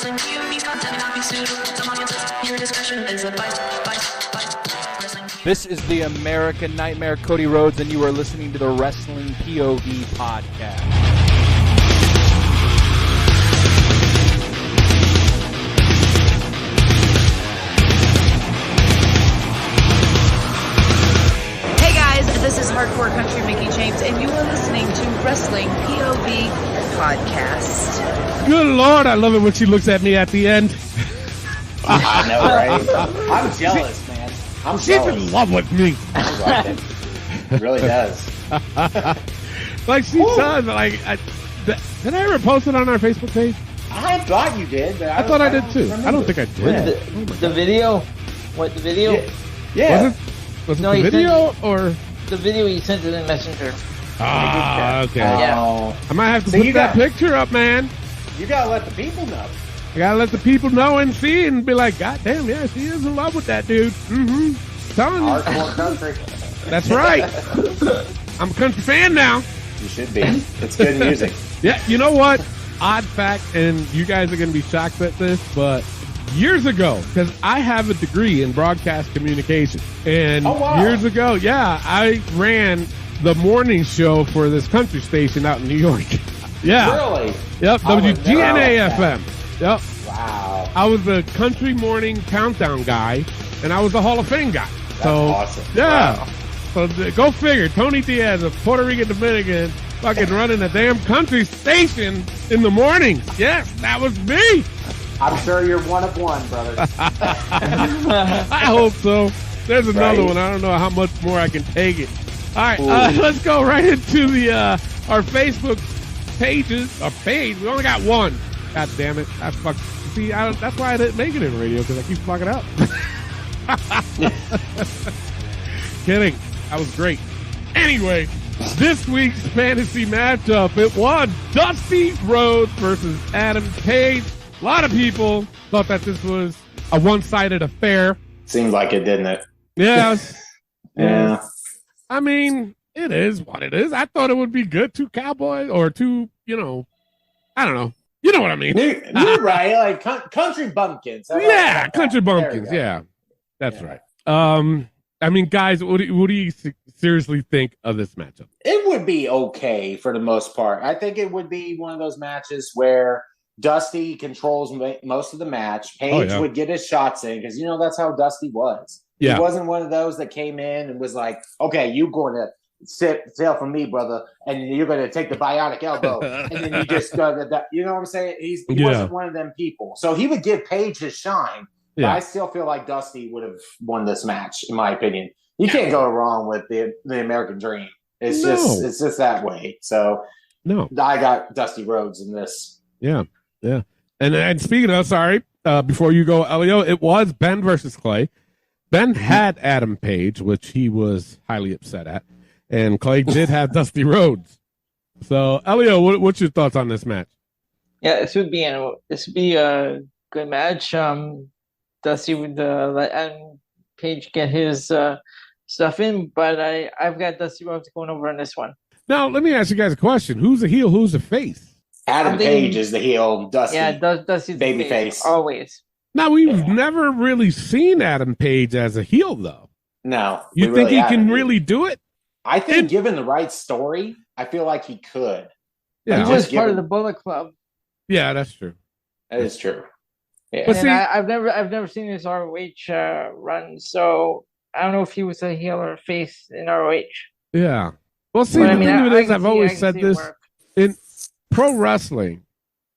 Wrestling POV's content may not be suitable to some audiences. Your discretion is advised. This is the American Nightmare, Cody Rhodes, and you are listening to the Wrestling POV podcast. Hey guys, this is Hardcore Country Mickey James, and you are listening to Wrestling POV podcast. Good Lord, I love it when she looks at me at the end. I know, right? I'm jealous, man. I'm She's jealous. in love with me. I like it. It really does. Like she does. Like, did I ever post it on our Facebook page? I thought you did, but I thought I did too. I don't think I did. The video? What, the video? Yeah. Was it No, the he video or? The video you sent it in Messenger. Ah, okay. Yeah. I might have to So put you that got- picture up, man. You gotta let the people know. I gotta let the people know and see and be like, God damn, yeah, she is in love with that dude. Mm-hmm. Telling you. Hardcore country. That's right. I'm a country fan now. You should be. It's good music. Yeah, you know what? Odd fact, and you guys are going to be shocked at this, but years ago, because I have a degree in broadcast communication, and years ago, yeah, I ran the morning show for this country station out in New York. Yeah. Really? Yep, I would never WGNA have that. FM. Yep. Wow. I was the country morning countdown guy, and I was the Hall of Fame guy. That's awesome. Yeah. Wow. So go figure. Tony Diaz, a Puerto Rican Dominican, fucking running a damn country station in the morning. Yes, that was me. I'm sure you're one of one, brother. I hope so. There's another one. I don't know how much more I can take it. All right, let's go right into the our Facebook pages. Our page. We only got one. God damn it! I fucked. See, that's why I didn't make it in radio because I keep fucking up. Kidding. That was great. Anyway, this week's fantasy matchup, it was Dusty Rhodes versus Adam Page. A lot of people thought that this was a one-sided affair. Seems like it, didn't it? Yes. Yeah. I mean, it is what it is. I thought it would be good. Two cowboys or two, I don't know. You know what I mean? You're right. Like country bumpkins. Yeah, country bumpkins. Yeah, that's right. I mean, guys, what do you seriously think of this matchup? It would be okay for the most part. I think it would be one of those matches where Dusty controls most of the match. Page would get his shots in because, that's how Dusty was. Yeah. He wasn't one of those that came in and was like, okay, you're going to sail for me, brother, and you're going to take the bionic elbow. And then you just go, you know what I'm saying? He wasn't one of them people. So he would give Page his shine. But I still feel like Dusty would have won this match, in my opinion. You can't go wrong with the American Dream. It's just that way. So I got Dusty Rhodes in this. Yeah. And speaking of, before you go, Elio, it was Ben versus Clay. Ben had Adam Page, which he was highly upset at, and Clay did have Dusty Rhodes. So, Elio, what's your thoughts on this match? Yeah, this would be a good match. Dusty would let Adam Page get his stuff in, but I've got Dusty Rhodes going over on this one. Now, let me ask you guys a question. Who's the heel? Who's the face? Adam Page is the heel. Dusty, Dusty's baby the face. Always. Now, we've never really seen Adam Page as a heel, though. No. You think he can really do it? I think given the right story, I feel like he could. Yeah. He was part of the Bullet Club. Yeah, that's true. That is true. Yeah. But see, I've never seen his ROH run, so I don't know if he was a heel or a face in ROH. Yeah. Well, see, the thing of it is, I've always said this. In pro wrestling,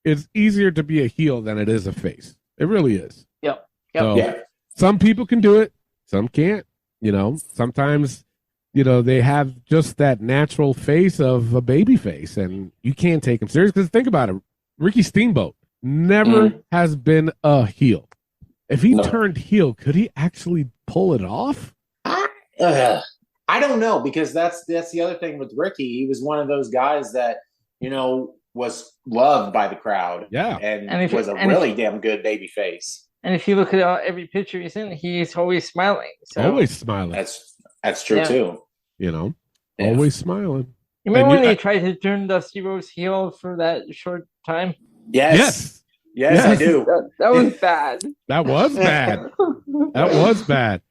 it's easier to be a heel than it is a face. It really is. Yep. So, some people can do it. Some can't. Sometimes, they have just that natural face of a baby face, and you can't take them serious. Because think about it. Ricky Steamboat never has been a heel. If he turned heel, could he actually pull it off? I don't know, because that's the other thing with Ricky. He was one of those guys that, was loved by the crowd. Yeah. And was a really damn good baby face. And if you look at every picture he's in, he's always smiling. So. Always smiling. That's true too. Always smiling. You remember when they tried to turn Dusty Rhodes heel for that short time? Yes. Yes, I do. That was bad. That was bad. That was bad.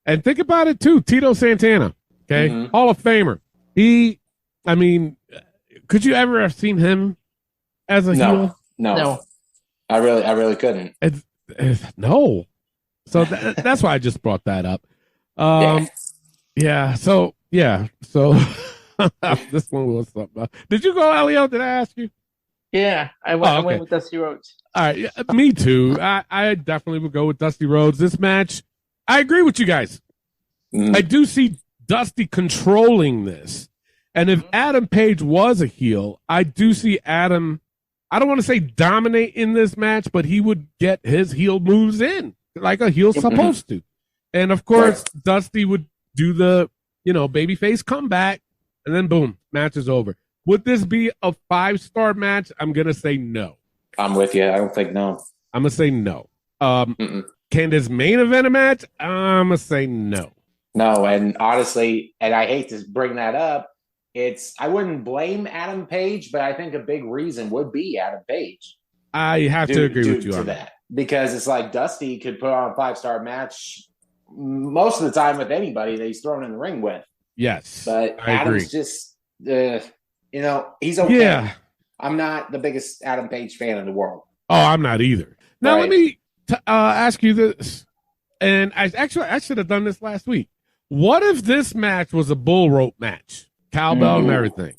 And think about it too. Tito Santana, okay, Hall of Famer. Could you ever have seen him as a heel? No. I really couldn't. No. So that's why I just brought that up. Yeah. So this one was something. Did you go, Elio? Did I ask you? Yeah, I went with Dusty Rhodes. All right, yeah, me too. I definitely would go with Dusty Rhodes. This match, I agree with you guys. I do see Dusty controlling this. And if Adam Page was a heel, I do see Adam, I don't want to say dominate in this match, but he would get his heel moves in like a heel's supposed to. And of course, Dusty would do the, babyface comeback, and then boom, match is over. Would this be a 5-star match? I'm going to say no. I'm with you. I don't think no. I'm going to say no. Can this main event a match? I'm going to say no. No, and honestly, and I hate to bring that up, I wouldn't blame Adam Page, but I think a big reason would be Adam Page. I have to agree with you on that. Because it's like Dusty could put on a 5-star match most of the time with anybody that he's thrown in the ring with. Yes, but I Adam's agree. just, he's okay. Yeah. I'm not the biggest Adam Page fan in the world. Oh, I'm not either. Now, let me ask you this. And I should have done this last week. What if this match was a bull rope match? Cowbell and everything.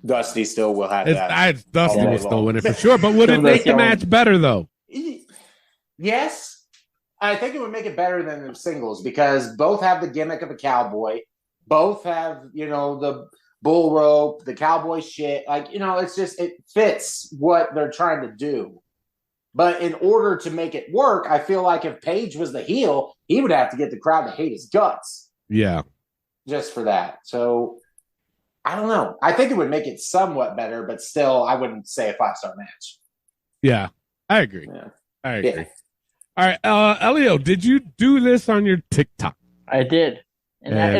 Dusty still will have that. Dusty will still win it for sure. But would it make the match better, though? Yes. I think it would make it better than the singles because both have the gimmick of a cowboy. Both have, the bull rope, the cowboy shit. Like, it's just, it fits what they're trying to do. But in order to make it work, I feel like if Page was the heel, he would have to get the crowd to hate his guts. Yeah. Just for that. So, I don't know. I think it would make it somewhat better, but still, I wouldn't say a 5-star match. Yeah, I agree. Yeah. I agree. Yeah. All right, Elio, did you do this on your TikTok? I did. And I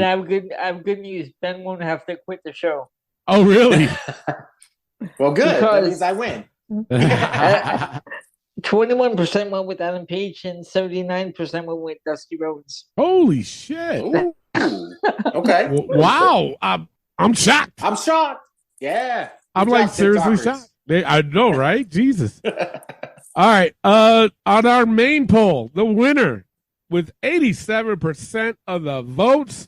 have good news. Ben won't have to quit the show. Oh, really? Well, good. That means I win. 21% went with Adam Page and 79% went with Dusty Rhodes. Holy shit. Okay. Wow. I'm shocked. I'm shocked. Yeah. I'm like seriously shocked. I know, right? Jesus. All right. On our main poll, the winner with 87% of the votes,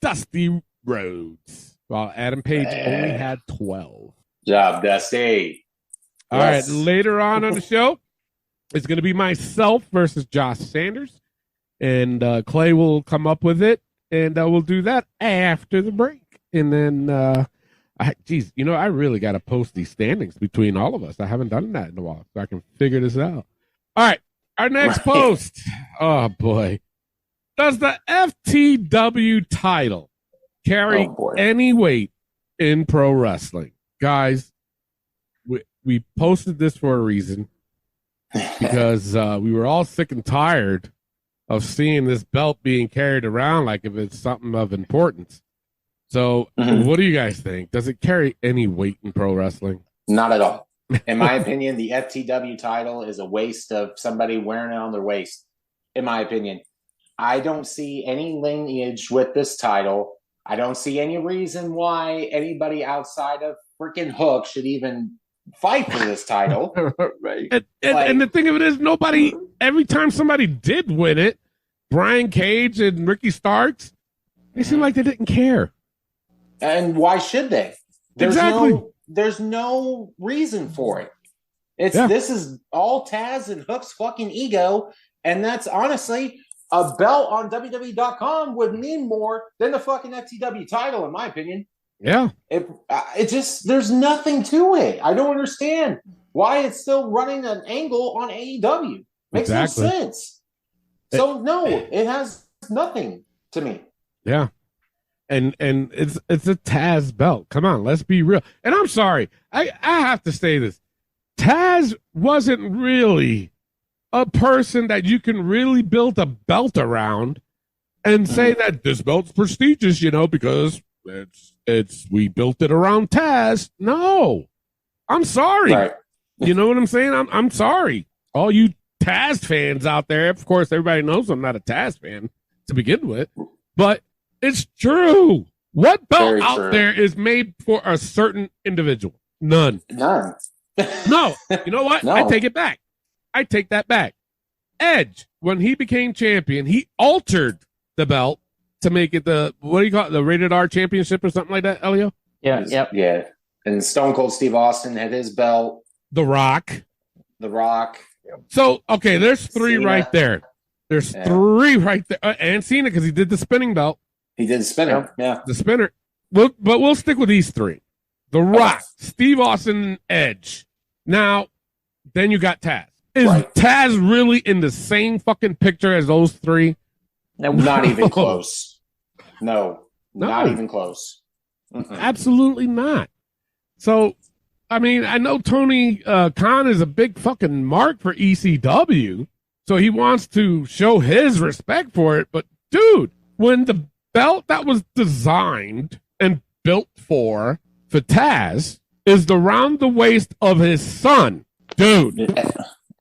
Dusty Rhodes. While Adam Page only had 12. Job, Dusty. All right. Later on the show, it's going to be myself versus Josh Sanders. And Clay will come up with it. And we'll do that after the break. And then, I really got to post these standings between all of us. I haven't done that in a while, so I can figure this out. All right. Our next post. Oh, boy. Does the FTW title carry any weight in pro wrestling? Guys, we posted this for a reason because we were all sick and tired of seeing this belt being carried around like if it's something of importance. So what do you guys think? Does it carry any weight in pro wrestling? Not at all. In my opinion, the FTW title is a waste of somebody wearing it on their waist, in my opinion. I don't see any lineage with this title. I don't see any reason why anybody outside of freaking Hook should even fight for this title. Right. And the thing of it is, every time somebody did win it, Brian Cage and Ricky Starks, they seem like they didn't care. And why should they? There's exactly. no reason for it. This is all Taz and Hook's fucking ego, and that's honestly a belt on WWE.com would mean more than the fucking FTW title, in my opinion. Yeah. It just there's nothing to it. I don't understand why it's still running an angle on AEW. Makes no sense. So no, it has nothing to me. Yeah. And it's a Taz belt. Come on, let's be real. And I'm sorry, I have to say this. Taz wasn't really a person that you can really build a belt around and say that this belt's prestigious, because we built it around Taz. No, I'm sorry. Right. You know what I'm saying? I'm sorry. all you Taz fans out there, of course, everybody knows I'm not a Taz fan to begin with, but it's true. What belt Very out true. there is made for a certain individual? None. None. No. You know what? No. I take it back. I take that back. Edge, when he became champion, he altered the belt to make it the, what do you call it, the Rated R Championship or something like that, Elio? Yeah, yep. Yeah. And Stone Cold Steve Austin had his belt. The Rock. The Rock. So, okay, there's three Cena. right there. There's three right there. And Cena, because he did the spinning belt. He did the spinner. Yeah. The spinner. But we'll stick with these three. The Rock, Steve Austin, and Edge. Now, then you got Taz. Is Taz really in the same fucking picture as those three? No, Not even close. No. Not even close. Absolutely not. So, I mean, I know Tony Khan is a big fucking mark for ECW, so he wants to show his respect for it. But, dude, when the belt that was designed and built for Taz is around the waist of his son, dude.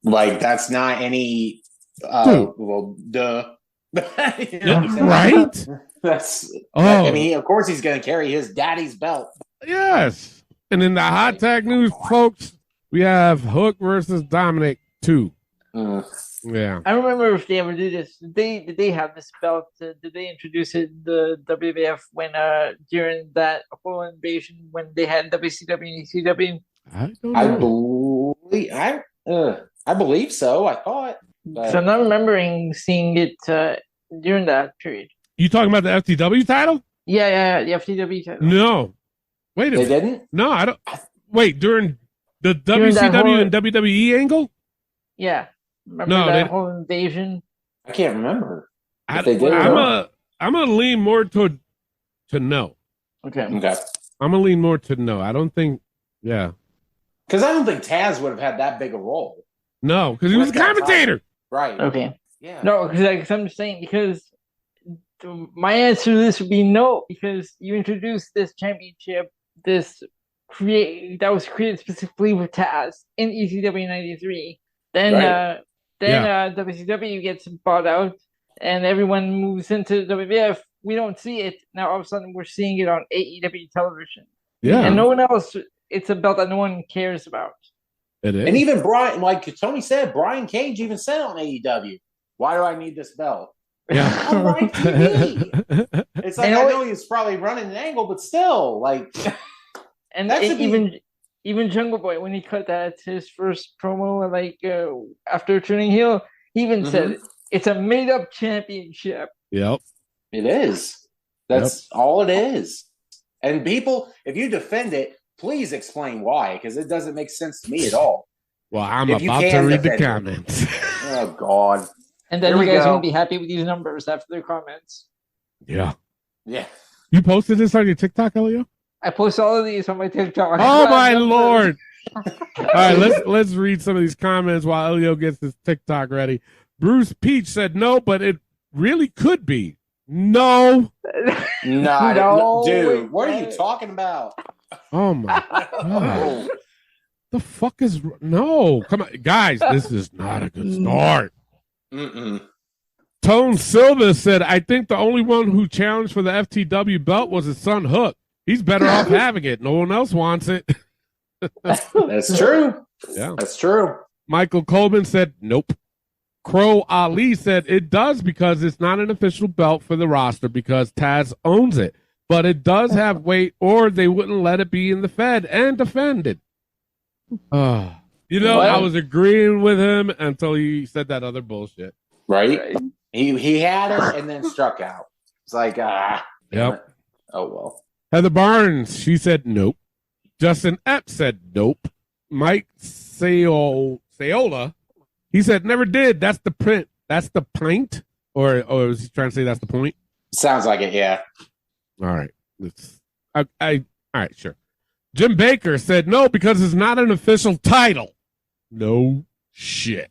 Like, that's not any, well, duh. You know what I'm saying? Right? That's, Oh. I mean, of course he's going to carry his daddy's belt. Yes. And in the hot tag news, folks, we have Hook versus Dominik 2. Yeah. I remember if they ever do this. Did they have this belt? Did they introduce it in the WWF when during that whole invasion when they had WCW and ECW? I don't know. I believe so. I thought. But So I'm not remembering seeing it during that period. You talking about the FTW title? Yeah, the FTW title. No. Wait a they minute. didn't? No, I don't. Wait, during the During that WCW whole- and WWE angle? Yeah. Remember No, that they- whole invasion? I can't remember. I, If they did or I'm not. gonna lean more to no. Okay. Okay. I'm gonna lean more to no. I don't think. Yeah. Because I don't think Taz would have had that big a role. No, because he was a With that commentator. Right. Okay. Yeah. No, because I'm just saying, because my answer to this would be no, because you introduced this championship, that was created specifically with Taz in ECW 93. Then Right. WCW gets bought out and everyone moves into WWF. We don't see it. Now all of a sudden we're seeing it on AEW television. Yeah. And no one else, it's a belt that no one cares about. It is. And even Brian, like Tony said, Brian Cage even said on AEW, "Why do I need this belt?" Yeah. I'm like, TV. It's like, And I always- know he's probably running an angle, but still, like, And That should be- even Jungle Boy, when he cut that his first promo, like after turning heel, he even said it's a made up championship. Yep. it is. That's all it is. And people, if you defend it, please explain why, because it doesn't make sense to me at all. Well, I'm If you about to can read the defend it. comments. Oh God. And then Here you we guys go. won't be happy with these numbers after their comments. Yeah. Yeah. You posted this on your TikTok, Elio? I post all of these on my TikTok. Oh my lord! All right, let's read some of these comments while Elio gets his TikTok ready. Bruce Peach said no, but it really could be. No. No, dude, what are you talking about? Oh my god. The fuck is no? Come on, guys. This is not a good start. Mm-mm. Tone Silva said, "I think the only one who challenged for the FTW belt was his son Hook. He's better off having it. No one else wants it." That's true. Yeah. That's true. Michael Coleman said, "Nope." Crow Ali said, "It does because it's not an official belt for the roster because Taz owns it. But it does have weight or they wouldn't let it be in the Fed and defended." I was agreeing with him until he said that other bullshit. Right? He had it and then struck out. It's like, damn Yep. it. Oh, well. Heather Barnes, she said nope. Justin Epp said nope. Mike Sayola, he said never did. That's the print. That's the pint. Or was he trying to say that's the point? Sounds like it, yeah. All right. All right, sure. Jim Baker said no because it's not an official title. No shit.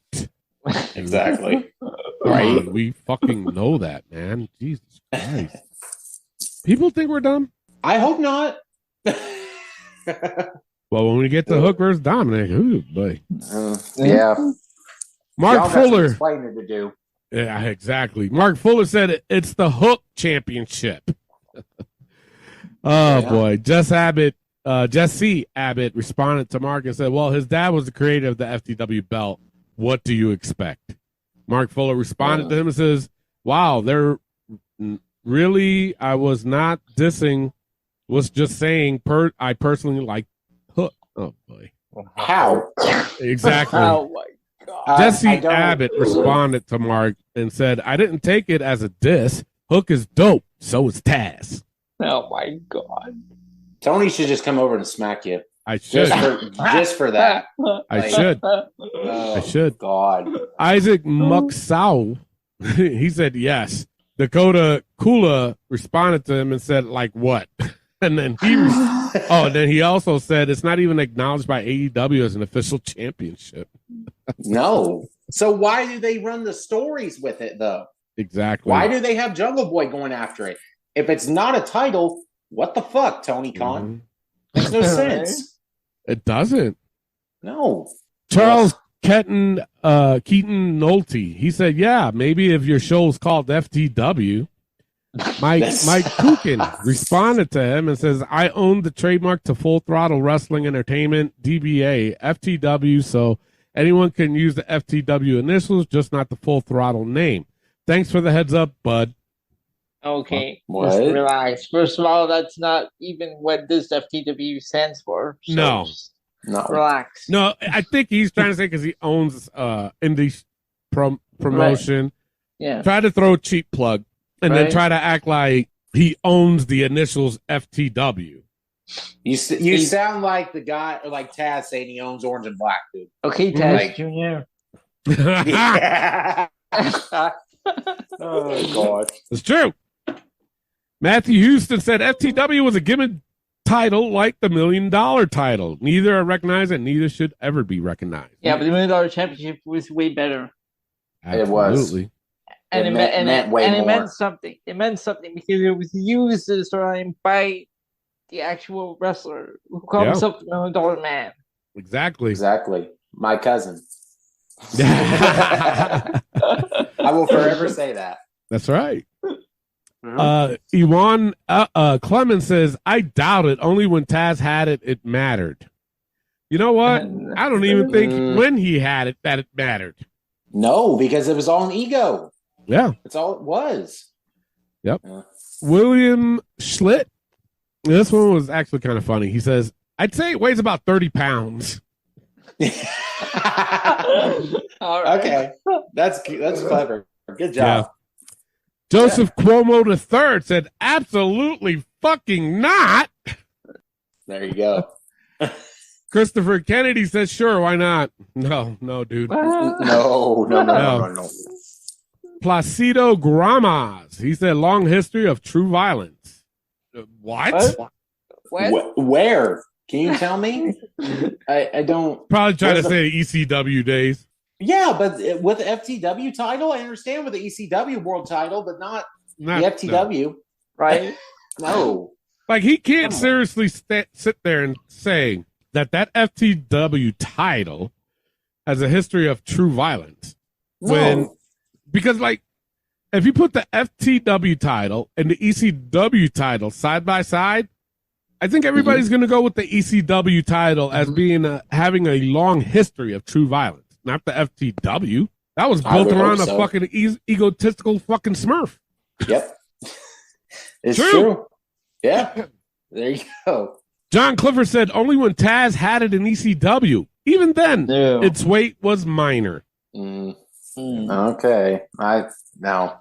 Exactly. Right? We fucking know that, man. Jesus Christ. People think we're dumb? I hope not. Well, when we get to Hook versus Dominik, ooh, boy. Yeah. Mark Y'all got some Fuller. explaining to do. Yeah, exactly. Mark Fuller said it's the Hook Championship. Boy. Jesse Abbott responded to Mark and said, well, his dad was the creator of the FTW belt. What do you expect? Mark Fuller responded to him and says, wow, they're really, I was not dissing, was just saying I personally like Hook. Oh, boy. How? Exactly. Oh my God. Jesse Abbott responded to Mark and said, I didn't take it as a diss. Hook is dope. So is Taz. Oh my God. Tony should just come over and smack you. I should. Just for that. I should. Oh, I should. God. Isaac Muxau, he said yes. Dakota Kula responded to him and said, like what? And then he also said it's not even acknowledged by AEW as an official championship. No. So why do they run the stories with it, though? Exactly. Why do they have Jungle Boy going after it? If it's not a title, what the fuck, Tony Khan? Makes no sense. It doesn't. No. Charles Keaton Nolte, he said, yeah, maybe if your show's called FTW. Mike Kukin responded to him and says, I own the trademark to Full Throttle Wrestling Entertainment, DBA, FTW, so anyone can use the FTW initials, just not the Full Throttle name. Thanks for the heads up, bud. Okay, what? Just relax. First of all, that's not even what this FTW stands for. So No. Relax. No, I think he's trying to say because he owns indie promotion. Right. Yeah. Try to throw a cheap plug and then try to act like he owns the initials FTW. You sound like the guy, or like Taz saying he owns Orange and Black, dude. Okay, Taz Jr. Yeah. Oh, God. It's true. Matthew Houston said FTW was a given title like the $1 million title. Neither are recognized and neither should ever be recognized. Yeah, but the $1 million championship was way better. Absolutely. It was. And it meant way more. It meant something. It meant something because it was used as a storyline by the actual wrestler who called himself the $1 million man. Exactly. My cousin. I will forever say that. That's right. Yvonne Clemens says, I doubt it. Only when Taz had it, it mattered. You know what? I don't even think when he had it that it mattered. No, because it was all an ego. Yeah. That's all it was. Yep. William Schlitt. This one was actually kind of funny. He says, I'd say it weighs about 30 pounds. All right. Okay. That's clever. Good job. Yeah. Joseph Cuomo III said, absolutely fucking not. There you go. Christopher Kennedy says, sure, why not? No, dude. No. Placido Gramas. He said, long history of true violence. What? Where? Can you tell me? I don't. Probably trying to say the ECW days. Yeah, but with the FTW title, I understand with the ECW world title, but not the FTW. No. Right? No. Like, he can't seriously sit there and say that FTW title has a history of true violence. No. Because, like, if you put the FTW title and the ECW title side by side, I think everybody's going to go with the ECW title as being having a long history of true violence. Not the FTW. That was built around a fucking egotistical fucking Smurf. Yep. It's true. Yeah. There you go. John Clifford said only when Taz had it in ECW. Even then, its weight was minor. Okay. No.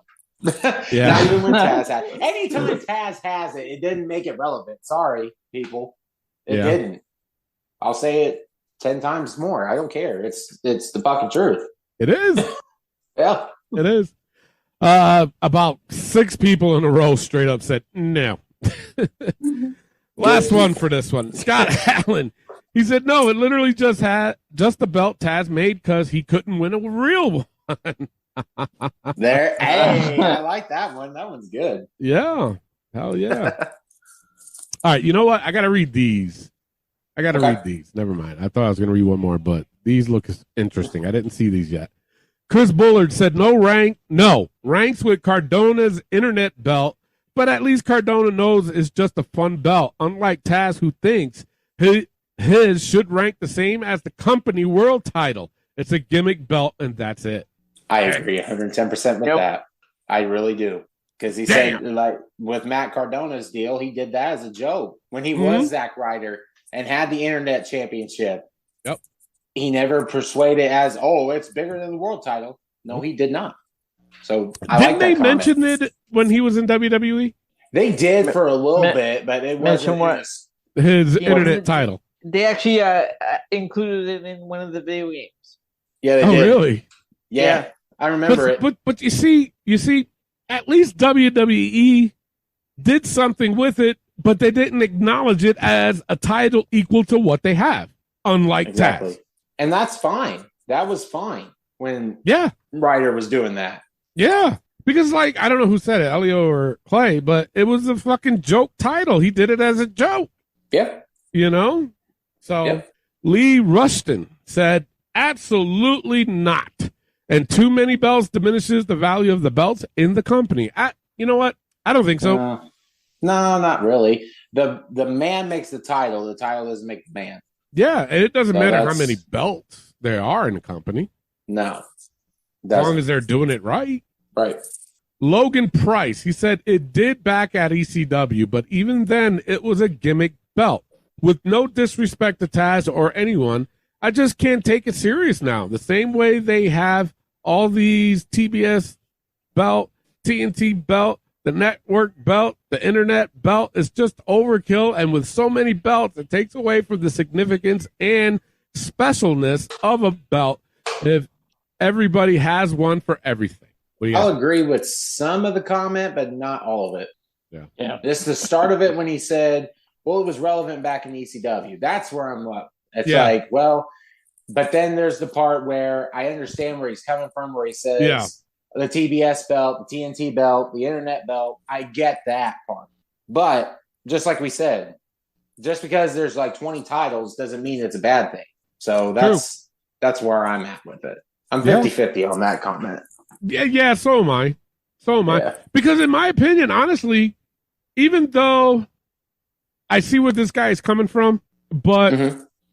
Yeah. Not even when Taz had it. Anytime Taz has it, it didn't make it relevant. Sorry, people. It didn't. I'll say it 10 times more. I don't care. It's the fucking truth. It is. Yeah. It is. About 6 people in a row straight up said no. Last one for this one. Scott Allen. He said no, it literally just the belt Taz made because he couldn't win a real one. There. Hey, I like that one. That one's good. Yeah. Hell yeah. All right, you know what? I gotta read these. Read these. Never mind. I thought I was going to read one more, but these look interesting. I didn't see these yet. Chris Bullard said no rank. No. Ranks with Cardona's internet belt, but at least Cardona knows it's just a fun belt. Unlike Taz, who thinks his should rank the same as the company world title. It's a gimmick belt, and that's it. I agree 110% with that. I really do. Because he said, like, with Matt Cardona's deal, he did that as a joke. When he was Zack Ryder and had the internet championship, he never persuaded as, it's bigger than the world title. No, he did not. So Didn't they mention it when he was in WWE? They did for a little bit, but it wasn't his internet title. They actually included it in one of the video games. Yeah, they did. Oh, really? Yeah, I remember it. But you see, at least WWE did something with it, but they didn't acknowledge it as a title equal to what they have, unlike Taz. And that's fine. That was fine when Ryder was doing that. Yeah. Because, like, I don't know who said it, Elio or Clay, but it was a fucking joke title. He did it as a joke. Yep. You know? So Lee Rushton said, absolutely not. And too many belts diminishes the value of the belts in the company. You know what? I don't think so. No, not really. The man makes the title. The title doesn't make the man. Yeah, and it doesn't matter how many belts there are in the company. No. As long as they're doing it right. Right. Logan Price, he said it did back at ECW, but even then it was a gimmick belt. With no disrespect to Taz or anyone, I just can't take it serious now. The same way they have all these TBS belt, TNT belt, the network belt, the internet belt is just overkill. And with so many belts, it takes away from the significance and specialness of a belt if everybody has one for everything. I'll agree with some of the comment, but not all of it. Yeah. This is the start of it when he said, well, it was relevant back in ECW. That's where I'm up. It's like, well, but then there's the part where I understand where he's coming from, where he says the TBS belt, the TNT belt, the internet belt. I get that part. But just like we said, just because there's like 20 titles doesn't mean it's a bad thing. So that's where I'm at with it. I'm 50-50 on that comment. Yeah, so am I. Yeah. Because in my opinion, honestly, even though I see where this guy is coming from, but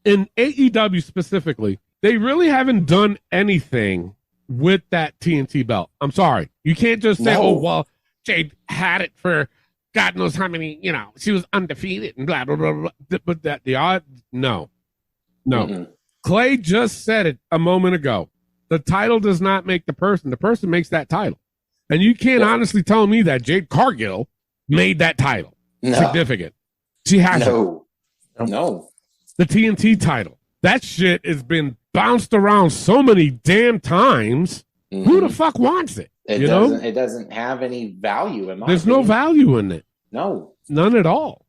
in AEW specifically, they really haven't done anything with that TNT belt. I'm sorry. You can't just say, Jade had it for God knows how many, she was undefeated and blah, blah, blah, blah. But no. Clay just said it a moment ago. The title does not make the person. The person makes that title. And you can't honestly tell me that Jade Cargill made that title significant. She hasn't. No. The TNT title. That shit has been bounced around so many damn times. Who the fuck wants it? It doesn't have any value in my There's opinion. no value in it. No. None at all.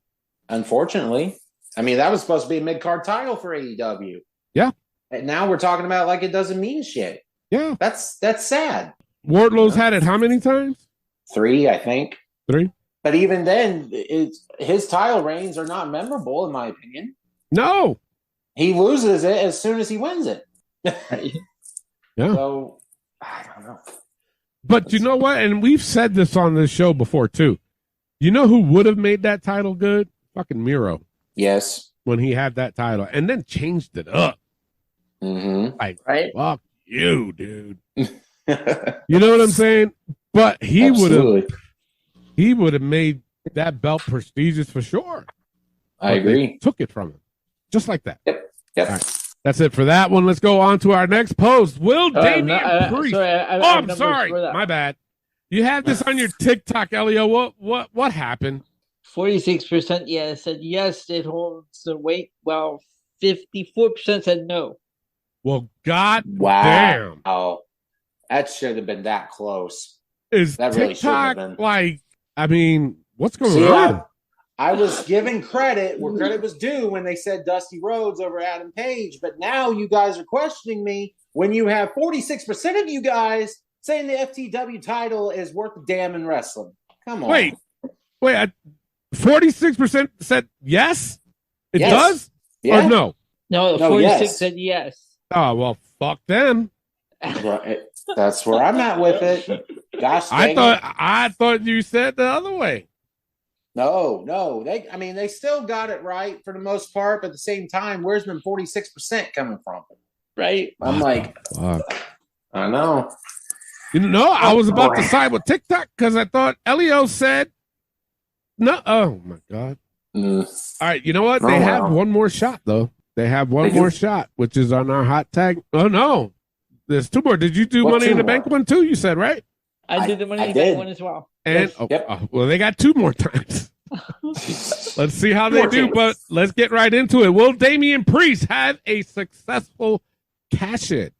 Unfortunately. I mean, that was supposed to be a mid-card title for AEW. Yeah. And now we're talking about like it doesn't mean shit. Yeah. That's sad. Wardlow's had it how many times? 3, I think. 3. But even then, his title reigns are not memorable, in my opinion. No. He loses it as soon as he wins it. Yeah. So, I don't know. But you know what? And we've said this on this show before, too. You know who would have made that title good? Fucking Miro. Yes. When he had that title. And then changed it up. Like, fuck you, dude. You know what I'm saying? But he would have made that belt prestigious for sure. I agree. Took it from him. Just like that. Yep. Right. That's it for that one. Let's go on to our next post. Will Damian Priest. I'm sorry. My bad. You have this on your TikTok, Elio. What happened? 46% said yes, it holds the weight. Well, 54% said no. Well, damn. Oh, that should have been that close. Is that TikTok really like, I mean, what's going on? I was giving credit where credit was due when they said Dusty Rhodes over Adam Page, but now you guys are questioning me when you have 46% of you guys saying the FTW title is worth a damn in wrestling. Come on. Wait, 46% said yes? It does? Yeah. Or no? No, 46 said yes. Oh, well, fuck them. Right. That's where I'm at with it. Gosh, I thought you said the other way. No. They still got it right for the most part, but at the same time, where's the 46% coming from? Right? I'm like, I know. I was about to side with TikTok because I thought Elio said no. Oh my God. All right, you know what? They have one more shot though. They have one more shot, which is on our hot tag. Oh no. There's two more. Did you do Money in the Bank one too? You said, right? I did the Money in the Bank one as well. And well, they got two more times. Let's see how they do, but let's get right into it. Will Damian Priest have a successful cash in?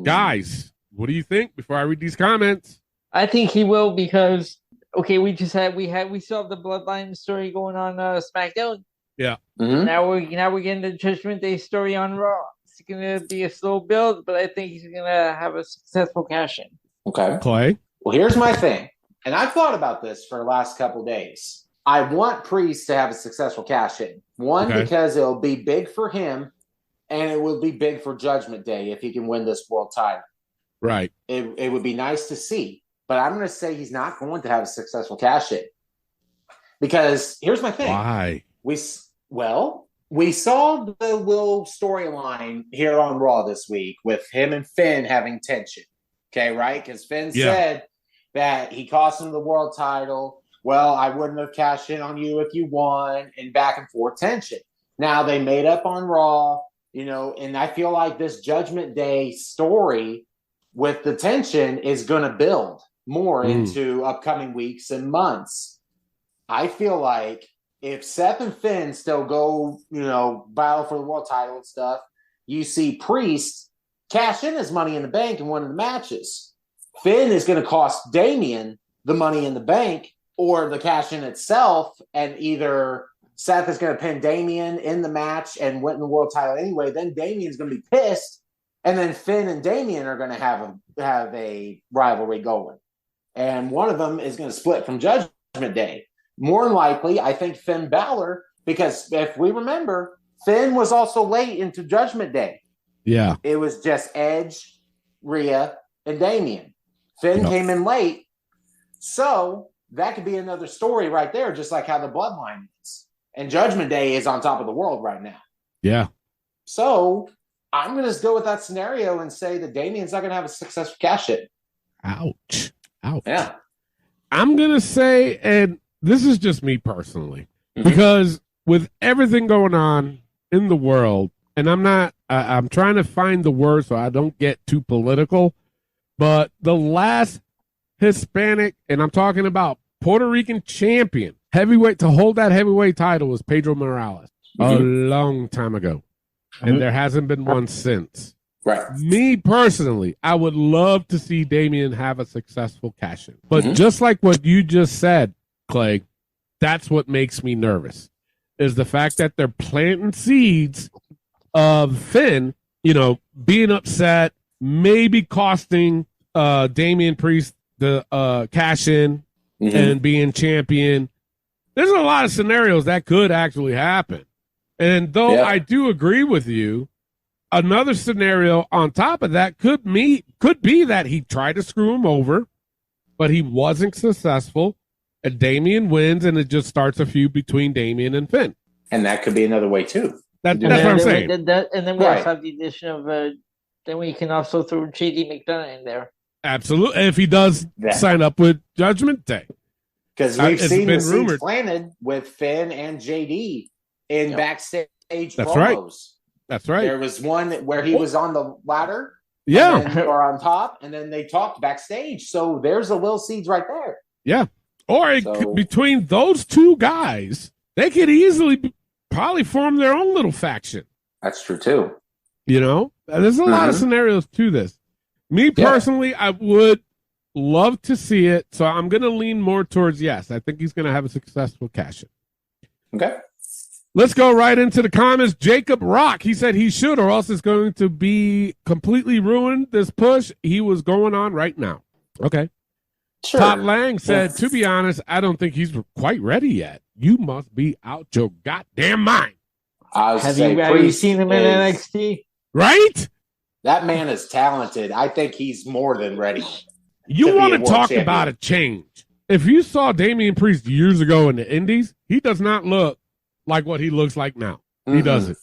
Guys, what do you think before I read these comments? I think he will because we still have the Bloodline story going on SmackDown. Yeah. Mm-hmm. Now we're getting the Judgment Day story on Raw. It's gonna be a slow build, but I think he's gonna have a successful cash in. Okay. Clay? Well, here's my thing. And I've thought about this for the last couple of days. I want Priest to have a successful cash in. One, because it'll be big for him, and it will be big for Judgment Day if he can win this world title. Right. It would be nice to see. But I'm going to say he's not going to have a successful cash in. Because here's my thing. Why? We saw the Will storyline here on Raw this week with him and Finn having tension. Okay, right? Because Finn said that he cost him the world title. Well, I wouldn't have cashed in on you if you won, and back and forth tension. Now they made up on Raw, and I feel like this Judgment Day story with the tension is going to build more into upcoming weeks and months. I feel like if Seth and Finn still go, battle for the world title and stuff, you see Priest cash in his Money in the Bank in one of the matches. Finn is going to cost Damian the Money in the Bank or the cash in itself, and either Seth is going to pin Damian in the match and win the world title anyway. Then Damian's going to be pissed, and then Finn and Damian are going to have a rivalry going, and one of them is going to split from Judgment Day. More than likely, I think Finn Balor, because if we remember, Finn was also late into Judgment Day. Yeah, it was just Edge, Rhea, and Damian. Finn came in late, so that could be another story right there, just like how the Bloodline is. And Judgment Day is on top of the world right now. Yeah. So I'm going to just go with that scenario and say that Damian's not going to have a successful cash in. Ouch. Yeah. I'm going to say, and this is just me personally, because with everything going on in the world, and I'm trying to find the word so I don't get too political, but the last Hispanic, and I'm talking about Puerto Rican champion, heavyweight, to hold that heavyweight title was Pedro Morales a long time ago. And there hasn't been one since. Right. Me personally, I would love to see Damian have a successful cash in. But just like what you just said, Clay, that's what makes me nervous, is the fact that they're planting seeds of Finn, being upset, maybe costing Damian Priest the cash in and being champion. There's a lot of scenarios that could actually happen. And though I do agree with you, another scenario on top of that could be that he tried to screw him over, but he wasn't successful, and Damian wins, and it just starts a feud between Damian and Finn. And that could be another way too. That's what I'm saying. And then we also have the addition of then we can also throw JD McDonough in there. Absolutely. If he does sign up with Judgment Day. Because we've seen the seeds planted with Finn and JD in backstage promos. Right. That's right. There was one where he was on the ladder. Or on top, and then they talked backstage. So there's the little seeds right there. Yeah. Or between those two guys, they could easily probably form their own little faction. That's true, too. There's a lot of scenarios to this. Me personally, I would love to see it, so I'm going to lean more towards yes. I think he's going to have a successful cash-in. Okay. Let's go right into the comments. Jacob Rock, he said he should, or else it's going to be completely ruined, this push he was going on right now. Okay. Sure. Todd Lang said, to be honest, I don't think he's quite ready yet. You must be out your goddamn mind. Have you seen him in NXT? Right? That man is talented. I think he's more than ready. You want to world talk champion. about a change. If you saw Damian Priest years ago in the Indies, he does not look like what he looks like now. He doesn't.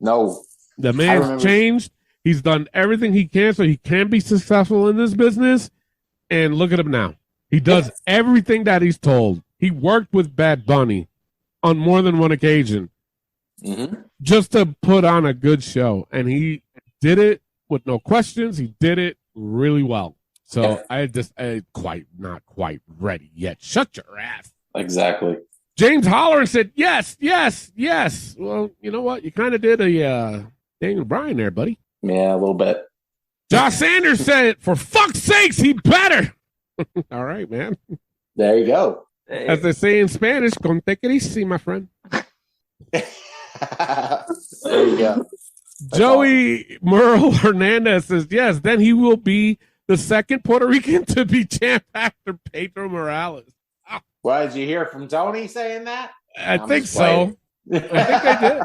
No. The man's changed. He's done everything he can so he can be successful in this business. And look at him now. He does everything that he's told. He worked with Bad Bunny on more than one occasion just to put on a good show. And he did it with no questions. He did it really well. So I not quite ready yet. Shut your ass. Exactly. James Holler said, yes. Well, you know what? You kind of did a Daniel Bryan there, buddy. Yeah, a little bit. Josh Sanders said, for fuck's sakes, he better. All right, man. There you go. As they say in Spanish, con te easy, my friend. There you go. Joey Merle Hernandez says, yes, then he will be the second Puerto Rican to be champ after Pedro Morales. What, did you hear from Tony saying that? I think so. I think they did.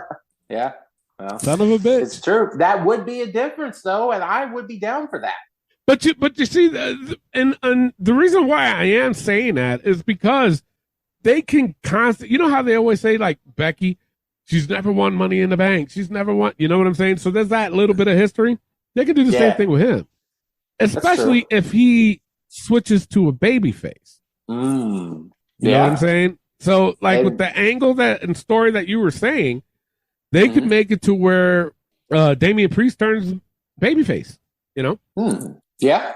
Yeah. Well, son of a bitch. It's true. That would be a difference, though, and I would be down for that. But you see, and the reason why I am saying that is because they can constantly, you know how they always say, like, Becky, she's never won Money in the Bank. She's never won, you know what I'm saying? So there's that little bit of history. They can do the same thing with him, especially if he switches to a baby face. You know what I'm saying? So, like, with the angle that and story that you were saying, they could make it to where Damian Priest turns babyface, you know? Yeah,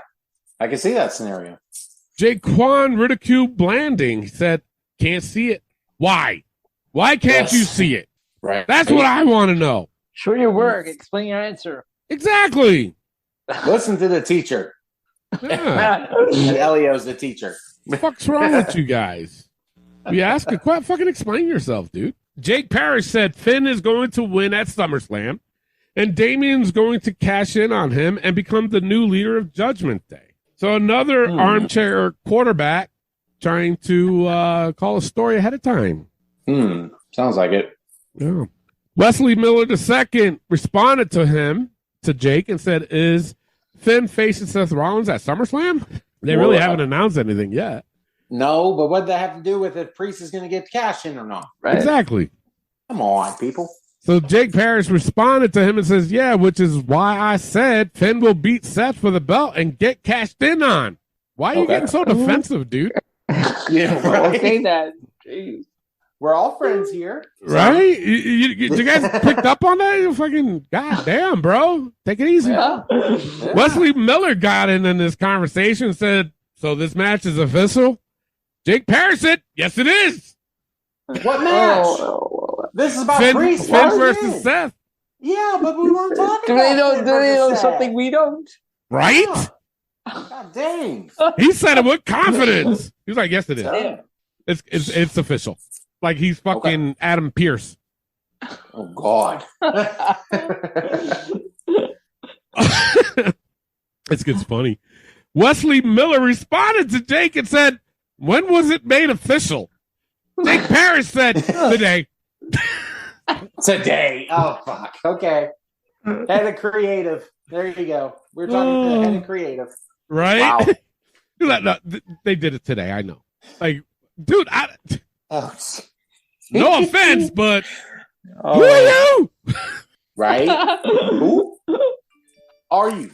I can see that scenario. Jaquan Ridicule Blanding said, can't see it. Why? Why can't you see it? Right. That's what I want to know. Show your work. Explain your answer. Exactly. Listen to the teacher. Yeah. And Elio's the teacher. What the fuck's wrong with you guys? You ask a question, fucking explain yourself, dude. Jake Parrish said Finn is going to win at SummerSlam, and Damian's going to cash in on him and become the new leader of Judgment Day. So another armchair quarterback trying to call a story ahead of time. Sounds like it. Yeah. Wesley Miller II responded to Jake, and said, is Finn facing Seth Rollins at SummerSlam? They really haven't announced anything yet. No, but what does that have to do with if Priest is going to get cash in or not? Right. Exactly. Come on, people. So Jake Parrish responded to him and says, yeah, which is why I said Finn will beat Seth for the belt and get cashed in on. Why are you getting so defensive, dude? Yeah, right. Okay, that. Jeez. We're all friends here. Right? You guys picked up on that? You fucking goddamn, bro. Take it easy. Yeah. Wesley Miller got in this conversation and said, so this match is official? Jake Parrish said, yes, it is. What match? This is about Priest. Finn versus Seth. Yeah, but we weren't talking Do about they know, Finn do they know versus something Seth. we don't? Right? Yeah. God dang. He said it with confidence. He was like, yes, it is. Yeah. It's official. Like he's fucking Adam Pearce. Oh, God. It's funny. Wesley Miller responded to Jake and said, when was it made official? Jake Parrish said, today. Today. Oh, fuck. Okay. Head of creative. There you go. We're talking to the head of creative. Right? Wow. No, they did it today. I know. Like, dude, Oh. no offense, but who are you? Right? Who are you?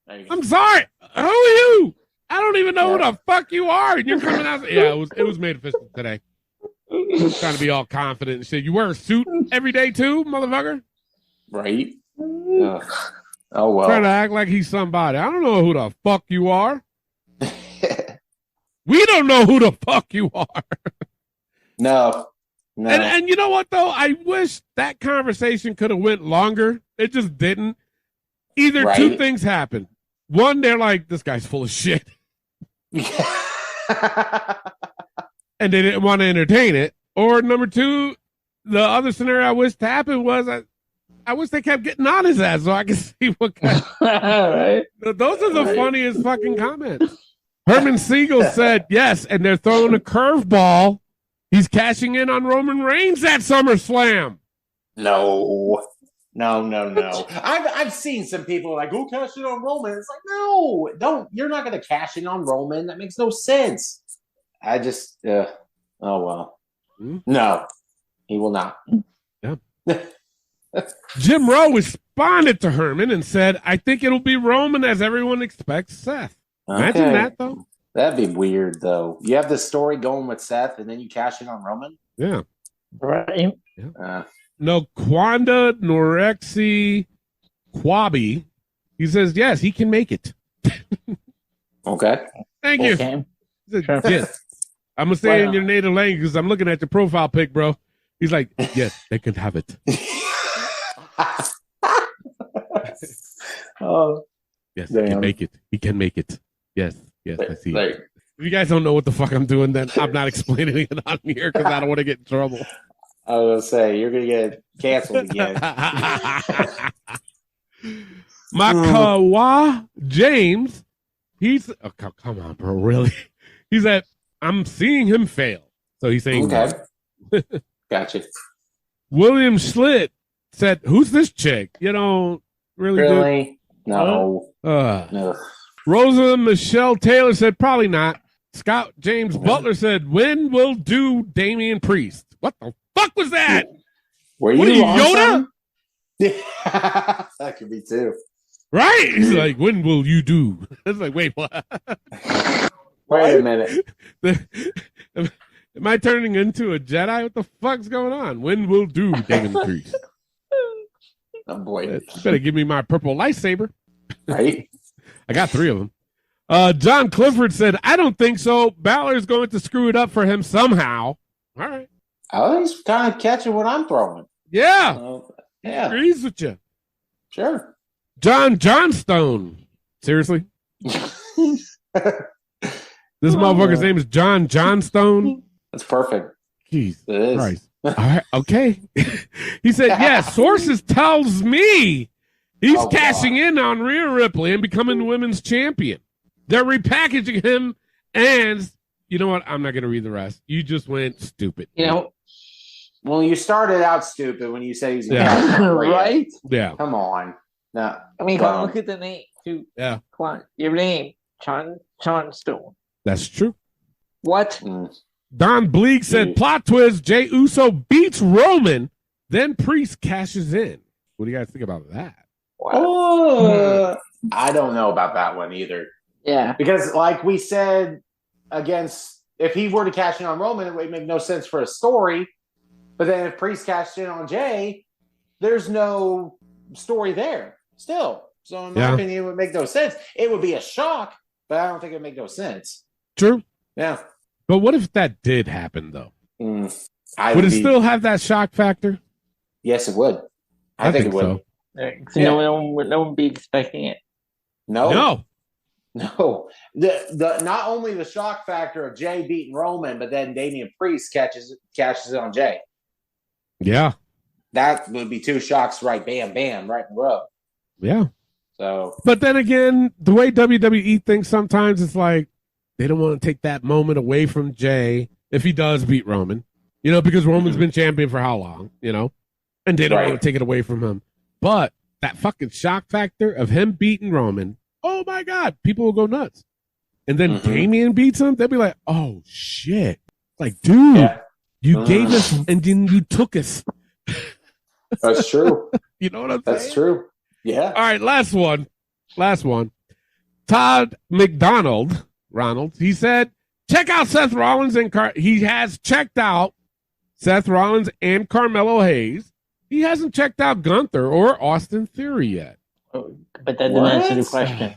There you go. I'm sorry. Who are you? I don't even know who the fuck you are. And you're coming out. Yeah, it was made official today. Trying to be all confident and shit. You wear a suit every day too, motherfucker? Right? Ugh. Oh, well. Trying to act like he's somebody. I don't know who the fuck you are. We don't know who the fuck you are. No. And you know what, though? I wish that conversation could have went longer. It just didn't. Either two things happened. One, they're like, this guy's full of shit. And they didn't want to entertain it. Or number two, the other scenario I wish to happen was I wish they kept getting on his ass so I could see what kind. Right. Those are the funniest fucking comments. Herman Siegel said yes, and they're throwing a curveball. He's cashing in on Roman Reigns at SummerSlam. No. No. I've seen some people like, go cash in on Roman. It's like, no, don't. You're not going to cash in on Roman. That makes no sense. I just, oh well. No, he will not. Yeah. Jim Rowe responded to Herman and said, I think it'll be Roman as everyone expects Seth. Imagine that, though. That'd be weird, though. You have this story going with Seth, and then you cash in on Roman? Yeah. Right. Yeah. No, Kwanda Norexi Kwabi. He says, yes, he can make it. Okay. Thank you. Okay. Said, yes. I'm going to say it in your native language because I'm looking at your profile pic, bro. He's like, yes, they can have it. Oh. Yes, he can make it. He can make it. Yes, I see. If you guys don't know what the fuck I'm doing, then I'm not explaining it on here because I don't want to get in trouble. I was going to say, you're going to get canceled again. Makawa James, he's, oh, come on, bro, really? He's at, I'm seeing him fail. So he's saying, okay. Gotcha. William Schlitt said, who's this chick? You know, really? No. No. Rosa Michelle Taylor said, probably not. Scott James Butler said, when will do Damian Priest? What the fuck was that? Were what you are you, Yoda? Yeah. That could be too. Right? He's like, when will you do? It's like, wait, what? Wait a minute. Am I turning into a Jedi? What the fuck's going on? When will do Damian Priest? Oh, boy. You better give me my purple lightsaber. Right? I got 3 of them. John Clifford said, I don't think so. Balor's going to screw it up for him somehow. All right. Oh, he's kind of catching what I'm throwing. Yeah. Yeah. He agrees with you. Sure. John Johnstone. Seriously? This motherfucker's name is John Johnstone. That's perfect. Jeez. It is. Christ. All right. Okay. He said, yeah, sources tells me he's cashing in on Rhea Ripley and becoming the women's champion. They're repackaging him, and you know what? I'm not going to read the rest. You just went stupid. You know, well, you started out stupid when you said he's right? Yeah. Come on. No. I mean, come on, look at the name too. Yeah. Come on, your name, John Stone. That's true. What? Don Bleak said, plot twist, Jey Uso beats Roman, then Priest cashes in. What do you guys think about that? I don't know about that one either. Yeah. Because like we said, if he were to cash in on Roman, it would make no sense for a story. But then if Priest cashed in on Jay, there's no story there still. So in my opinion, it would make no sense. It would be a shock, but I don't think it would make no sense. True. Yeah. But what if that did happen, though? Would it still have that shock factor? Yes, it would. I think it would. So. No one would be expecting it. No. The not only the shock factor of Jay beating Roman, but then Damian Priest cashes it on Jay. Yeah. That would be 2 shocks right in a row. Yeah. So, but then again, the way WWE thinks sometimes it's like they don't want to take that moment away from Jay if he does beat Roman, because Roman's been champion for how long, and they don't want to take it away from him. But that fucking shock factor of him beating Roman, oh my God, people will go nuts. And then Damian beats him, they'll be like, oh shit. Like, dude, you gave us and then you took us. That's true. You know what I'm saying? That's true. Yeah. All right, last one. Todd McDonald, he said, check out Seth Rollins and he has checked out Seth Rollins and Carmelo Hayes. He hasn't checked out Gunther or Austin Theory yet. Oh, but that didn't answer the question.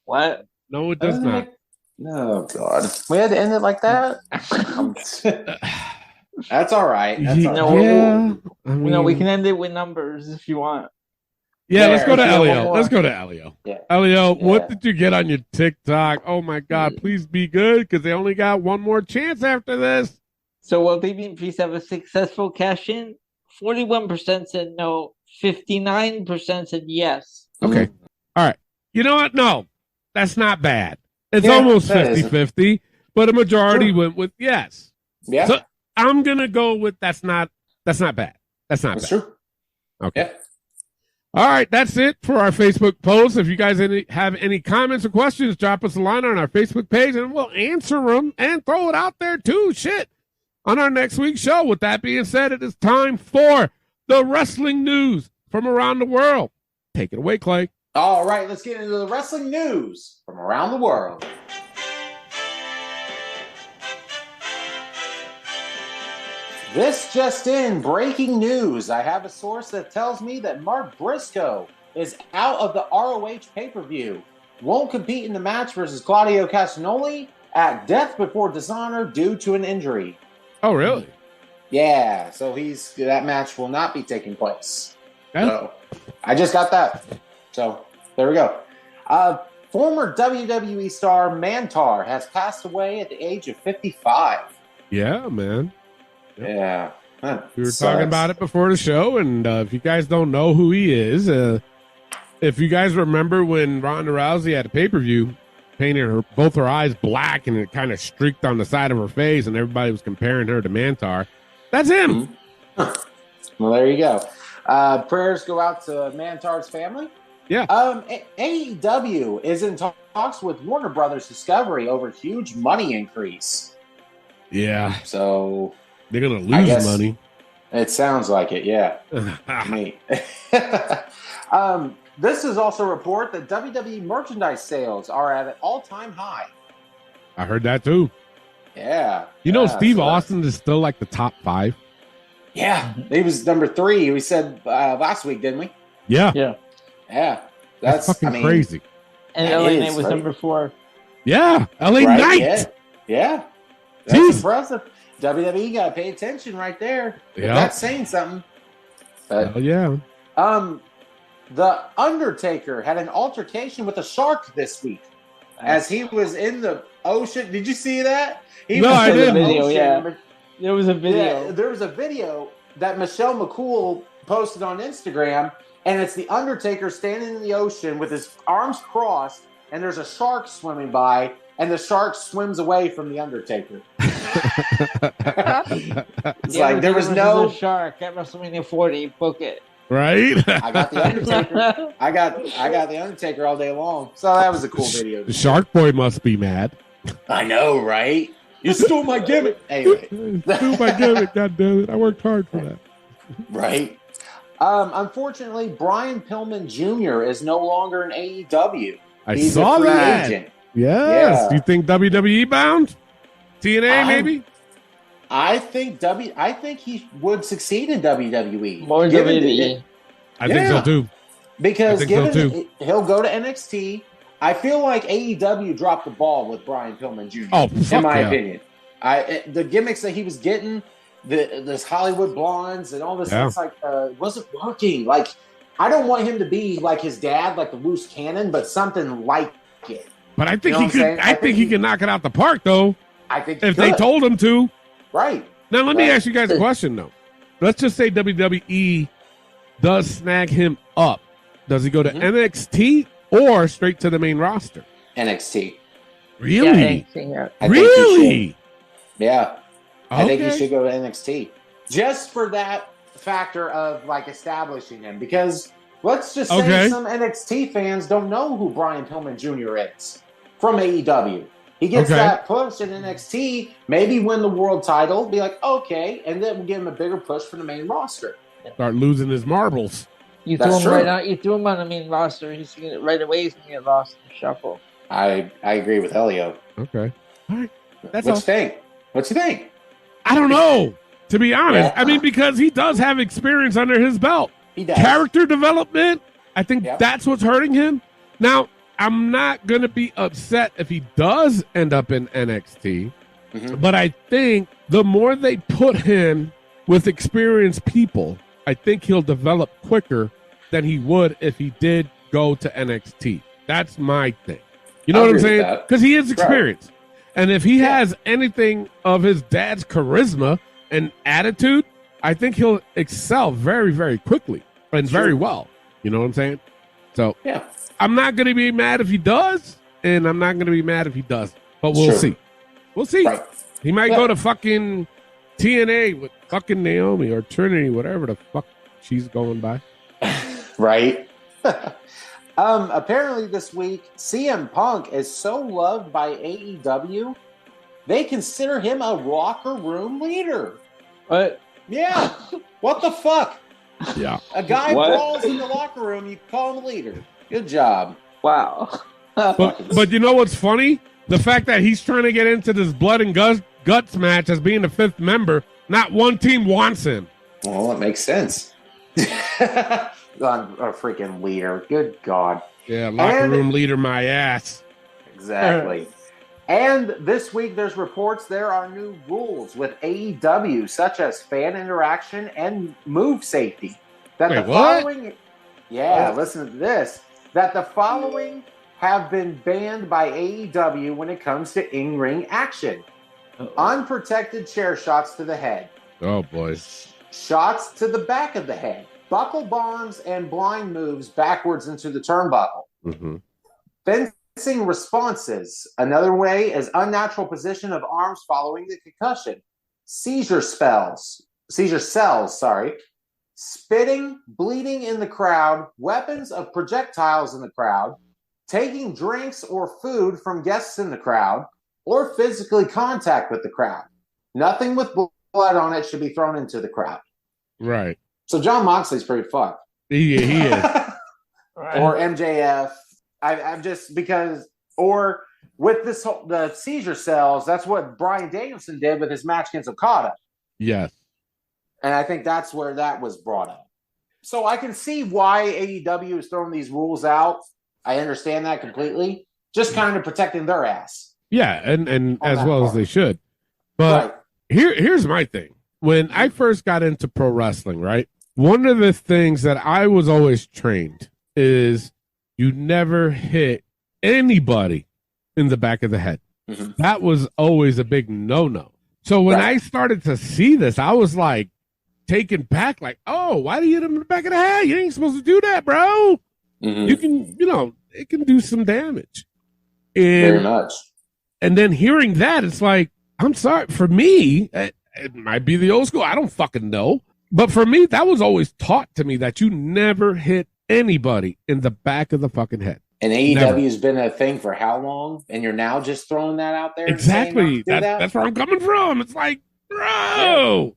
What? No, it does not. Oh, God. We had to end it like that? That's all right. That's all right. Yeah. We can end it with numbers if you want. Yeah, let's go to Elio. Yeah. Elio, what did you get on your TikTok? Oh, my God. Please be good because they only got one more chance after this. So will Damian Priest have a successful cash-in? 41% said no. 59% said yes. Okay. All right. You know what? No, that's not bad. It's almost 50-50, but a majority went with yes. Yeah. So I'm going to go with that's not bad. That's not bad. True. Okay. Yeah. All right, that's it for our Facebook post. If you guys have any comments or questions, drop us a line on our Facebook page, and we'll answer them and throw it out there too. Shit, on our next week's show. With that being said, it is time for the wrestling news from around the world. Take it away, Clay. All right, let's get into the wrestling news from around the world. This just in, breaking news. I have a source that tells me that Mark Briscoe is out of the ROH pay-per-view. Won't compete in the match versus Claudio Castagnoli at Death Before Dishonor due to an injury. Oh, really? Yeah, so that match will not be taking place. Yeah. So I just got that. So there we go. Former WWE star Mantar has passed away at the age of 55. Yeah, man. Yeah. We were talking about it before the show, and if you guys don't know who he is, if you guys remember when Ronda Rousey had a pay-per-view, painted both her eyes black, and it kind of streaked on the side of her face, and everybody was comparing her to Mantar. That's him. Mm-hmm. Well, there you go. Prayers go out to Mantar's family. Yeah. AEW is in talks with Warner Brothers Discovery over huge money increase. Yeah. So they're going to lose money. It sounds like it, yeah. Me. This is also a report that WWE merchandise sales are at an all-time high. I heard that too. Yeah. You know, Steve Austin is still like the top 5. Yeah. He was number 3. We said last week, didn't we? Yeah. Yeah. Yeah. That's fucking crazy. And LA Knight was number 4. Yeah. LA Knight. Yeah. That's impressive. WWE got to pay attention right there. Yeah. That's saying something. Hell yeah. The Undertaker had an altercation with a shark this week as he was in the ocean. Did you see that? I didn't. There was a video. Yeah, there was a video that Michelle McCool posted on Instagram, and it's the Undertaker standing in the ocean with his arms crossed, and there's a shark swimming by, and the shark swims away from the Undertaker. It's like there was no shark at WrestleMania 40. Book it. Right? I got the Undertaker. I got the Undertaker all day long. So that was a cool video. The Shark Boy must be mad. I know, right? You stole my gimmick. Anyway. Stole my gimmick, God damn it. I worked hard for that. Right. Unfortunately, Brian Pillman Jr. is no longer in AEW. He's saw a free that. Agent. Yes. Yeah. Do you think WWE bound? TNA maybe? I think he would succeed in WWE. More WWE. I think so too. Because he'll go to NXT. I feel like AEW dropped the ball with Brian Pillman Jr. In my opinion. The gimmicks that he was getting, this Hollywood blondes and all this, it's like wasn't working. Like I don't want him to be like his dad, like the loose cannon, but something like it. But I think he could. I think he can knock it out the park, though. I think if they told him to. Right. Now let me ask you guys a question, though. Let's just say WWE does snag him up. Does he go to NXT or straight to the main roster? NXT. Really? Yeah, really? Yeah. Okay. I think he should go to NXT just for that factor of like establishing him. Because let's just say some NXT fans don't know who Brian Pillman Jr. is from AEW. He gets that push in NXT, maybe win the world title, be like, okay, and then we'll give him a bigger push for the main roster. Start losing his marbles. You threw him right out. You threw him on the main roster. He's gonna get right away. He's gonna get lost in the shuffle. I agree with Helio. Okay, all right. What you think? What you think? I don't know. To be honest, I mean, because he does have experience under his belt. He does. Character development. I think that's what's hurting him. Now, I'm not going to be upset if he does end up in NXT, but I think the more they put him with experienced people, I think he'll develop quicker than he would if he did go to NXT. That's my thing. You know what I'm saying? Because he is experienced. Right. And if he has anything of his dad's charisma and attitude, I think he'll excel very, very quickly and very well. You know what I'm saying? So, I'm not going to be mad if he does, and I'm not going to be mad if he doesn't. But we'll see. We'll see. Right. He might go to fucking TNA with fucking Naomi or Trinity, whatever the fuck she's going by. Right? Apparently this week, CM Punk is so loved by AEW, they consider him a locker room leader. What? Yeah. What the fuck? Yeah. A guy What? brawls in the locker room, you call him a leader. Good job. Wow. But you know what's funny? The fact that he's trying to get into this blood and guts match as being the fifth member, not one team wants him. Well, it makes sense. A freaking leader. Good God. Yeah, locker room leader my ass. Exactly. And this week, there's reports there are new rules with AEW, such as fan interaction and move safety. That Wait, the what? following, yeah, listen to this. That the following have been banned by AEW when it comes to in-ring action: unprotected chair shots to the head, Oh, boy. shots to the back of the head, buckle bombs, and blind moves backwards into the turnbuckle. Mm-hmm. Fencing responses. Another way is unnatural position of arms following the concussion. Seizure cells, spitting, bleeding in the crowd, weapons of projectiles in the crowd, taking drinks or food from guests in the crowd, or physically contact with the crowd. Nothing with blood on it should be thrown into the crowd. Right. So John Moxley's pretty fucked. He is. Or MJF. I'm just because, or with this whole, the seizure cells, that's what Bryan Danielson did with his match against Okada. Yes. And I think that's where that was brought up. So I can see why AEW is throwing these rules out. I understand that completely. Just kind of protecting their ass. Yeah, and as well part. as they should. But Right. here's my thing. When I first got into pro wrestling, right, one of the things that I was always trained is you never hit anybody in the back of the head. Mm-hmm. That was always a big no-no. So when I started to see this, I was like taken back, like, oh, why do you hit him in the back of the head? You ain't supposed to do that, bro. Mm-hmm. You can, it can do some damage. Very much. And then hearing that, it's like, I'm sorry, for me, it might be the old school. I don't fucking know. But for me, that was always taught to me that you never hit anybody in the back of the fucking head. And AEW has been a thing for how long? And you're now just throwing that out there? Exactly. That's where I'm coming from. It's like, bro.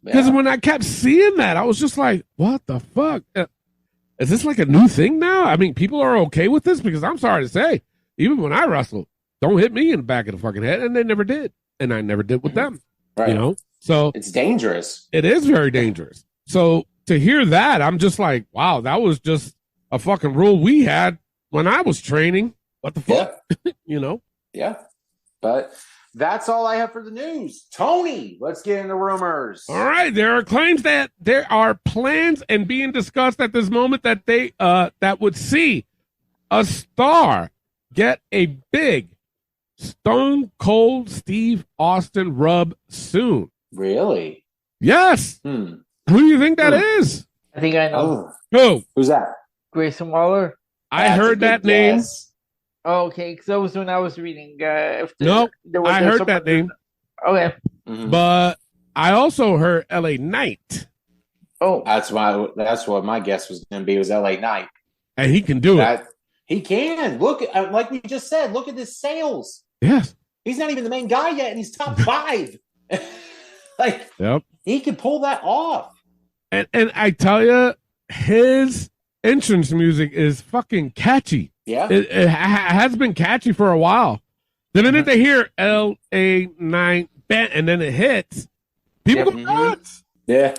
Because when I kept seeing that, I was just like, what the fuck? Is this like a new thing now? I mean, people are okay with this? Because I'm sorry to say, even when I wrestled, don't hit me in the back of the fucking head. And they never did. And I never did with them. Right. So it's dangerous. It is very dangerous. So to hear that, I'm just like, wow, that was just a fucking rule we had when I was training. What the fuck? Yeah. Yeah. But that's all I have for the news. Tony, let's get into rumors. All right. There are claims that there are plans and being discussed at this moment that they that would see a star get a big Stone Cold Steve Austin rub soon. Really? Yes. Who do you think that is? I think I know. Who? Who's that? Grayson Waller. I heard that name. Oh, okay, because that was when I was reading. Nope, I heard that name. Okay. Mm-hmm. But I also heard LA Knight. Oh. That's what my guess was going to be, was LA Knight. And he can do it. He can. Look, like we just said, look at his sales. Yes. He's not even the main guy yet, and he's top 5. He can pull that off. And I tell you, his entrance music is fucking catchy. Yeah. It has been catchy for a while. The minute they hear LA 9 and then it hits, people go nuts. Yeah.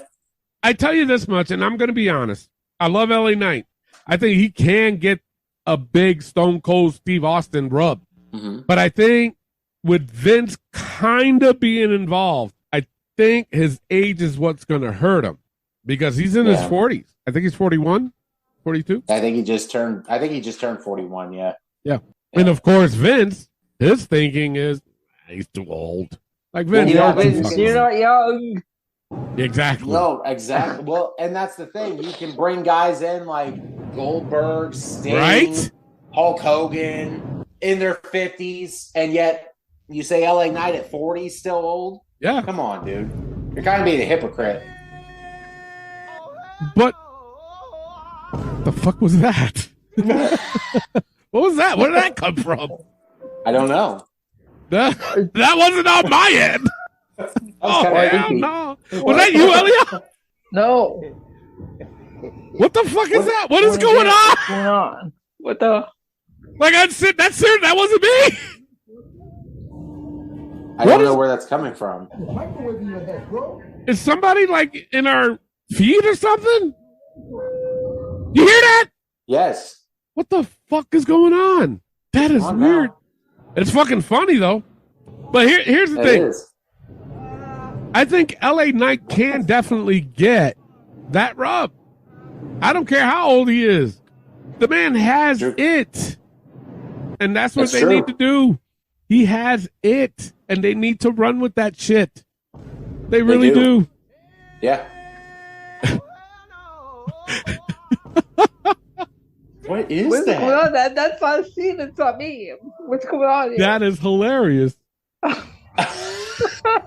I tell you this much, and I'm going to be honest. I love LA Knight. I think he can get a big Stone Cold Steve Austin rub. Mm-hmm. But I think with Vince kind of being involved, I think his age is what's going to hurt him because he's in his 40s. I think he's 41, 42. I think he just turned 41, yeah. Yeah. And of course, Vince, his thinking is he's too old. Like Vince, you're not young. Exactly. No, exactly. Well, and that's the thing. You can bring guys in like Goldberg, Sting, right? Hulk Hogan in their 50s, and yet you say LA Knight at 40 still old? Yeah. Come on, dude. You're kind of being a hypocrite. But What the fuck was that? What was that? Where did that come from? I don't know. That wasn't on my end. Oh, hell no. Was that you, Elliot? No. What the fuck is that? What is going on? What's going on? What the? Like, that's serious. That wasn't me. I don't know where that's coming from. Is somebody like in our feed or something? You hear that? Yes. What the fuck is going on? That is weird. Now. It's fucking funny though. But here's the thing. I think LA Knight can definitely get that rub. I don't care how old he is. The man has it. And that's what they need to do. He has it. And they need to run with that shit. They really do. Yeah. What is What's that? going on? That's not a scene. It's not me. What's going on here? That is hilarious.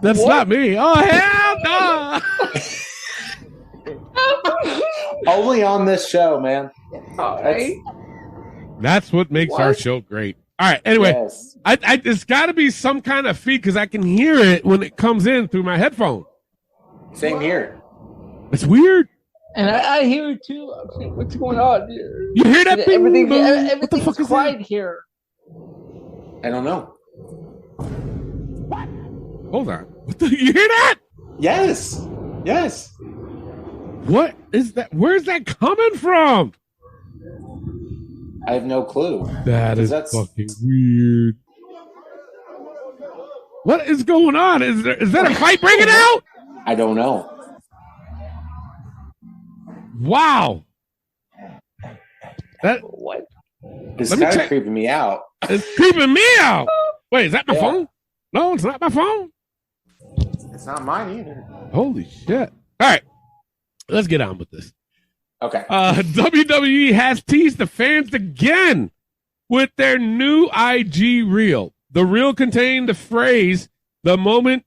That's not me. Oh, hell no. Only on this show, man. All right. That's what makes our show great. All right. Anyway, Yes. it's got to be some kind of feed because I can hear it when it comes in through my headphone. Same here. It's weird. And I hear it too. I'm like, what's going on here? You hear that? Everything's What the fuck is quiet that? here. I don't know. Hold on. You hear that? Yes. Yes. What is that? Where's that coming from? I have no clue. That is fucking weird. What is going on? Is that a fight breaking out? I don't know. Wow. What? It's kind of creeping me out. It's creeping me out. Wait, is that my phone? No, it's not my phone. It's not mine either. Holy shit. All right. Let's get on with this. Okay. WWE has teased the fans again with their new IG reel. The reel contained the phrase, "The moment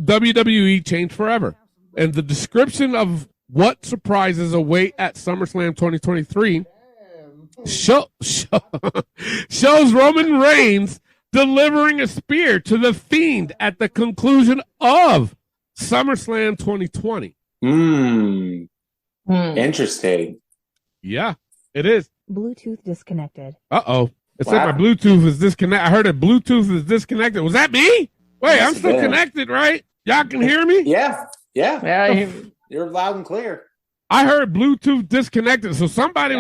WWE changed forever," and the description of what surprises await at SummerSlam 2023 shows Roman Reigns delivering a spear to the Fiend at the conclusion of SummerSlam 2020. Interesting. Yeah, it is. Bluetooth disconnected. Uh-oh. It said my Bluetooth is disconnected. I heard that Bluetooth is disconnected. Was that me? Wait, I'm still connected, right? Y'all can hear me? Yeah. Yeah, You're loud and clear. I heard Bluetooth disconnected, so somebody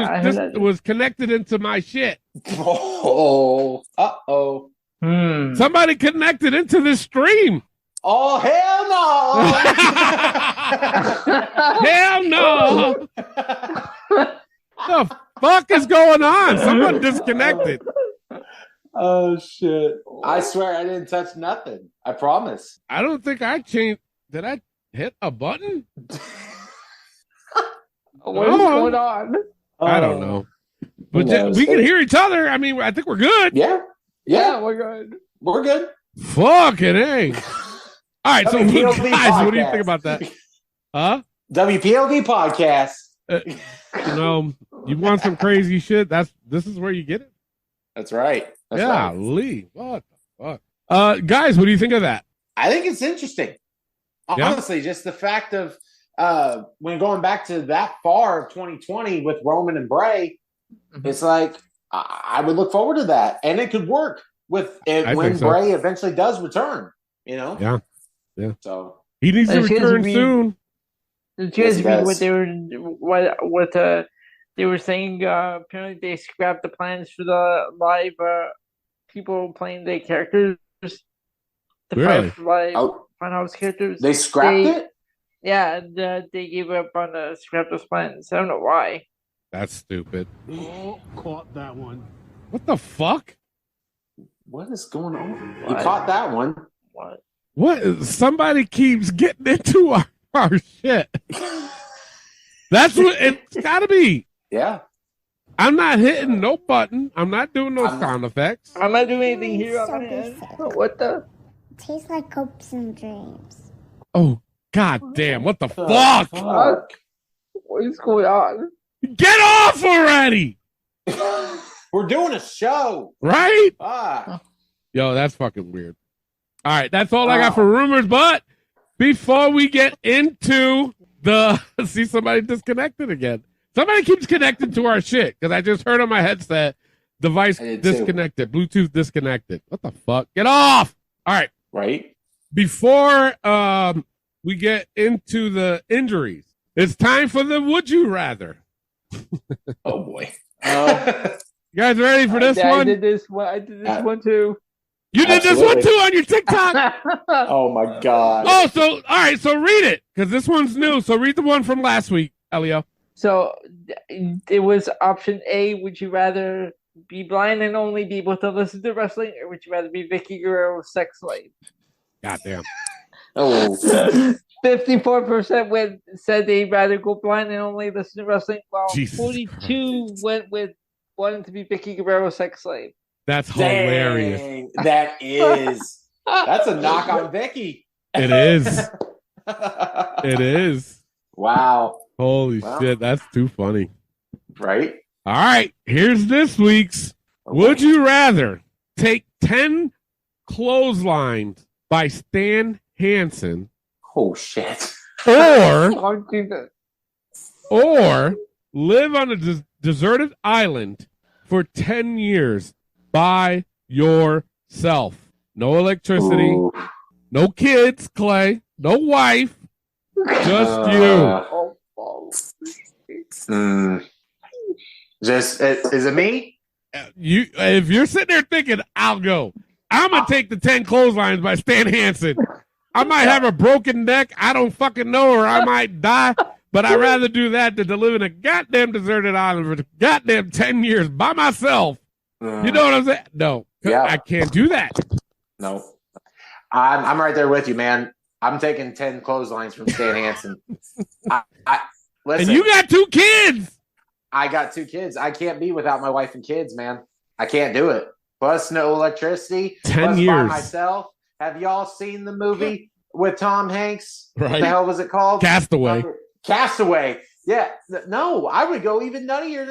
was connected into my shit. Oh. Uh-oh. Somebody connected into this stream. Oh, hell no. Hell no. The fuck is going on? Someone disconnected. Oh, shit. I swear I didn't touch nothing. I promise. I don't think I changed. Did I hit a button? What's going on? I don't know. But we can hear each other. I mean, I think we're good. Yeah, we're good. We're good. Fucking A. All right, so WPOV guys, what do you podcast. think about that? Huh? WPOV podcast. You want some crazy shit? This is where you get it. That's right. That's yeah, right. Lee. What the fuck? Guys, what do you think of that? I think it's interesting. Yeah. Honestly, just the fact of when going back to that far of 2020 with Roman and Bray, it's like I would look forward to that, and it could work with it when Bray eventually does return. You know? Yeah. So he needs to return soon. Did you guys read what they were saying? Apparently, they scrapped the plans for the live people playing the characters. The Really? 5 live Funhouse characters. They scrapped it? Yeah, and they gave up on the scrap those plans. I don't know why. That's stupid. Oh, caught that one. What the fuck? What is going on? You caught that one. What? Somebody keeps getting into our shit. That's what it's got to be. Yeah. I'm not hitting no button. I'm not doing no sound effects. I'm not doing anything here on my end. What the? Tastes like hopes and dreams. Oh, god damn. What the fuck? What is going on? Get off already! We're doing a show. Right? Ah. Yo, that's fucking weird. All right, that's all I got for rumors, but before we get into the... See, somebody disconnected again. Somebody keeps connecting to our shit, because I just heard on my headset, device disconnected, Bluetooth disconnected. What the fuck? Get off! All right. Right? Before we get into the injuries, it's time for the Would You Rather. Oh, boy. You guys ready for this one? I did this one too. You did this one too on your TikTok? Oh, my God. Oh, so, all right, so read it, because this one's new. So read the one from last week, Elio. So it was option A. Would you rather be blind and only be able to listen to wrestling, or would you rather be Vicky Guerrero's sex slave? Goddamn. Oh. 54% said they'd rather go blind and only listen to wrestling, while Jesus 42 went with wanting to be Vicky Guerrero's sex slave. That's hilarious. Dang, that is. That's a knock on Vicky. It is. It is. Wow. Holy shit, that's too funny. Right? All right, here's this week's. Would you rather take 10 clotheslines by Stan Hansen Oh, shit. or live on a deserted island for 10 years by yourself? No electricity, Ooh. no kids, Clay, no wife, just you. Is it me? If you're sitting there thinking, I'll go, I'm going to take the 10 clotheslines by Stan Hansen. I might have a broken neck. I don't fucking know, or I might die. But I'd rather do that than to live in a goddamn deserted island for goddamn 10 years by myself. You know what I'm saying? No, I can't do that. No. I'm right there with you, man. I'm taking 10 clotheslines from Stan Hansen. Listen, and you got 2 kids. I got 2 kids. I can't be without my wife and kids, man. I can't do it. Plus, no electricity. 10 years. By myself. Have y'all seen the movie with Tom Hanks? Right. What the hell was it called? Castaway. Castaway. Yeah. No, I would go even nuttier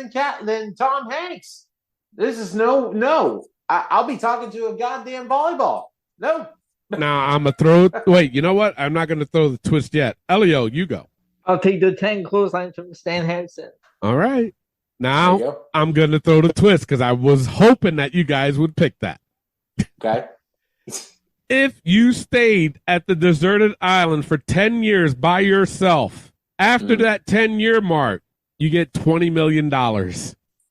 than Tom Hanks. This is no. I'll be talking to a goddamn volleyball. No. Now I'm going to throw. Wait, you know what? I'm not going to throw the twist yet. Elio, you go. I'll take the 10 clotheslines from Stan Hansen. All right. Now I'm going to throw the twist because I was hoping that you guys would pick that. Okay. If you stayed at the deserted island for 10 years by yourself, after that 10-year mark, you get $20 million.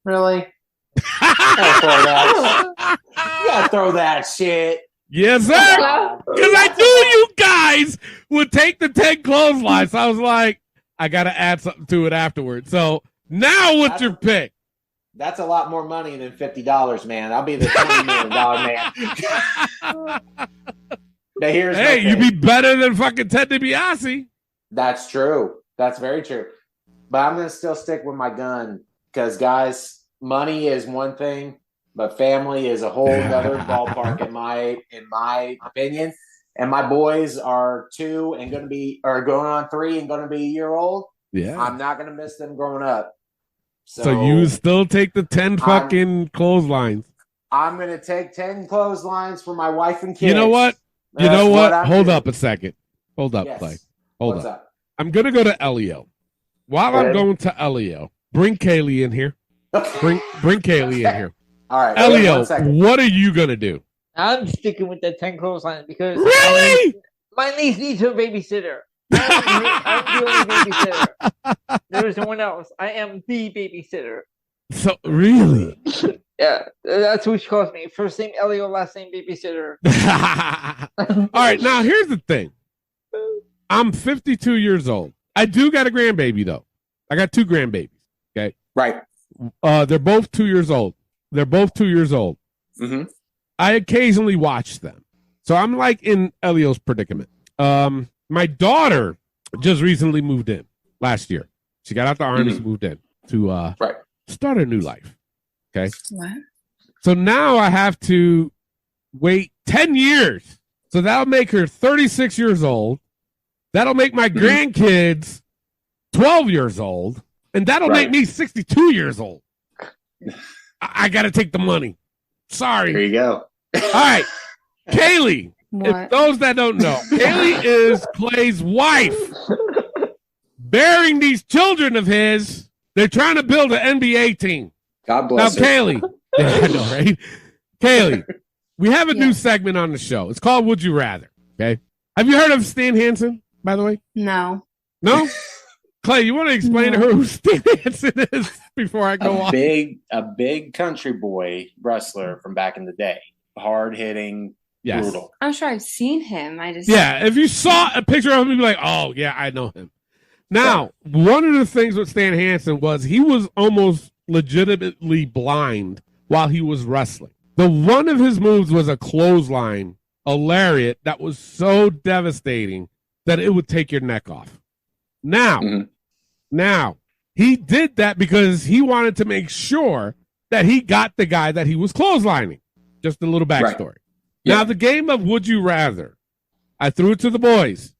Really? You gotta throw that shit. Yes, sir. Because I knew you guys would take the 10 clotheslines. So I was like, I got to add something to it afterwards. So now what's your pick? That's a lot more money than $50, man. I'll be the $20 million man. Now here's you'd be better than fucking Ted DiBiase. That's true. That's very true. But I'm going to still stick with my gun because, guys, money is one thing, but family is a whole other ballpark in my opinion. And my boys are 2 and going on 3 and going to be a year old. Yeah. I'm not going to miss them growing up. So you still take the 10 fucking clotheslines. I'm going to take 10 clotheslines for my wife and kids. You know what? Hold up a second. Hold up, Yes. Clay. Hold What's up. I'm going to go to Elio. While I'm going to Elio, bring Kaylee in here. Bring Kaylee in here. All right. Elio, what are you going to do? I'm sticking with the 10 clotheslines because really? My niece needs her babysitter. I'm the only babysitter. There's no one else. I am the babysitter. So really? Yeah, that's who she calls me. First name Elio, last name babysitter. All right, now here's the thing. I'm 52 years old. I do got a grandbaby though. I got 2 grandbabies. Okay. Right. They're both 2 years old. Mm-hmm. I occasionally watch them. So I'm like in Elio's predicament. My daughter just recently moved in last year. She got out the army and moved in to start a new life. Okay. What? So now I have to wait 10 years. So that'll make her 36 years old. That'll make my grandkids 12 years old. And that'll make me 62 years old. I got to take the money. Sorry. There you go. All right. Kaylee. If those that don't know, Kaylee is Clay's wife. Bearing these children of his, they're trying to build an NBA team. God bless now, Kaylee. Yeah, I know, right? Kaylee, we have a new segment on the show. It's called Would You Rather. Okay. Have you heard of Stan Hansen, by the way? No. No? Clay, you want to explain to her who Stan Hansen is before I go on? A big country boy wrestler from back in the day. Hard hitting, brutal. I'm sure I've seen him. Yeah, if you saw a picture of him, you'd be like, oh, yeah, I know him. Now, one of the things with Stan Hansen was he was almost legitimately blind while he was wrestling. The one of his moves was a clothesline, a lariat that was so devastating that it would take your neck off. Now, he did that because he wanted to make sure that he got the guy that he was clotheslining. Just a little backstory. Right. Now, the game of Would You Rather, I threw it to the boys.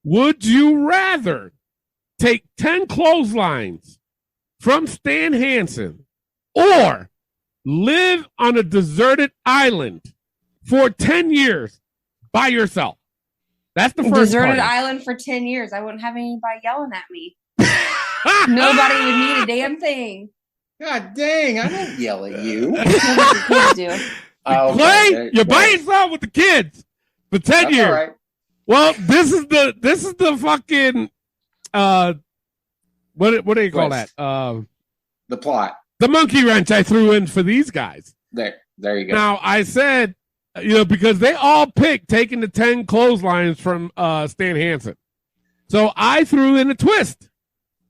Would you rather take 10 clotheslines from Stan Hansen or live on a deserted island for 10 years by yourself? That's the first deserted island for 10 years. I wouldn't have anybody yelling at me. Nobody would need a damn thing. God dang, I don't yell at you. Kids do. Clay, you're by yourself with the kids for 10 years. All right. Well, this is the fucking what do you call that? The plot. The monkey wrench I threw in for these guys. There you go. Now I said, because they all picked taking the 10 clotheslines from Stan Hansen. So I threw in a twist.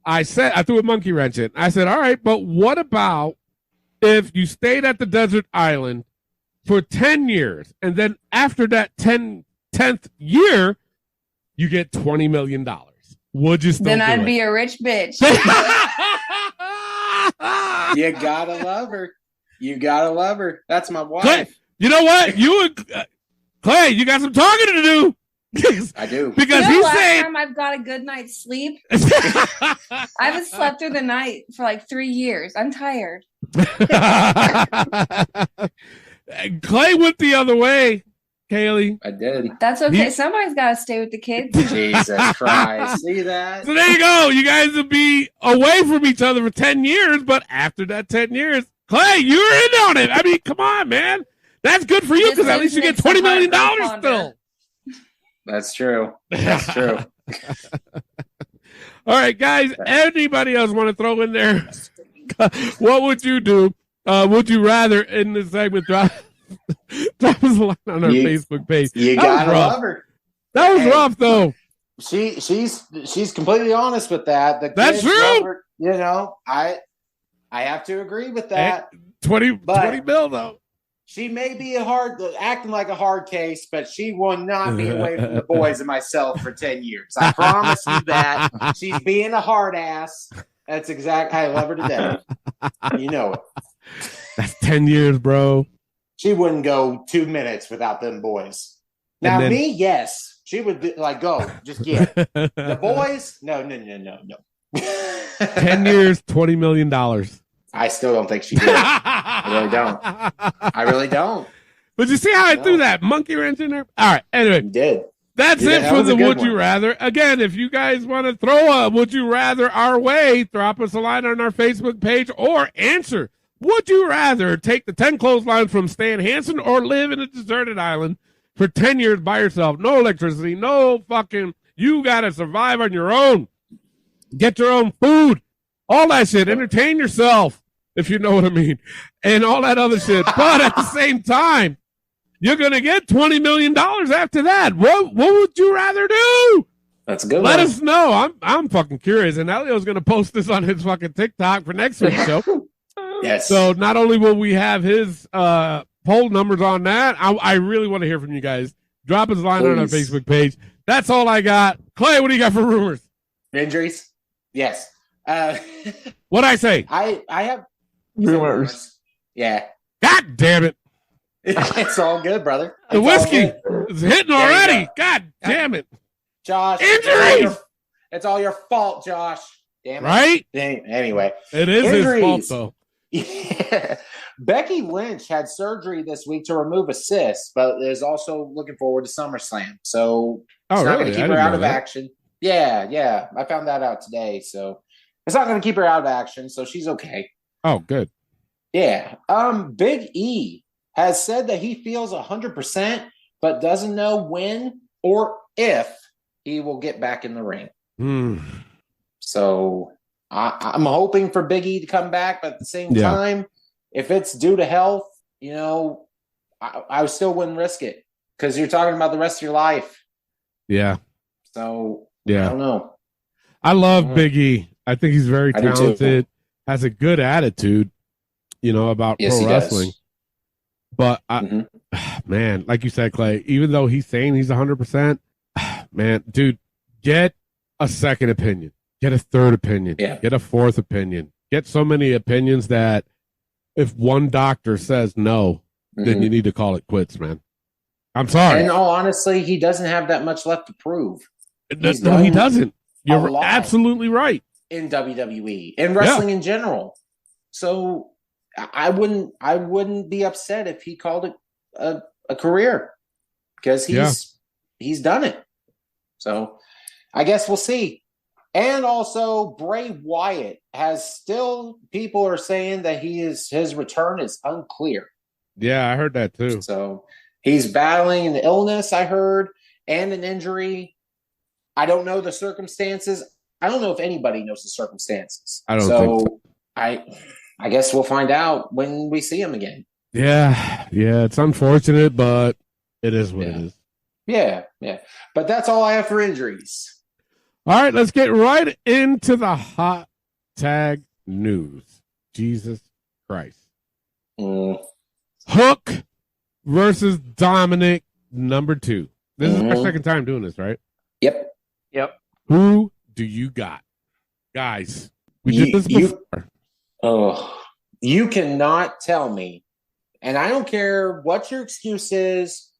I threw a monkey wrench in. I said, all right, but what about if you stayed at the desert island for 10 years and then after that 10th year, you get $20 million? Would you still Then do I'd it? be a rich bitch. You gotta love her. You gotta love her. That's my wife. Clay, you know what? Clay, you got some talking to do. I do. Because last time I've got a good night's sleep. I haven't slept through the night for like 3 years. I'm tired. Clay went the other way, Kaylee. I did. That's okay. Somebody's got to stay with the kids. Jesus Christ. See that? So there you go. You guys will be away from each other for 10 years, but after that 10 years, Clay, you're in on it. I mean, come on, man. That's good for you because at least you get $20 million still. That's true. That's true. All right, guys. Anybody else want to throw in there? What would you do? Would you rather in this segment drop us a line on our Facebook page? You gotta love her. That was rough, though. She's completely honest with that. That's true. Her, I have to agree with that. 20 mil though. She may be acting like a hard case, but she will not be away from the boys and myself for 10 years. I promise you that. She's being a hard ass. That's exactly. I love her to death. You know it. That's 10 years, bro. She wouldn't go 2 minutes without them boys. Now, me, yes. She would go. Just get it. The boys, no. 10 years, $20 million. I still don't think she did. I really don't. But you see how I threw that monkey wrench in there? All right. Anyway. You did. That's it for the Would You Rather. Again, if you guys want to throw a Would You Rather our way, drop us a line on our Facebook page or answer. Would you rather take the 10 clotheslines from Stan Hansen or live in a deserted island for 10 years by yourself? No electricity, no fucking, you got to survive on your own. Get your own food. All that shit. Entertain yourself, if you know what I mean. And all that other shit. But at the same time, you're going to get $20 million after that. What would you rather do? That's a good. Let us know. I'm fucking curious. And Elio's going to post this on his fucking TikTok for next week's show. Yes. So not only will we have his poll numbers on that, I really want to hear from you guys. Drop us a line on our Facebook page. That's all I got. Clay, what do you got for rumors? Injuries? Yes. What'd I say? I have rumors. Yeah. God damn it. It's all good, brother. The whiskey is hitting already. God damn it. Josh. Injuries. It's all your fault, Josh. Damn it. Right? Anyway. It is Injuries. his fault, though. Yeah. Becky Lynch had surgery this week to remove a cyst, but is also looking forward to SummerSlam. So it's not going to keep her out of action. Yeah. I found that out today. So it's not going to keep her out of action. So she's okay. Oh, good. Yeah. Big E has said that he feels 100%, but doesn't know when or if he will get back in the ring. So I'm hoping for Big E to come back, but at the same time, if it's due to health, I still wouldn't risk it because you're talking about the rest of your life. Yeah. So I don't know. I love Big E. I think he's very talented, has a good attitude, about pro wrestling. But man, like you said, Clay, even though he's saying he's 100%, man, dude, get a second opinion, get a third opinion, get a fourth opinion, get so many opinions that if one doctor says no, then you need to call it quits, man. I'm sorry. And in all honesty, he doesn't have that much left to prove. No, he doesn't. You're absolutely right. In WWE and wrestling in general. So I wouldn't be upset if he called it a career because he's done it. So I guess we'll see. And also Bray Wyatt people are saying that his return is unclear. Yeah, I heard that too. So he's battling an illness, I heard, and an injury. I don't know the circumstances. I don't know if anybody knows the circumstances. I don't think so. I guess we'll find out when we see him again. Yeah, it's unfortunate, but it is what it is. Yeah. But that's all I have for injuries. All right, let's get right into the hot tag news. Jesus Christ. Hook versus Dominik, number 2. This is our second time doing this, right? Yep. Who do you got? Guys, we did this before. You cannot tell me, and I don't care what your excuse is,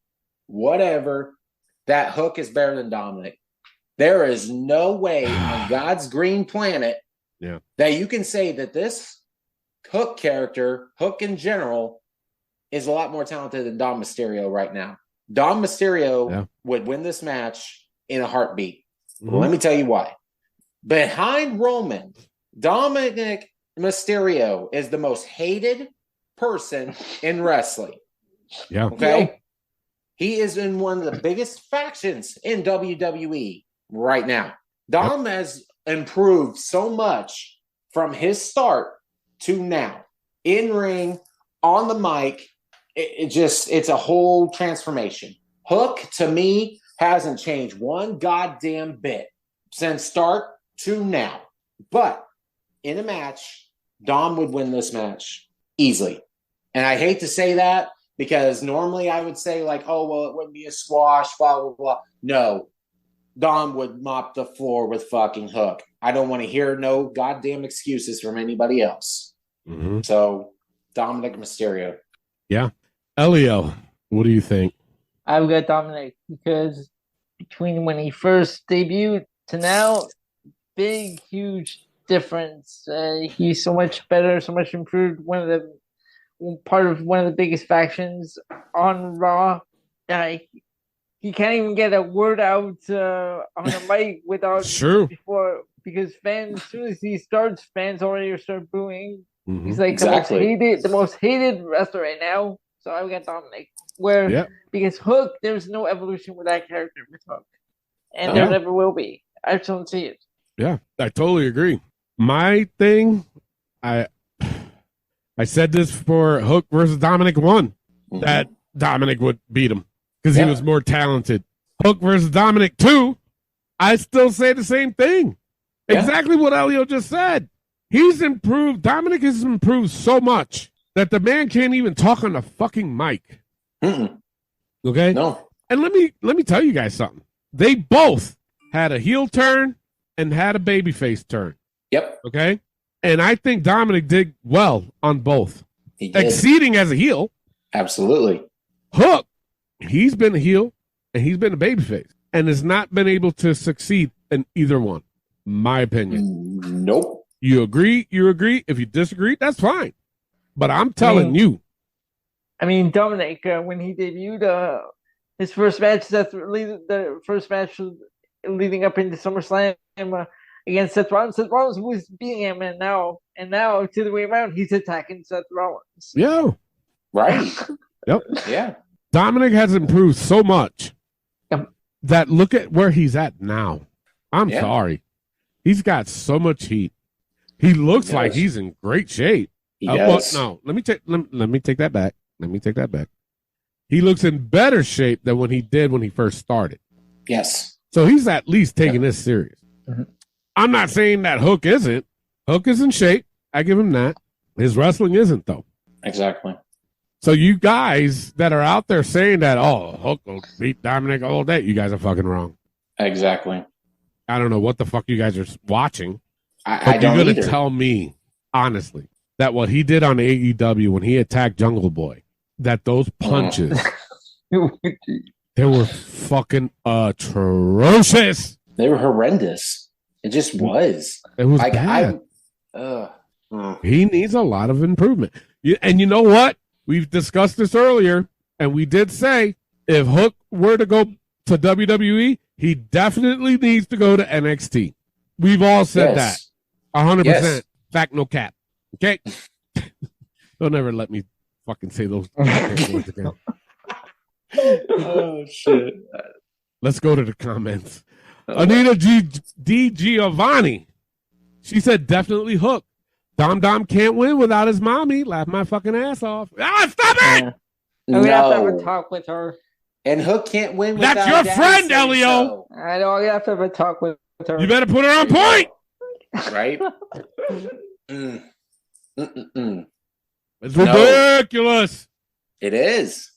whatever, that Hook is better than Dominik. There is no way on God's green planet that you can say that this Hook character, Hook in general, is a lot more talented than Dom Mysterio right now. Dom Mysterio would win this match in a heartbeat. Let me tell you why. Behind Roman, Dominik Mysterio is the most hated person in wrestling. Yeah. Okay? He is in one of the biggest factions in WWE right now. Dom has improved so much from his start to now. In ring, on the mic, it's a whole transformation. Hook, to me, hasn't changed one goddamn bit since start to now. But in a match, Dom would win this match easily. And I hate to say that because normally I would say like, oh, well, it wouldn't be a squash, blah, blah, blah. No, Dom would mop the floor with fucking Hook. I don't want to hear no goddamn excuses from anybody else. So, Dominik Mysterio. Yeah. Elio, what do you think? I've got Dominik because between when he first debuted to now, big, huge difference. He's so much better, so much improved. Part of one of the biggest factions on Raw. He can't even get a word out on the mic without before because fans, as soon as he starts, fans already start booing. He's like the most hated wrestler right now. So I've got Dominik. Because Hook, there's no evolution with that character with Hook, and there never will be. I just don't see it. Yeah, I totally agree. My thing, I said this for Hook versus Dominik 1, that Dominik would beat him because he was more talented. Hook versus Dominik 2, I still say the same thing. Exactly what Elio just said. He's improved. Dominik has improved so much that the man can't even talk on the fucking mic. Okay? No. And let me tell you guys something. They both had a heel turn and had a babyface turn. Yep. Okay? And I think Dominik did well on both. He did. Exceeding as a heel. Absolutely. Hook, he's been a heel and he's been a babyface and has not been able to succeed in either one. My opinion. Nope. You agree? You agree. If you disagree, that's fine. But I'm telling you. I mean, Dominik, when he debuted his first match, the first match leading up into SummerSlam against Seth Rollins. Seth Rollins was beating him, and now to the way around, he's attacking Seth Rollins. Yeah. Right. Yep. Yeah. Dominik has improved so much Yep. that look at where he's at now. I'm sorry. He's got so much heat. He looks like he's in great shape. He does. No, let me take that back. Let me take that back. He looks in better shape than when he did when he first started. Yes. So he's at least taking this serious. Mm-hmm. I'm not saying that Hook isn't. Hook is in shape. I give him that. His wrestling isn't, though. Exactly. So you guys that are out there saying that, oh, Hook will beat Dominik all day, you guys are fucking wrong. Exactly. I don't know what the fuck you guys are watching. I don't You're going to either. tell me, honestly, that what he did on AEW when he attacked Jungle Boy, that those punches, they were fucking atrocious. They were horrendous. It just was. It was bad. He needs a lot of improvement. And you know what? We've discussed this earlier, and we did say if Hook were to go to WWE, he definitely needs to go to NXT. We've all said that. 100%. Yes. Fact, no cap. Okay? Don't ever let me fucking say those words again. Oh, shit. Let's go to the comments. Anita D. Giovanni. She said definitely Hook. Dom can't win without his mommy. Laugh my fucking ass off. Ah, stop it! I'm gonna have to have a talk with her. And Hook can't win without That's your Daddy friend, saying Elio. so. I know. I have to have a talk with her. You better put her on point. Right? It's ridiculous. It is.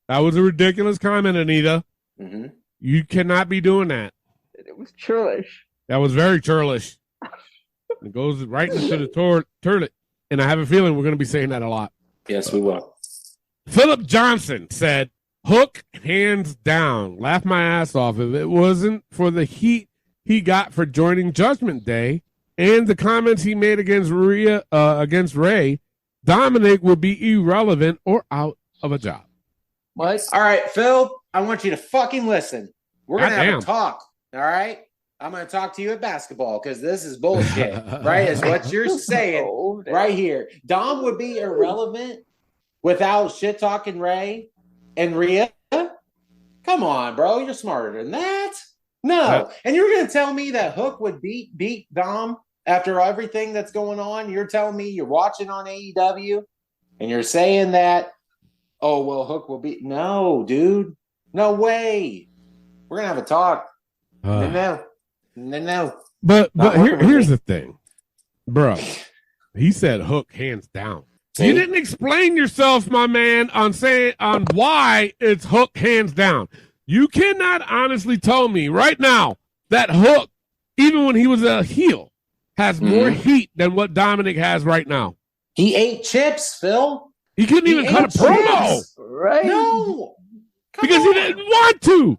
That was a ridiculous comment, Anita. Mm-hmm. You cannot be doing that. It was churlish. That was very churlish. It goes right into the toilet. And I have a feeling we're going to be saying that a lot. Yes, we will. Philip Johnson said, Hook, hands down. Laugh my ass off. If it wasn't for the heat he got for joining Judgment Day and the comments he made against Ray, Dominik would be irrelevant or out of a job. What? All right, Phil, I want you to fucking listen. We're going to have a talk, all right? I'm going to talk to you at basketball because this is bullshit, right? Is what you're saying right here. Dom would be irrelevant without shit-talking Ray and Rhea? Come on, bro. You're smarter than that. No. And you're going to tell me that Hook would beat Dom after everything that's going on? You're telling me you're watching on AEW and you're saying that, oh, well, Hook will beat. No, dude. No way. We're going to have a talk. No. But here's the thing, bro. He said Hook hands down. You didn't explain yourself, my man, on why it's Hook hands down. You cannot honestly tell me right now that Hook, even when he was a heel, has more heat than what Dominik has right now. He ate chips, Phil. He couldn't even cut a promo. Right? No. Because he didn't want to.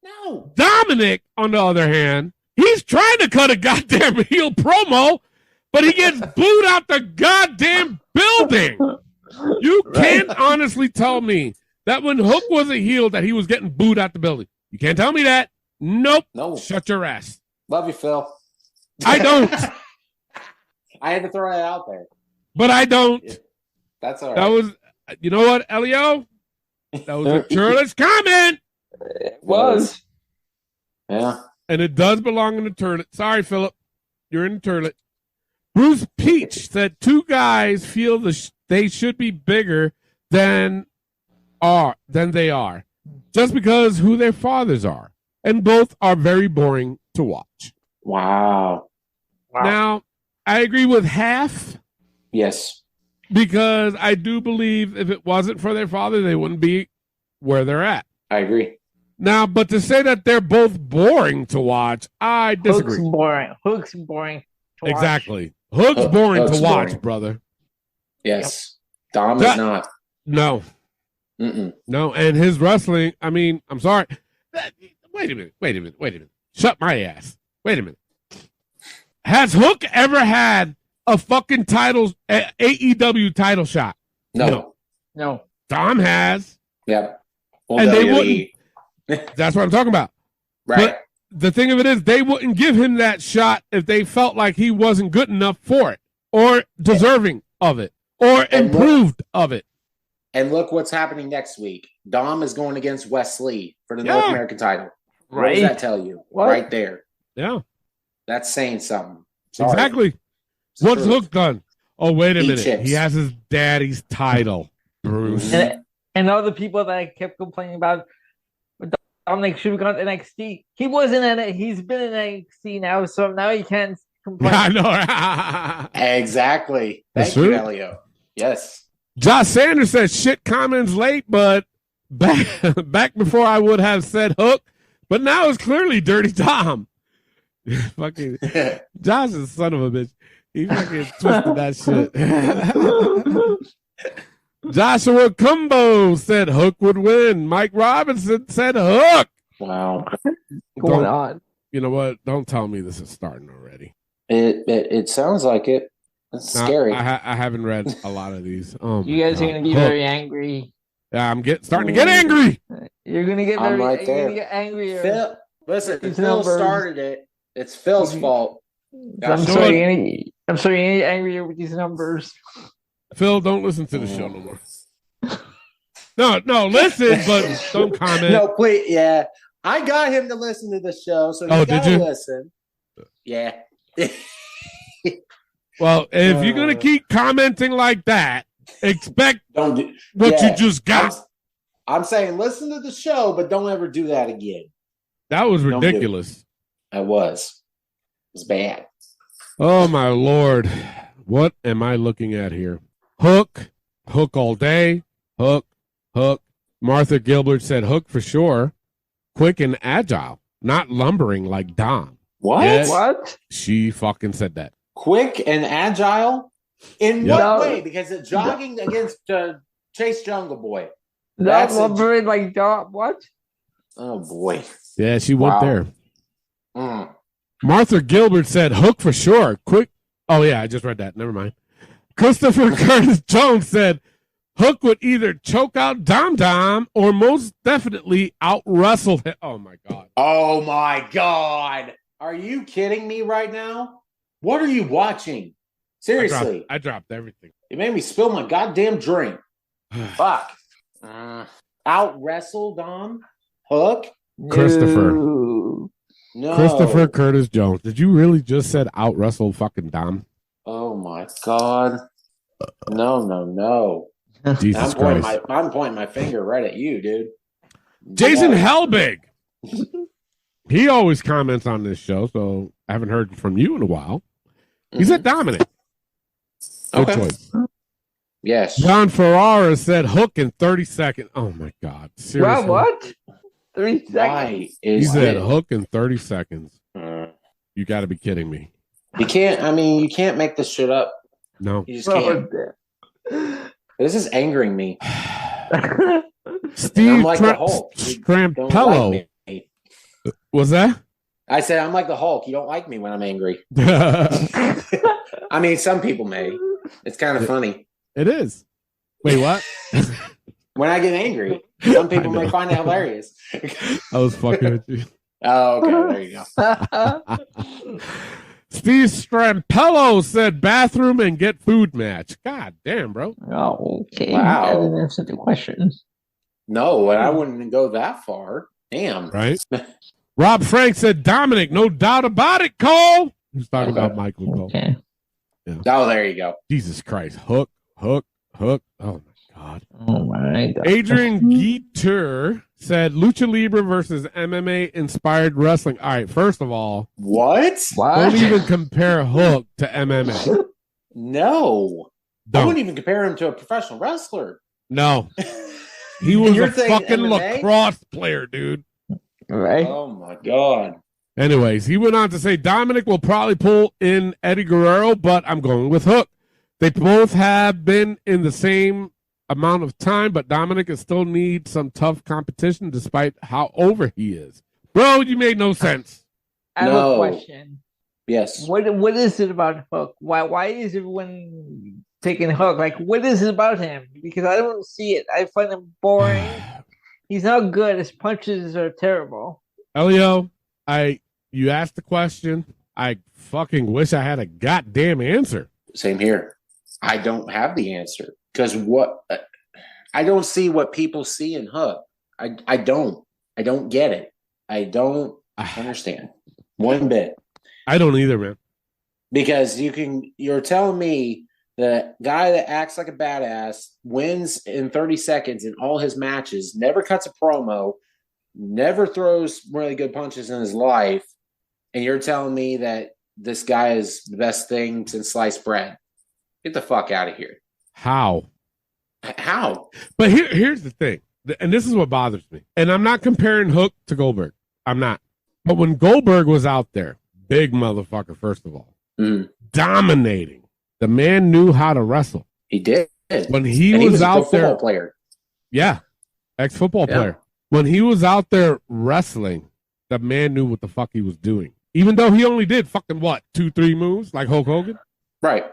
No. Dominik, on the other hand, he's trying to cut a goddamn heel promo, but he gets booed out the goddamn building. You can't honestly tell me that when Hook was a heel that he was getting booed out the building. You can't tell me that. Nope. No. Shut your ass. Love you, Phil. I don't. I had to throw that out there. But I don't. Yeah. That's all right. That was, you know what, Elio? That was a churlish comment. It was. Yeah. And it does belong in the toilet. Sorry, Philip. You're in the toilet. Bruce Peach said two guys feel they should be bigger than they are, just because who their fathers are. And both are very boring to watch. Wow. Now, I agree with half. Yes. Because I do believe if it wasn't for their father, they wouldn't be where they're at. I agree. Now, but to say that they're both boring to watch, I disagree. Hook's boring to watch. Exactly. Hook's boring to watch, brother. Yes. Dom is not. No. Mm-mm. No, and his wrestling, I mean, I'm sorry. Wait a minute. Shut my ass. Wait a minute. Has Hook ever had a fucking AEW title shot? No. Dom has. Yep. Well, And they WWE. wouldn't. That's what I'm talking about. Right. But the thing of it is, they wouldn't give him that shot if they felt like he wasn't good enough for it, or deserving of it, or improved of it. And look what's happening next week. Dom is going against Wesley for the North American title. What does that tell you? What? Right there. Yeah. That's saying something. Sorry. Exactly. What's Hook done? Oh, wait a Eat minute. chips. He has his daddy's title, Bruce. And all the people that I kept complaining about, Dominik should have gone to NXT. He wasn't in it. He's been in NXT now, so now he can't complain. I know. Exactly. That's Thank you, true. Elio. Yes. Josh Sanders said shit comments late, but back before I would have said Hook, but now it's clearly Dirty Tom. Fucking Josh is a son of a bitch. He fucking twisted that shit. Joshua Cumbo said Hook would win. Mike Robinson said Hook. Wow. Going on. You know what? Don't tell me this is starting already. It sounds like it. It's scary. I haven't read a lot of these. You guys are going to be very angry. Yeah, I'm starting to get angry. You're going to get I'm very right there. You're going to get angrier. Phil, listen, These Phil numbers. started it. It's Phil's fault. I'm sorry, you're getting angrier with these numbers. Phil, don't listen to the show no more. No, listen, but don't comment. No, please. Yeah, I got him to listen to the show, so you gotta listen. Yeah. Well, if you're gonna keep commenting like that, expect what you just got. I'm saying listen to the show, but don't ever do that again. That was ridiculous. It was bad. Oh my Lord, what am I looking at here? Hook all day. Hook. Martha Gilbert said Hook for sure. Quick and agile, not lumbering like Dom. What? Yes, What? She fucking said that. Quick and agile? In Yep. what way? Because it's jogging against Chase Jungle Boy. Not lumbering like Dom. What? Oh, boy. Yeah, she went there. Mm. Martha Gilbert said Hook for sure. Quick. Oh, yeah, I just read that. Never mind. Christopher Curtis Jones said Hook would either choke out Dom or most definitely out wrestle him. Oh, my God. Oh, my God. Are you kidding me right now? What are you watching? Seriously. I dropped everything. It made me spill my goddamn drink. Fuck. Out wrestle Dom? Hook? Christopher. No. Christopher Curtis Jones. Did you really just said out wrestle fucking Dom? Oh my God. No. Jesus Christ. I'm pointing my finger right at you, dude. Jason Helbig. He always comments on this show, so I haven't heard from you in a while. He said Dominik. Good choice. Yes. John Ferrara said Hook in 30 seconds. Oh my God. Seriously. Wow, what? 3 seconds. He said Hook in 30 seconds. You got to be kidding me. You can't make this shit up. No. You just can't. This is angering me. Steve I'm like the Hulk. Strampello. Was that? I said I'm like the Hulk. You don't like me when I'm angry. I mean, some people may. It's kind of funny. It is. Wait, what? When I get angry, some people may find it hilarious. I was fucking with you. Oh, okay. There you go. Steve Strampello said bathroom and get food match. God damn, bro. Oh, okay. Wow. I didn't answer the question. No, and I wouldn't go that far. Damn. Right? Rob Frank said Dominik, no doubt about it, Cole. He's talking about Michael Cole. Okay. Yeah. Oh, there you go. Jesus Christ. Hook. Oh, my God. Oh, my God. Adrian Geeter said Lucha Libre versus MMA inspired wrestling. All right, first of all, What? don't even compare Hook to MMA. No. I Don't. wouldn't even compare him to a professional wrestler. No. He was You're a saying fucking MMA? lacrosse player, dude. Right? Oh, my God. Anyways, he went on to say Dominik will probably pull in Eddie Guerrero, but I'm going with Hook. They both have been in the same amount of time, but Dominik still needs some tough competition despite how over he is. Bro, you made no sense. I have a question. Yes. What is it about Hook? Why is everyone taking Hook? Like, what is it about him? Because I don't see it. I find him boring. He's not good. His punches are terrible. Elio, you asked the question. I fucking wish I had a goddamn answer. Same here. I don't have the answer because I don't see what people see in Hook. I don't get it. I don't understand one bit. I don't either, man. Because you're telling me the guy that acts like a badass wins in 30 seconds in all his matches, never cuts a promo, never throws really good punches in his life, and you're telling me that this guy is the best thing since sliced bread. Get the fuck out of here. How? But here's the thing, and this is what bothers me. And I'm not comparing Hook to Goldberg. I'm not. But when Goldberg was out there, big motherfucker, first of all, dominating. The man knew how to wrestle. He did. When he was out there, football player. Yeah, ex-football player. When he was out there wrestling, the man knew what the fuck he was doing. Even though he only did fucking 2-3 moves like Hulk Hogan, right?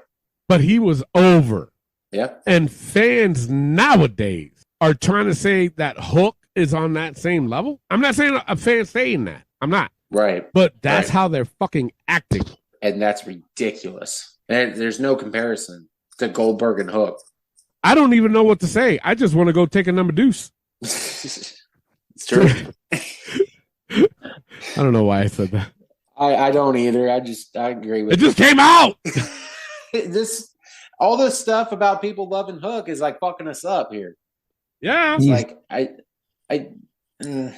But he was over. Yeah. And fans nowadays are trying to say that Hook is on that same level. I'm not saying a fan saying that. I'm not. Right. But that's how they're fucking acting. And that's ridiculous. And there's no comparison to Goldberg and Hook. I don't even know what to say. I just want to go take a number deuce. It's true. I don't know why I said that. I don't either. I agree with it. It just came out. All this stuff about people loving Hook is like fucking us up here. Yeah. It's like I'm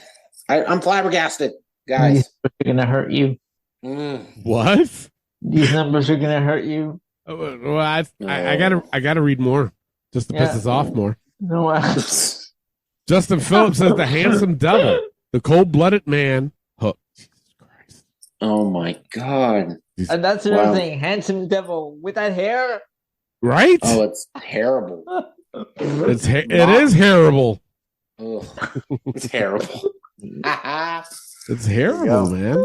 flabbergasted, guys. These numbers are gonna hurt you. What? These numbers are gonna hurt you. Well, I gotta read more just to piss us off more. No. Justin Phillips says the handsome devil, the cold-blooded man, Hook. Jesus Christ! Oh my God! And that's another thing. Handsome devil with that hair. Right? Oh, it's terrible. It is terrible. It's terrible. It's terrible, man.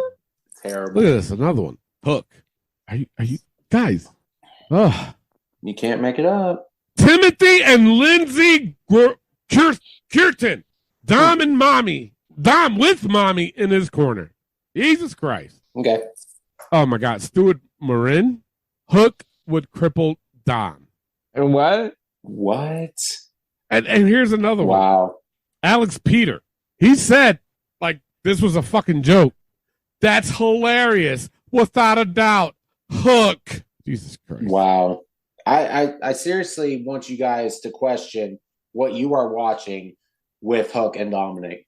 It's terrible. Look at this, another one. Hook. Are you guys? Oh, you can't make it up. Timothy and Lindsay Curtin. Dom with mommy in his corner. Jesus Christ. Okay. Oh my God. Stuart Marin. Hook would cripple Dom. And what? And here's another one. Wow. Alex Peter. He said, like, this was a fucking joke. That's hilarious. Without a doubt. Hook. Jesus Christ. Wow. I seriously want you guys to question what you are watching with Hook and Dominik.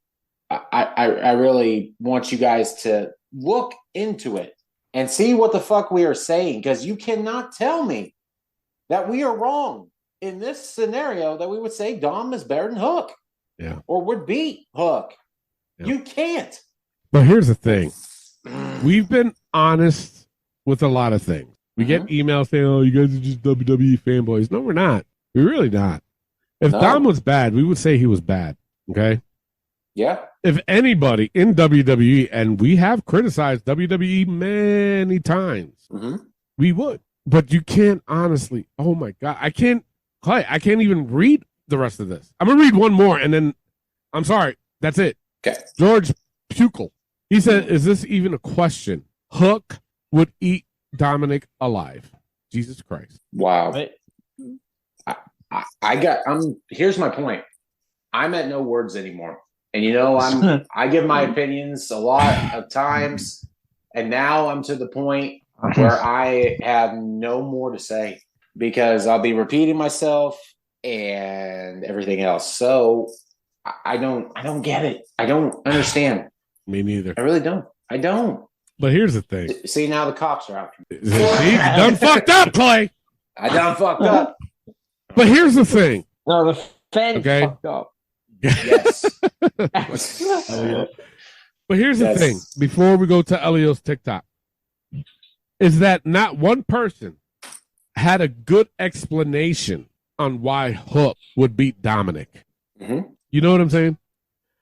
I really want you guys to look into it and see what the fuck we are saying, because you cannot tell me that we are wrong in this scenario that we would say Dom is better than Hook. Yeah. Or would beat Hook. Yeah. You can't. But here's the thing. We've been honest with a lot of things. We get emails saying, oh, you guys are just WWE fanboys. No, we're not. We're really not. If Dom was bad, we would say he was bad. Okay? Yeah. If anybody in WWE, and we have criticized WWE many times, we would. But you can't honestly, oh my God, I can't even read the rest of this. I'm going to read one more, and then, I'm sorry, that's it. Okay. George Pukel. He said, is this even a question? Hook would eat Dominik alive. Jesus Christ. Wow. Here's my point. I'm at no words anymore. And I give my opinions a lot of times, and now I'm to the point where I have no more to say because I'll be repeating myself and everything else. So I don't get it. I don't understand. Me neither. I really don't. I don't. But here's the thing. See, now the cops are after me. You done fucked up, Clay. I done fucked up. But here's the thing. No, the fans fucked up. Yes. But here's the thing. Before we go to Elio's TikTok, is that not one person had a good explanation on why Hook would beat Dominik. You know what I'm saying?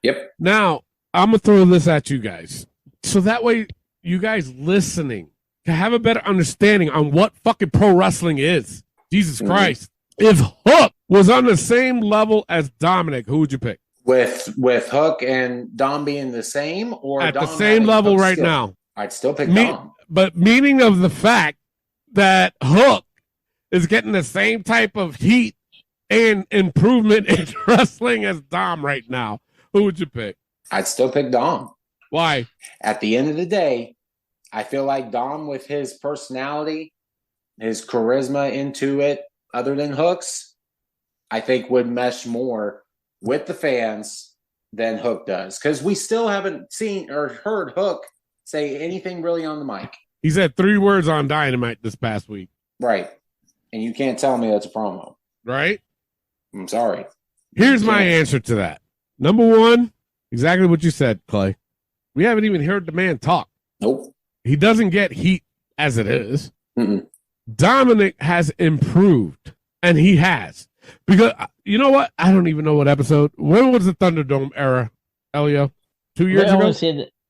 Yep. Now, I'm going to throw this at you guys. So that way, you guys listening to have a better understanding on what fucking pro wrestling is. Jesus Christ. If Hook was on the same level as Dominik, who would you pick? With Hook and Dom being the same, or at Dom the same level Hook right skill? now? I'd still pick Dom. But meaning of the fact that Hook is getting the same type of heat and improvement in wrestling as Dom right now, who would you pick? I'd still pick Dom. Why? At the end of the day, I feel like Dom, with his personality, his charisma into it, other than Hook's, I think would mesh more with the fans than Hook does. Because we still haven't seen or heard Hook say anything really on the mic. He said 3 words on Dynamite this past week. Right. And you can't tell me that's a promo. Right? I'm sorry. Here's my answer to that. Number 1, exactly what you said, Clay. We haven't even heard the man talk. Nope. He doesn't get heat as it is. Mm-mm. Dominik has improved, and he has. Because, you know what? I don't even know what episode. When was the Thunderdome era, Elio? 2 years ago? I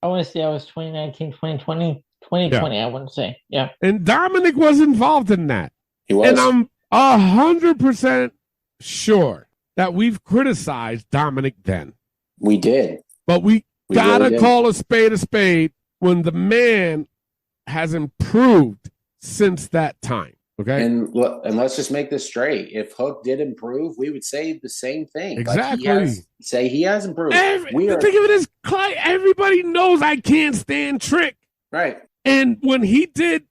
want to say I was 2019, 2020. 2020, yeah. I want to say. Yeah. And Dominik was involved in that. He was. And I'm 100% sure that we've criticized Dominik then. We did. But we gotta really call a spade when the man has improved since that time. Okay. And let's just make this straight. If Hook did improve, we would say the same thing. Exactly. Like he has improved. The thing of it is, Clay, everybody knows I can't stand Trick. Right. And when he did,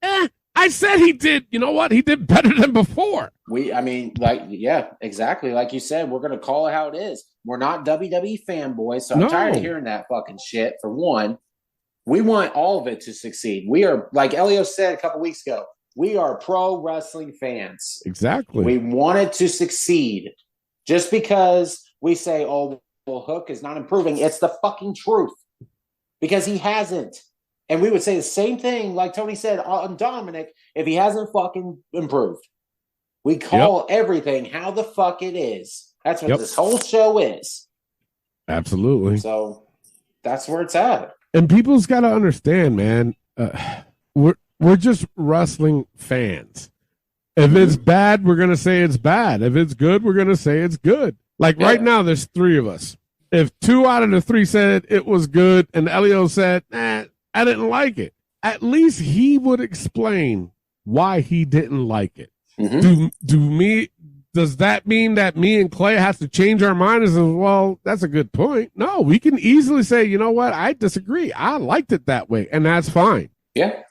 I said he did. You know what? He did better than before. Yeah, exactly. Like you said, we're going to call it how it is. We're not WWE fanboys, so I'm tired of hearing that fucking shit. For one, we want all of it to succeed. We are, like Elio said a couple weeks ago, we are pro wrestling fans. Exactly. We want it to succeed. Just because we say, oh, well, Hook is not improving, it's the fucking truth. Because he hasn't. And we would say the same thing, like Tony said, on Dominik, if he hasn't fucking improved. We call everything how the fuck it is. That's what this whole show is. Absolutely. So that's where it's at. And people's got to understand, man, we're just wrestling fans. If it's bad, we're going to say it's bad. If it's good, we're going to say it's good. Like right now, there's 3 of us. If 2 out of the 3 said it was good and Elio said, I didn't like it, at least he would explain why he didn't like it. Mm-hmm. Does that mean that me and Clay have to change our mind and say, well, that's a good point? No, we can easily say, you know what? I disagree. I liked it that way. And that's fine. Yeah.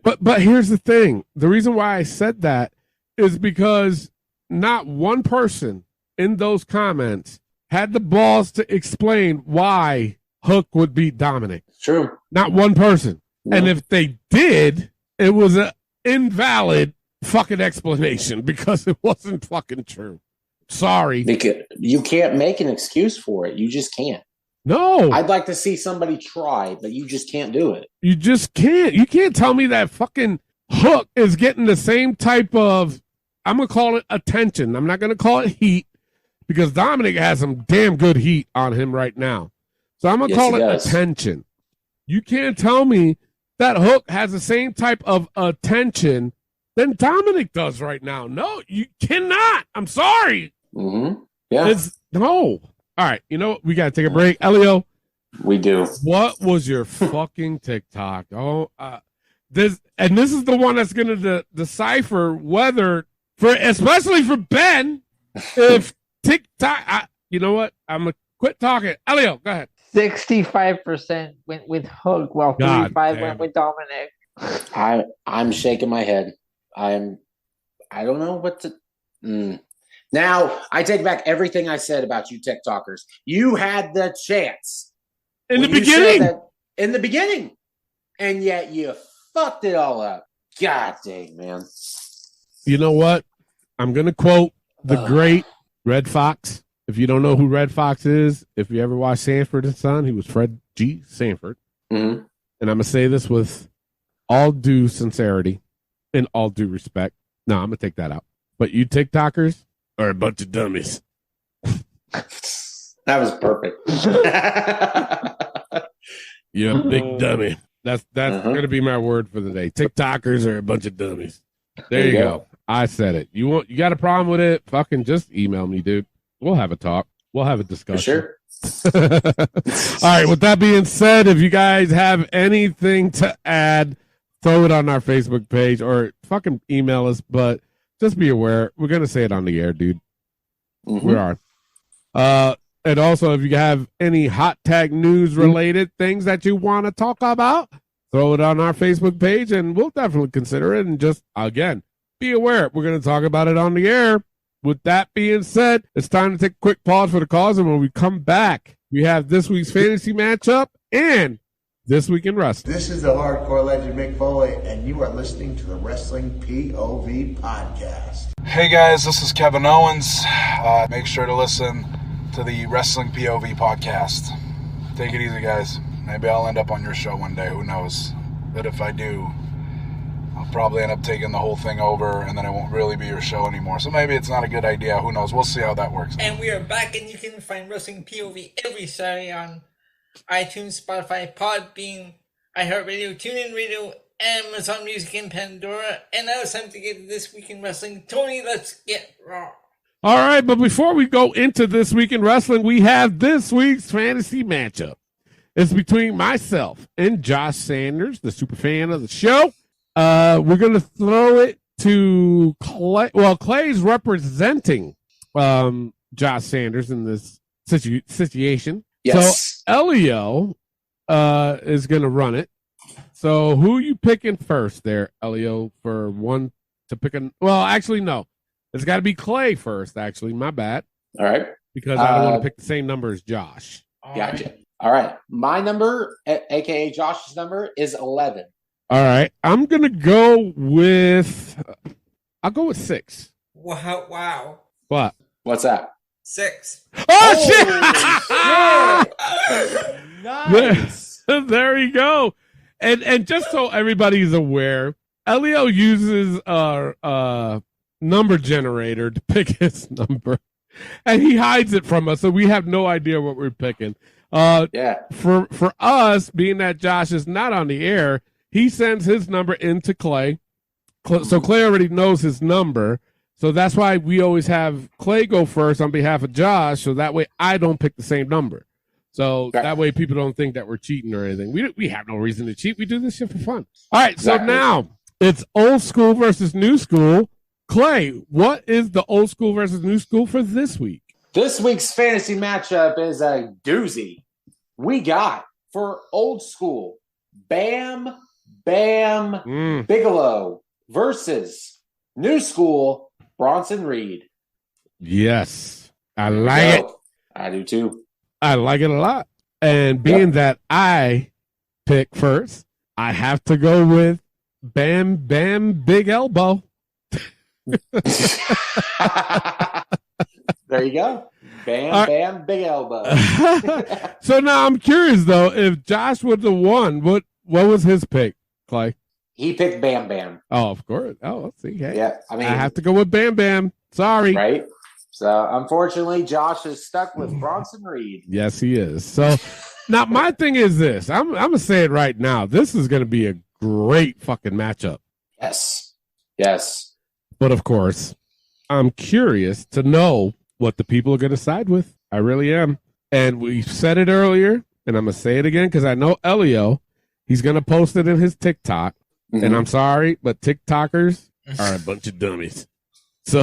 But here's the thing. The reason why I said that is because not one person in those comments had the balls to explain why Hook would beat Dominik. True. Not one person. No. And if they did, it was an invalid fucking explanation because it wasn't fucking true. Sorry. Because you can't make an excuse for it. You just can't. No. I'd like to see somebody try, but you just can't do it. You just can't. You can't tell me that fucking Hook is getting the same type of, I'm going to call it attention. I'm not going to call it heat because Dominik has some damn good heat on him right now. So I'm going to call it attention. You can't tell me that Hook has the same type of attention than Dominik does right now. No, you cannot. I'm sorry. Mm-hmm. Yeah. No. All right. You know what? We got to take a break. Elio. We do. What was your fucking TikTok? Oh, this is the one that's going to decipher whether, especially for Ben, if TikTok, you know what? I'm going to quit talking. Elio, go ahead. 65% went with Hook, while 35 went with Dominik. I'm shaking my head. I don't know what to. Now I take back everything I said about you TikTokers. You had the chance in the beginning, and yet you fucked it all up. God dang, man. You know what? I'm gonna quote the great Red Fox. If you don't know who Red Fox is, if you ever watched Sanford and Son, he was Fred G. Sanford. Mm-hmm. And I'm going to say this with all due sincerity and all due respect. No, I'm going to take that out. But you TikTokers are a bunch of dummies. That was perfect. You're a big dummy. That's going to be my word for the day. TikTokers are a bunch of dummies. There you go. I said it. You got a problem with it? Fucking just email me, dude. We'll have a talk. We'll have a discussion. For sure. All right. With that being said, if you guys have anything to add, throw it on our Facebook page or fucking email us. But just be aware, we're going to say it on the air, dude. We are. And also, if you have any hot tag news related things that you want to talk about, throw it on our Facebook page and we'll definitely consider it. And just, again, be aware, we're going to talk about it on the air. With that being said, it's time to take a quick pause for the cause. And when we come back, we have this week's fantasy matchup and This Week in Wrestling. This is the hardcore legend Mick Foley, and you are listening to the Wrestling POV Podcast. Hey guys, this is Kevin Owens. Make sure to listen to the Wrestling POV Podcast. Take it easy, guys. Maybe I'll end up on your show one day, who knows? But if I do, I'll probably end up taking the whole thing over, and then it won't really be your show anymore. So maybe it's not a good idea. Who knows? We'll see how that works. And we are back, and you can find Wrestling POV every Saturday on iTunes, Spotify, Podbean, iHeartRadio, TuneIn Radio, Amazon Music, and Pandora. And now it's time to get to This Week in Wrestling. Tony, let's get raw. All right, but before we go into This Week in Wrestling, we have this week's fantasy matchup. It's between myself and Josh Sanders, the super fan of the show. We're going to throw it to Clay. Well, Clay's representing Josh Sanders in this situation. Yes. So Elio is going to run it. So who are you picking first there, Elio, for one to pick? Well, actually, no. It's got to be Clay first, actually. My bad. All right. Because I don't want to pick the same number as Josh. Gotcha. All right. My number, a.k.a. Josh's number, is 11. All right. I'm going to go with... I'll go with 6. Wow. What? What's that? 6. Oh, shit! Nice. There you go. And just so everybody's aware, Elio uses our number generator to pick his number, and he hides it from us, so we have no idea what we're picking. For us, being that Josh is not on the air, he sends his number into Clay. So Clay already knows his number. So that's why we always have Clay go first on behalf of Josh. So that way I don't pick the same number. So that way people don't think that we're cheating or anything. We have no reason to cheat. We do this shit for fun. All right. So now it's old school versus new school. Clay, what is the old school versus new school for this week? This week's fantasy matchup is a doozy. We got for old school Bam Bigelow versus new school Bronson Reed. Yes, I like it. I do too. I like it a lot. And being that I pick first, I have to go with Bam Big Elbow. There you go. Bam Big Elbow. So now I'm curious though, if Josh was the one, what was his pick, Clay? He picked Bam Bam. Oh, of course. Oh, let's see. Hey, yeah, I mean, I have to go with Bam Bam. Sorry. Right. So unfortunately, Josh is stuck with Bronson Reed. Yes, he is. So now my thing is this. I'm gonna say it right now. This is gonna be a great fucking matchup. Yes. But of course, I'm curious to know what the people are gonna side with. I really am. And we said it earlier, and I'm gonna say it again because I know Elio. He's gonna post it in his TikTok. Mm-hmm. And I'm sorry, but TikTokers are a bunch of dummies. So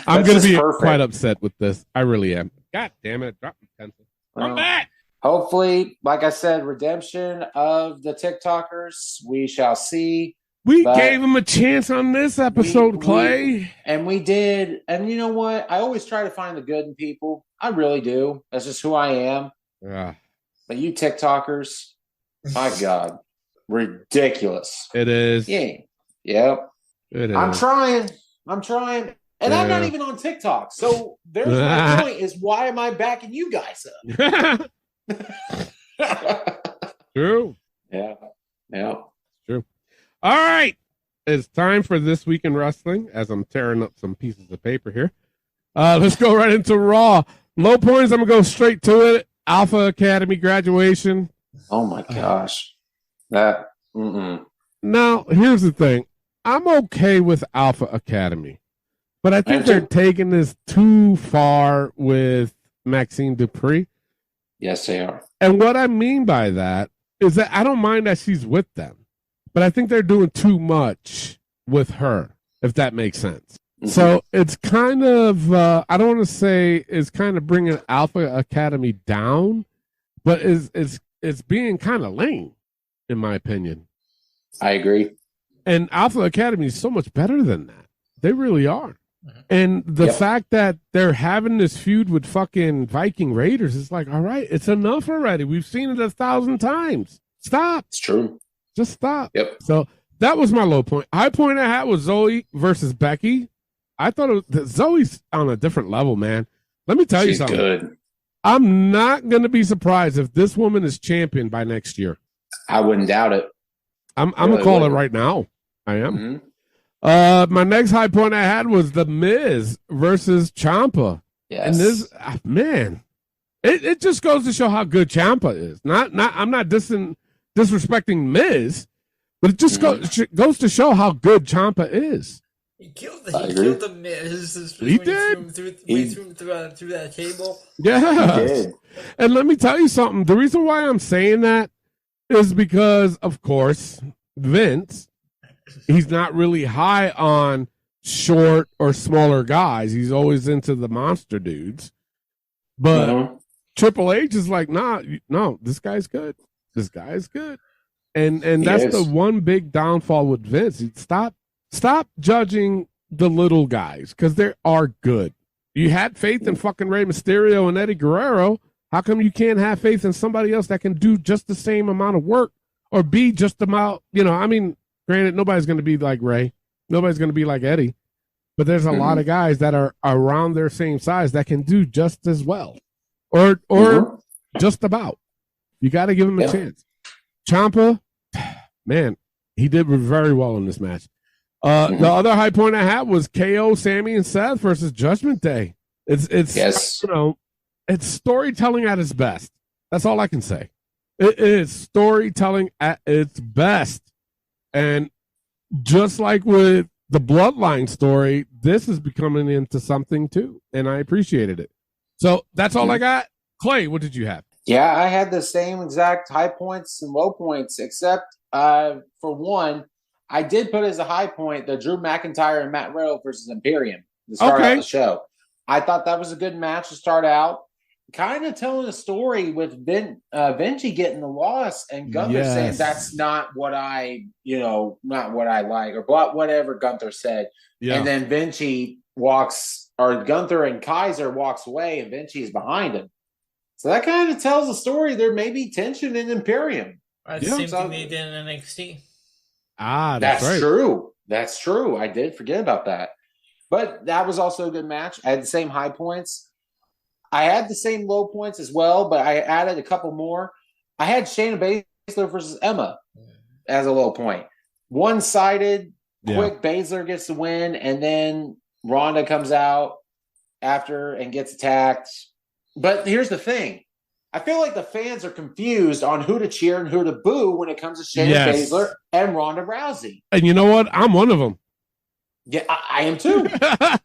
I'm going to be quite upset with this. I really am. God damn it. Drop the pencil. Come back. Hopefully, like I said, redemption of the TikTokers. We shall see. We gave them a chance on this episode, Clay. We did. And you know what? I always try to find the good in people. I really do. That's just who I am. Yeah. But you TikTokers, my God. Ridiculous. It is. Yeah. Yep. It is. I'm trying. And I'm not even on TikTok. So there's my point is why am I backing you guys up? True. Yeah. True. All right. It's time for This Week in Wrestling as I'm tearing up some pieces of paper here. Let's go right into Raw. Low points, I'm going to go straight to it. Alpha Academy graduation. Oh my gosh. That. Mm-mm. Now, here's the thing. I'm okay with Alpha Academy, but I think they're taking this too far with Maxine Dupree. Yes, they are. And what I mean by that is that I don't mind that she's with them, but I think they're doing too much with her, if that makes sense. Mm-hmm. So it's kind of, I don't want to say it's kind of bringing Alpha Academy down, but it's being kind of lame, in my opinion. I agree. And Alpha Academy is so much better than that. They really are. And the fact that they're having this feud with fucking Viking Raiders is like, all right, it's enough already. We've seen it 1,000 times. Stop. It's true. Just stop. Yep. So that was my low point. High point I had was Zoe versus Becky. I thought Zoe's on a different level, man. Let me tell you something. Good. I'm not going to be surprised if this woman is champion by next year. I wouldn't doubt it. I'm going to call it right now. I am. Mm-hmm. My next high point I had was The Miz versus Ciampa. Yes. And this, man, it just goes to show how good Ciampa is. I'm not disrespecting Miz, but it just goes to show how good Ciampa is. He killed the Miz. He did. He threw him through that table. Yeah. He did. And let me tell you something. The reason why I'm saying that is because, of course, Vince, he's not really high on short or smaller guys. He's always into the monster dudes. But Triple H is like, no, this guy's good. This guy is good. And that's the one big downfall with Vince. Stop judging the little guys because they are good. You had faith in fucking Rey Mysterio and Eddie Guerrero. How come you can't have faith in somebody else that can do just the same amount of work or be just about, granted, nobody's going to be like Ray. Nobody's going to be like Eddie. But there's a lot of guys that are around their same size that can do just as well. Or just about. You got to give him a chance. Ciampa, man, he did very well in this match. The other high point I had was KO, Sammy, and Seth versus Judgment Day. It's it's storytelling at its best. That's all I can say. It is storytelling at its best. And just like with the Bloodline story, this is becoming into something too. And I appreciated it. So that's all I got. Clay, what did you have? Yeah, I had the same exact high points and low points, except for one, I did put as a high point the Drew McIntyre and Matt Riddle versus Imperium to start out the show. I thought that was a good match to start out. Kind of telling a story with Vinci getting the loss and Gunther saying that's not what I like, or whatever Gunther said. Yeah. And then Gunther and Kaiser walks away and Vinci is behind him. So that kind of tells a story. There may be tension in Imperium. The same thing they did in NXT. That's right. True. That's true. I did forget about that. But that was also a good match. I had the same high points. I had the same low points as well, but I added a couple more. I had Shayna Baszler versus Emma as a low point. One-sided, quick, Baszler gets the win, and then Ronda comes out after and gets attacked. But here's the thing. I feel like the fans are confused on who to cheer and who to boo when it comes to Shayna Baszler and Ronda Rousey. And you know what? I'm one of them. Yeah, I am too.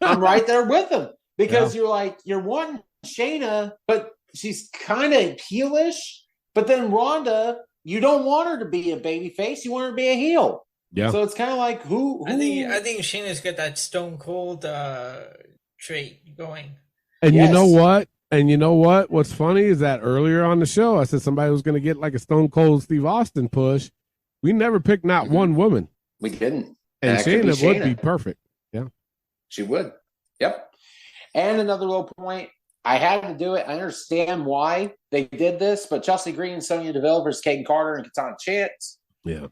I'm right there with them. Because you're one Shayna, but she's kind of heelish. But then Ronda, you don't want her to be a baby face. You want her to be a heel. Yeah. So it's kind of like who? I think Shayna's got that Stone Cold trait going. And you know what? What's funny is that earlier on the show, I said somebody was going to get like a Stone Cold Steve Austin push. We never picked not one woman. We didn't. And Shayna would be perfect. Yeah. She would. Yep. And another low point, I had to do it. I understand why they did this, but Chelsea Green and Sonya Deville versus Kaden Carter and Katana Chance. Yeah.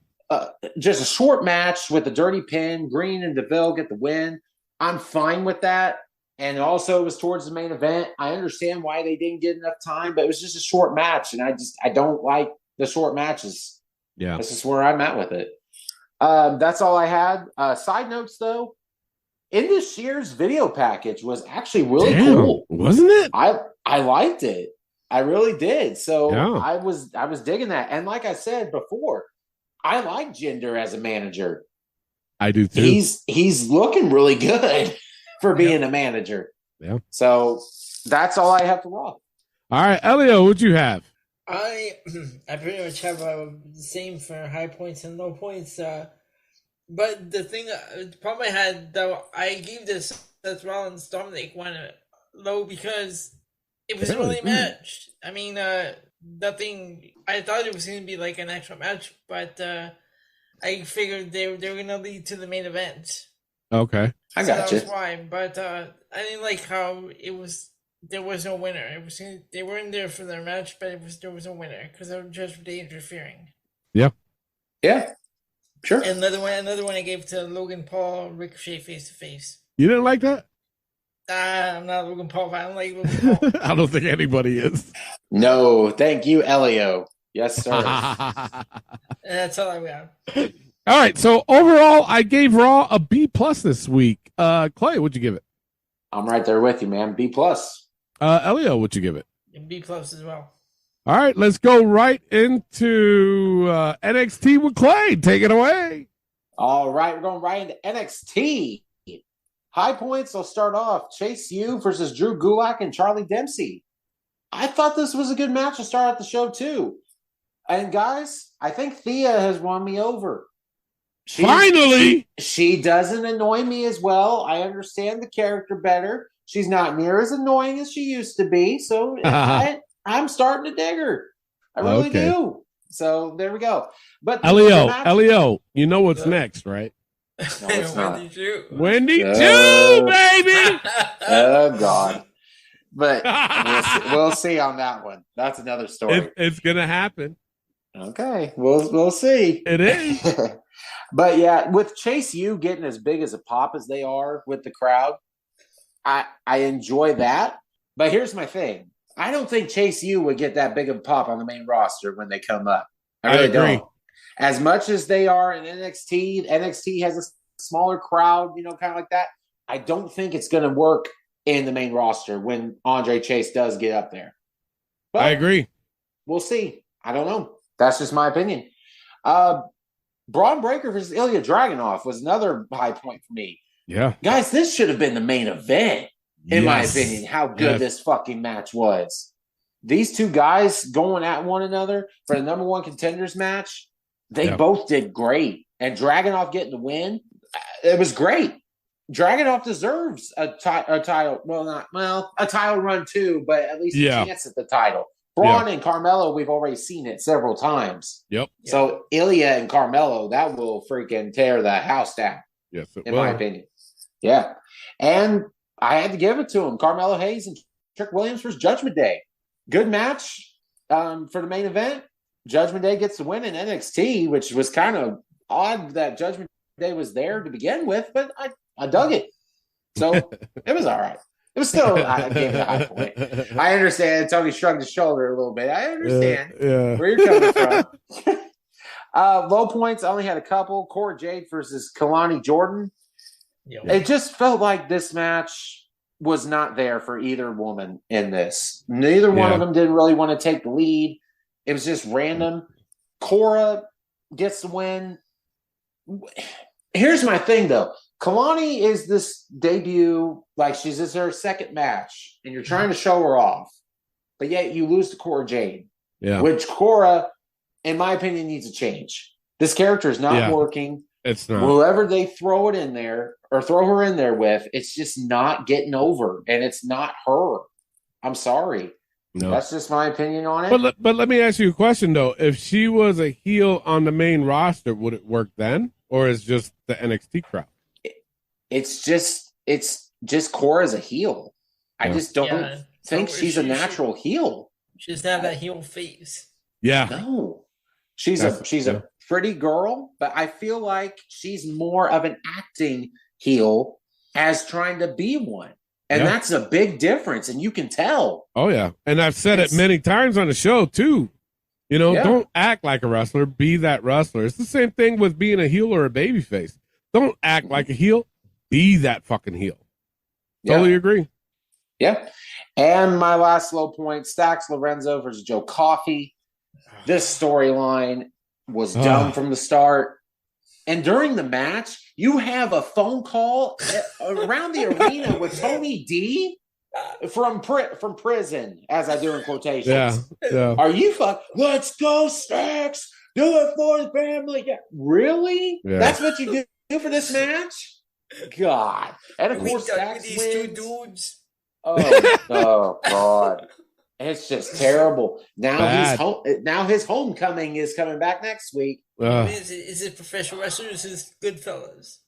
Just a short match with a dirty pin. Green and Deville get the win. I'm fine with that. And also it was towards the main event. I understand why they didn't get enough time, but it was just a short match. And I don't like the short matches. Yeah. This is where I'm at with it. That's all I had. Side notes, though. In this year's video package was actually really cool. Wasn't it? I liked it. I really did. So Yeah. I was digging that. And like I said before, I like Jinder as a manager. I do too. He's looking really good for being a manager. Yeah. So that's all I have to rock. All right, Elio, what'd you have? I pretty much have the same for high points and low points. But the problem I had, though, I gave this Seth Rollins Dominik one low because it was a really match. I mean, nothing. I thought it was going to be like an actual match, but I figured they were going to lead to the main event. Okay, I got you. That's why. But I didn't like how it was. There was no winner. They were in there for their match, but there was no winner because of Judgment Day interfering. Yeah. Yeah. Sure. And another one I gave to Logan Paul, Ricochet face to face. You didn't like that? I'm not Logan Paul. I don't like Logan Paul. I don't think anybody is. No, thank you, Elio. Yes, sir. And that's all I got. All right. So overall, I gave Raw a B+ this week. Clay, what'd you give it? I'm right there with you, man. B+. Elio, what'd you give it? B+ as well. All right, let's go right into NXT with Clay. Take it away. All right, we're going right into NXT. High points, I'll start off. Chase U versus Drew Gulak and Charlie Dempsey. I thought this was a good match to start out the show, too. And, guys, I think Thea has won me over. Finally! She doesn't annoy me as well. I understand the character better. She's not near as annoying as she used to be, so I'm starting to dig her. I really do. So there we go. But Elio, you know what's next, right? No, it's not. Wendy 2, baby! Oh, God. But we'll see on that one. That's another story. It's going to happen. Okay, we'll see. It is. But, yeah, with Chase U getting as big as a pop as they are with the crowd, I enjoy that. But here's my thing. I don't think Chase U would get that big of a pop on the main roster when they come up. I really don't. As much as they are in NXT has a smaller crowd, kind of like that. I don't think it's going to work in the main roster when Andre Chase does get up there. But I agree. We'll see. I don't know. That's just my opinion. Braun Breaker versus Ilya Dragunov was another high point for me. Yeah. Guys, this should have been the main event, in my opinion, how good this fucking match was. These two guys going at one another for the number one contenders match, they both did great. And Dragunov getting the win, it was great. Dragunov deserves a title. A title run too, but at least a chance at the title. Braun and Carmelo, we've already seen it several times. Yep. So Ilya and Carmelo, that will freaking tear the house down. Yes, in my opinion. Yeah. And I had to give it to him. Carmelo Hayes and Trick Williams versus Judgment Day. Good match for the main event. Judgment Day gets the win in NXT, which was kind of odd that Judgment Day was there to begin with, but I dug it. So it was all right. It was still, I gave it a high point. I understand. Tony shrugged his shoulder a little bit. I understand where you're coming from. Low points, I only had a couple. Cora Jade versus Kalani Jordan. Yep. It just felt like this match was not there for either woman in this. Neither one of them didn't really want to take the lead. It was just random. Cora gets the win. Here's my thing, though. Kalani is this debut, this is her second match, and you're trying to show her off. But yet you lose to Cora Jade. Yeah. Which Cora, in my opinion, needs a change. This character is not working. It's not. Whoever they throw it in there or throw her in there with, it's just not getting over, and it's not her. I'm sorry. No. That's just my opinion on it. But let me ask you a question, though. If she was a heel on the main roster, would it work then? Or is just the NXT crowd? It's just Cora as a heel. I just don't think she's a natural heel. She doesn't have that heel face. Yeah. No. She's a pretty girl, but I feel like she's more of an acting heel as trying to be one. And that's a big difference, and you can tell. Oh, yeah. And I've said it many times on the show, too. Don't act like a wrestler. Be that wrestler. It's the same thing with being a heel or a babyface. Don't act like a heel. Be that fucking heel. Totally agree. Yeah. And my last low point, Stax Lorenzo versus Joe Coffey. This storyline was dumb from the start. And during the match, you have a phone call around the arena with Tony D from prison, as I do in quotations. Yeah. Are you let's go, Stax. Do it for the family. Yeah. Really? Yeah. That's what you do for this match? God. And of course, Stax these wins. 2 dudes. Oh God. It's just terrible. Now Bad. he's home. Now his homecoming is coming back next week. Is it professional wrestlers? Is it Goodfellas?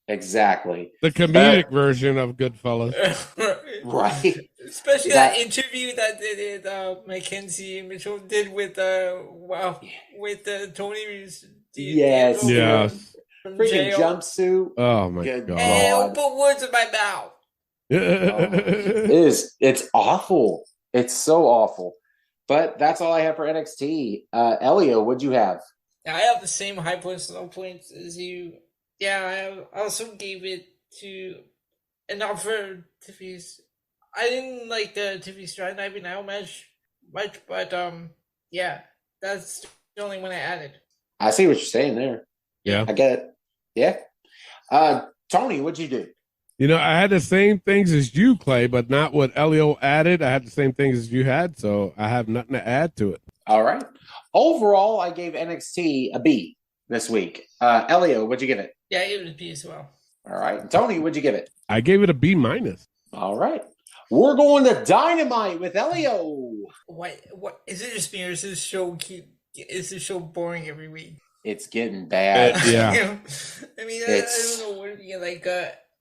Exactly. The comedic version of Goodfellas. Right. Especially that interview that Mackenzie Mitchell did with Tony. Yes. From Freaking jail. jumpsuit. Oh my Good God. And put words in my mouth. It's awful. It's so awful. But that's all I have for NXT. Elio, what'd you have? I have the same high points and low points as you. Yeah, I also gave it to, and not for Tiffy's. I didn't like the Tiffy Stride Ivy Now match much, but yeah, that's the only one I added. I see what you're saying there. Yeah. I get it. Yeah. Tony, what'd you do? You know, I had the same things as you, Clay, but not what Elio added. I had the same things as you had, so I have nothing to add to it. All right. Overall, I gave NXT a B this week. Elio, what'd you give it? Yeah, I gave it a B as well. All right. Tony, what'd you give it? I gave it a B minus. All right. We're going to Dynamite with Elio. What is it just me, or is this show boring every week? It's getting bad. Yeah. I mean, I don't know what to be like.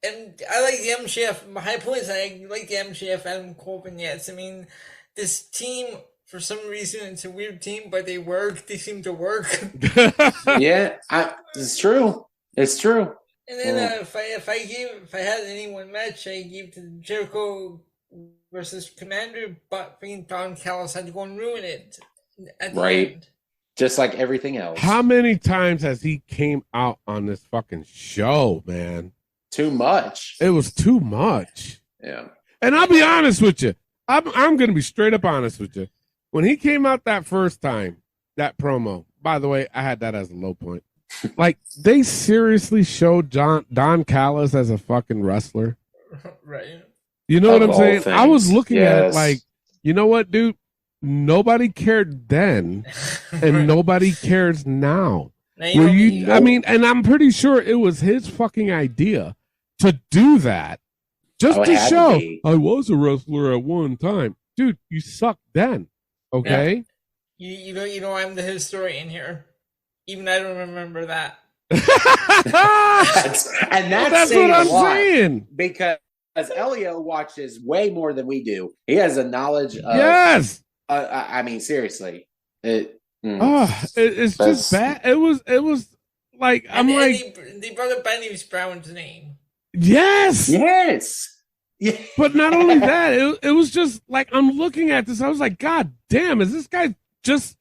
And I like the MJF. My high points, I like the MJF Adam Cole vignettes. I mean, this team, for some reason, it's a weird team, but they work. They seem to work. Yeah, it's true. It's true. And then if I had any one match, I gave to Jericho versus Commander, but freaking Don Callis had to go and ruin it at the end. Just like everything else. How many times has he came out on this fucking show, man? Too much. It was too much. Yeah. And I'll be honest with you. I'm going to be straight up honest with you. When he came out that first time, that promo, by the way, I had that as a low point. Like, they seriously showed Don Callis as a fucking wrestler. Right. You know what I'm saying? Things. I was looking at it Yes. like, you know what, dude? Nobody cared then, and nobody cares now. I mean, and I'm pretty sure it was his fucking idea to do that just to show I was a wrestler at one time. Dude, you sucked then. Okay? Yeah. You know, I'm the historian here. Even I don't remember that. And that's what I'm saying. Because Elio watches way more than we do. He has a knowledge of. Yes. I mean, seriously. It's just bad. It was like, they brought up Benny Brown's name. Yes. Yeah. But not only that, it was just like, I'm looking at this. I was like, God damn, is this guy just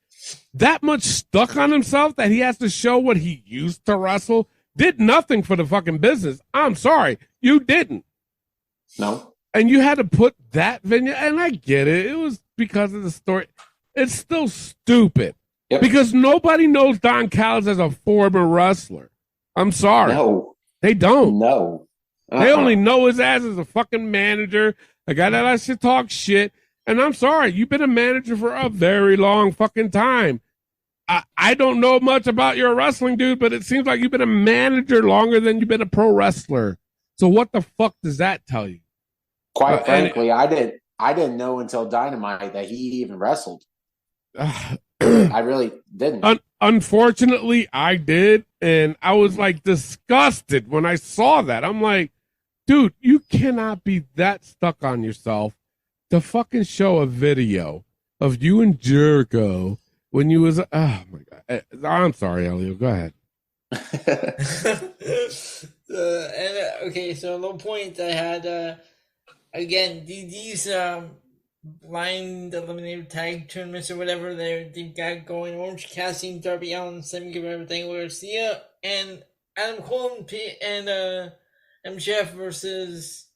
that much stuck on himself that he has to show what he used to wrestle? Did nothing for the fucking business. I'm sorry. You didn't. No. And you had to put that vignette, and I get it. It was because of the story. It's still stupid. Yep. Because nobody knows Don Callis as a former wrestler. I'm sorry. No. They don't. No. They only know his ass as a fucking manager, a guy that likes to talk shit. And I'm sorry, you've been a manager for a very long fucking time. I don't know much about your wrestling, dude, but it seems like you've been a manager longer than you've been a pro wrestler. So what the fuck does that tell you? Quite frankly, I didn't know until Dynamite that he even wrestled. I really didn't. Unfortunately, I did, and I was like disgusted when I saw that. I'm like, dude, you cannot be that stuck on yourself to fucking show a video of you and Jericho when you was. Oh my god! I'm sorry, Elio. Go ahead. Okay, so low point I had again these blind eliminated tag tournaments or whatever they've got going. Orange Cassidy, Darby Allin, Sammy Guevara, everything. Garcia and Adam Cole and MJF versus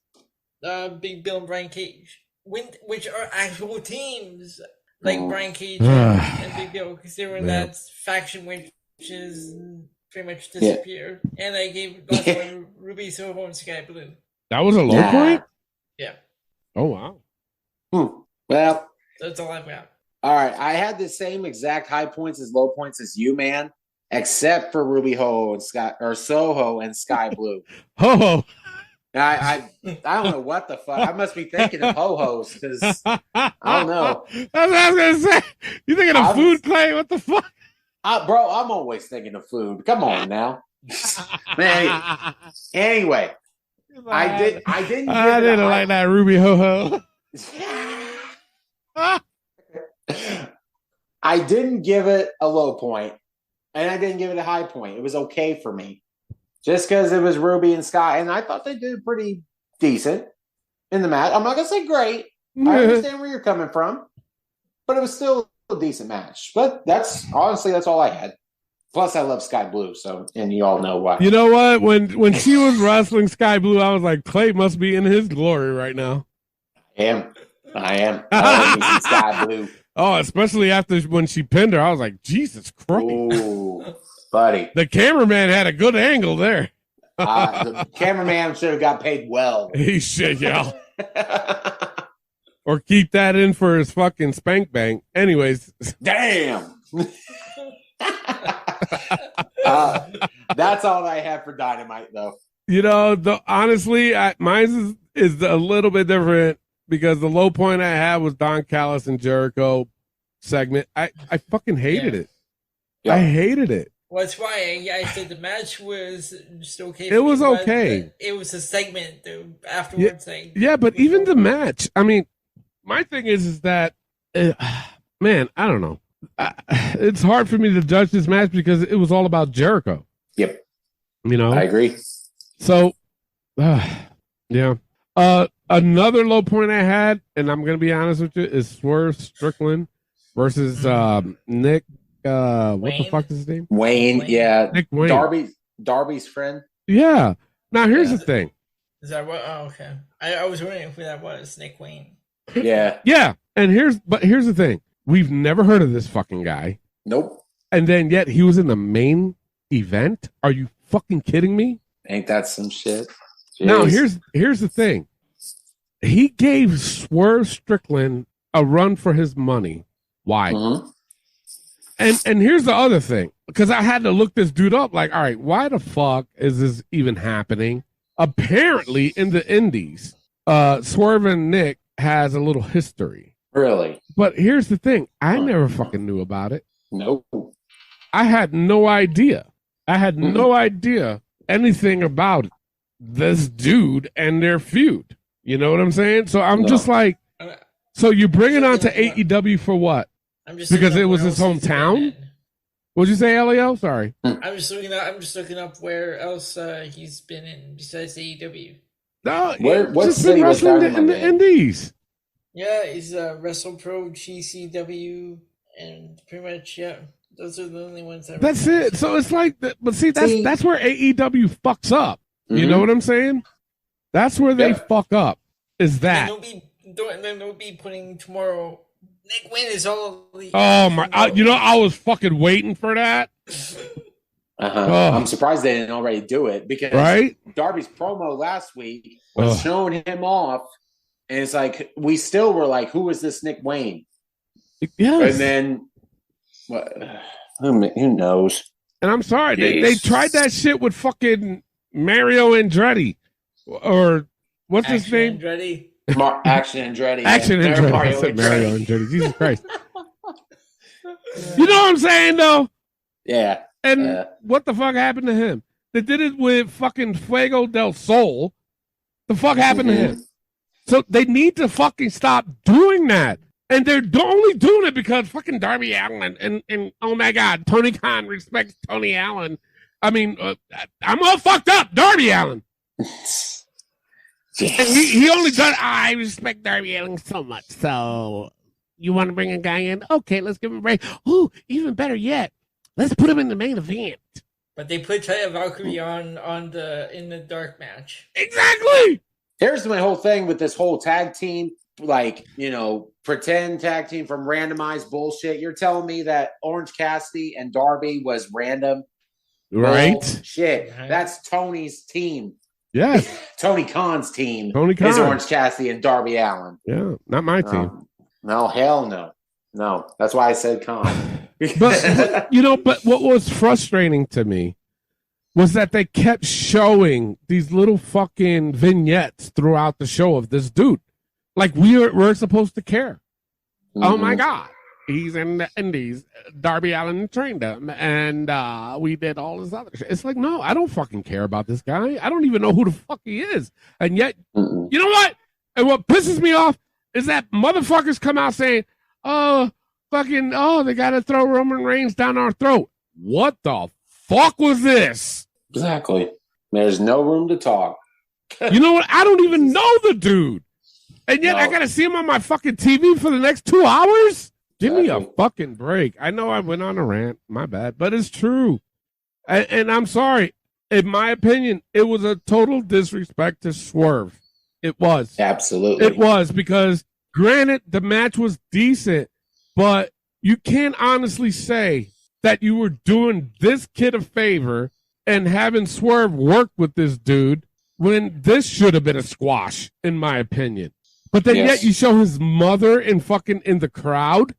Big Bill and Brian Cage, which are actual teams, like Brian Cage and Big Bill, because they were in that faction which is pretty much disappeared. Yeah. And I gave last one Ruby Soho and Sky Blue. That was a low point? Yeah. Oh, wow. Well, that's all I've got. All right. I had the same exact high points as low points as you, man, except for Ruby Ho and Soho and Sky Blue. Ho-ho. I don't know what the fuck. I must be thinking of ho-hos because I don't know. That's what I was going to say. You thinking of food, Clay? What the fuck? Bro, I'm always thinking of food. Come on now. Man, anyway, I didn't like that Ruby Ho-ho. I didn't give it a low point, and I didn't give it a high point. It was okay for me. Just because it was Ruby and Sky, and I thought they did pretty decent in the match. I'm not going to say great. I understand where you're coming from, but it was still a decent match. But that's all I had. Plus, I love Sky Blue, and you all know why. You know what? When she was wrestling Sky Blue, I was like, Clay must be in his glory right now. I am. I love Sky Blue. Oh, especially after when she pinned her, I was like, Jesus Christ. Ooh, buddy. The cameraman had a good angle there. The cameraman should have got paid well. He should, yeah. Or keep that in for his fucking spank bank. Anyways. Damn. That's all I have for Dynamite, though. You know, honestly, mine is a little bit different. Because the low point I had was Don Callis and Jericho segment. I fucking hated it. Yeah. I hated it. Well, that's why I said the match was just okay. It was okay. It was a segment afterwards. Yeah, but even the match. I mean, my thing is that, man, I don't know. It's hard for me to judge this match because it was all about Jericho. Yep. You know? I agree. So, yeah. Another low point I had, and I'm going to be honest with you, is Swerve Strickland versus Nick. What the fuck is his name? Wayne. Yeah. Nick Wayne. Darby's friend. Yeah. Now, here's the thing. Is that what? Oh, okay. I was wondering who that was. Nick Wayne. Yeah. Yeah. And here's the thing. We've never heard of this fucking guy. Nope. And then yet he was in the main event. Are you fucking kidding me? Ain't that some shit? Jeez. Now, here's the thing. He gave Swerve Strickland a run for his money. Why? Mm-hmm. And here's the other thing, because I had to look this dude up. Like, all right, why the fuck is this even happening? Apparently, in the Indies, Swerve and Nick has a little history. Really? But here's the thing. I never fucking knew about it. Nope. I had no idea. I had no idea anything about this dude and their feud. You know what I'm saying? So I'm just like, so you bring it on to AEW for what? Because it was his hometown? What'd you say, Elio? Sorry. I'm just looking up where else he's been in besides AEW. No, what city was that in the Indies? Yeah, he's WrestlePro, GCW, and pretty much those are the only ones. That's it. So it's like, but see, that's where AEW fucks up. Mm-hmm. You know what I'm saying? That's where they fuck up. Is that? And then they'll be putting tomorrow. Nick Wayne is all. Oh my! I was fucking waiting for that. I'm surprised they didn't already do it because Darby's promo last week was showing him off, and it's like we still were like, "Who is this Nick Wayne?" Yes. And then what? Who knows? And I'm sorry, they tried that shit with fucking Mario Andretti, or what's his name? Andretti. Action Andretti. Action Andretti. I said Mario Andretti. Jesus Christ. You know what I'm saying, though? Yeah. And what the fuck happened to him? They did it with fucking Fuego del Sol. The fuck happened to him? So they need to fucking stop doing that. And they're only doing it because fucking Darby Allin and oh my God, Tony Khan respects Tony Allen. I mean, I'm all fucked up. Darby Allin. He only does. I respect Darby Allin so much. So you want to bring a guy in? Okay, let's give him a break. Ooh, even better yet, let's put him in the main event. But they put Taya Valkyrie in the dark match. Exactly. Here's my whole thing with this whole tag team, like, pretend tag team from randomized bullshit. You're telling me that Orange Cassidy and Darby was random? Right? Shit. That's Tony's team. Yes. Tony Khan's team Tony Khan is Orange Cassidy and Darby Allin. Yeah, not my team. No, hell no. No, that's why I said Khan. But what was frustrating to me was that they kept showing these little fucking vignettes throughout the show of this dude. Like we're supposed to care. Mm-hmm. Oh my God. He's in the Indies. Darby Allin trained him, and we did all this other shit. It's like, no, I don't fucking care about this guy. I don't even know who the fuck he is. And yet, you know what? And what pisses me off is that motherfuckers come out saying, they got to throw Roman Reigns down our throat. What the fuck was this? Exactly. There's no room to talk. You know what? I don't even know the dude. And yet I got to see him on my fucking TV for the next 2 hours? Give me a fucking break. I know I went on a rant. My bad. But it's true. And I'm sorry. In my opinion, it was a total disrespect to Swerve. It was. Absolutely. It was, because granted, the match was decent, but you can't honestly say that you were doing this kid a favor and having Swerve work with this dude when this should have been a squash, in my opinion. But then yet you show his mother in the crowd.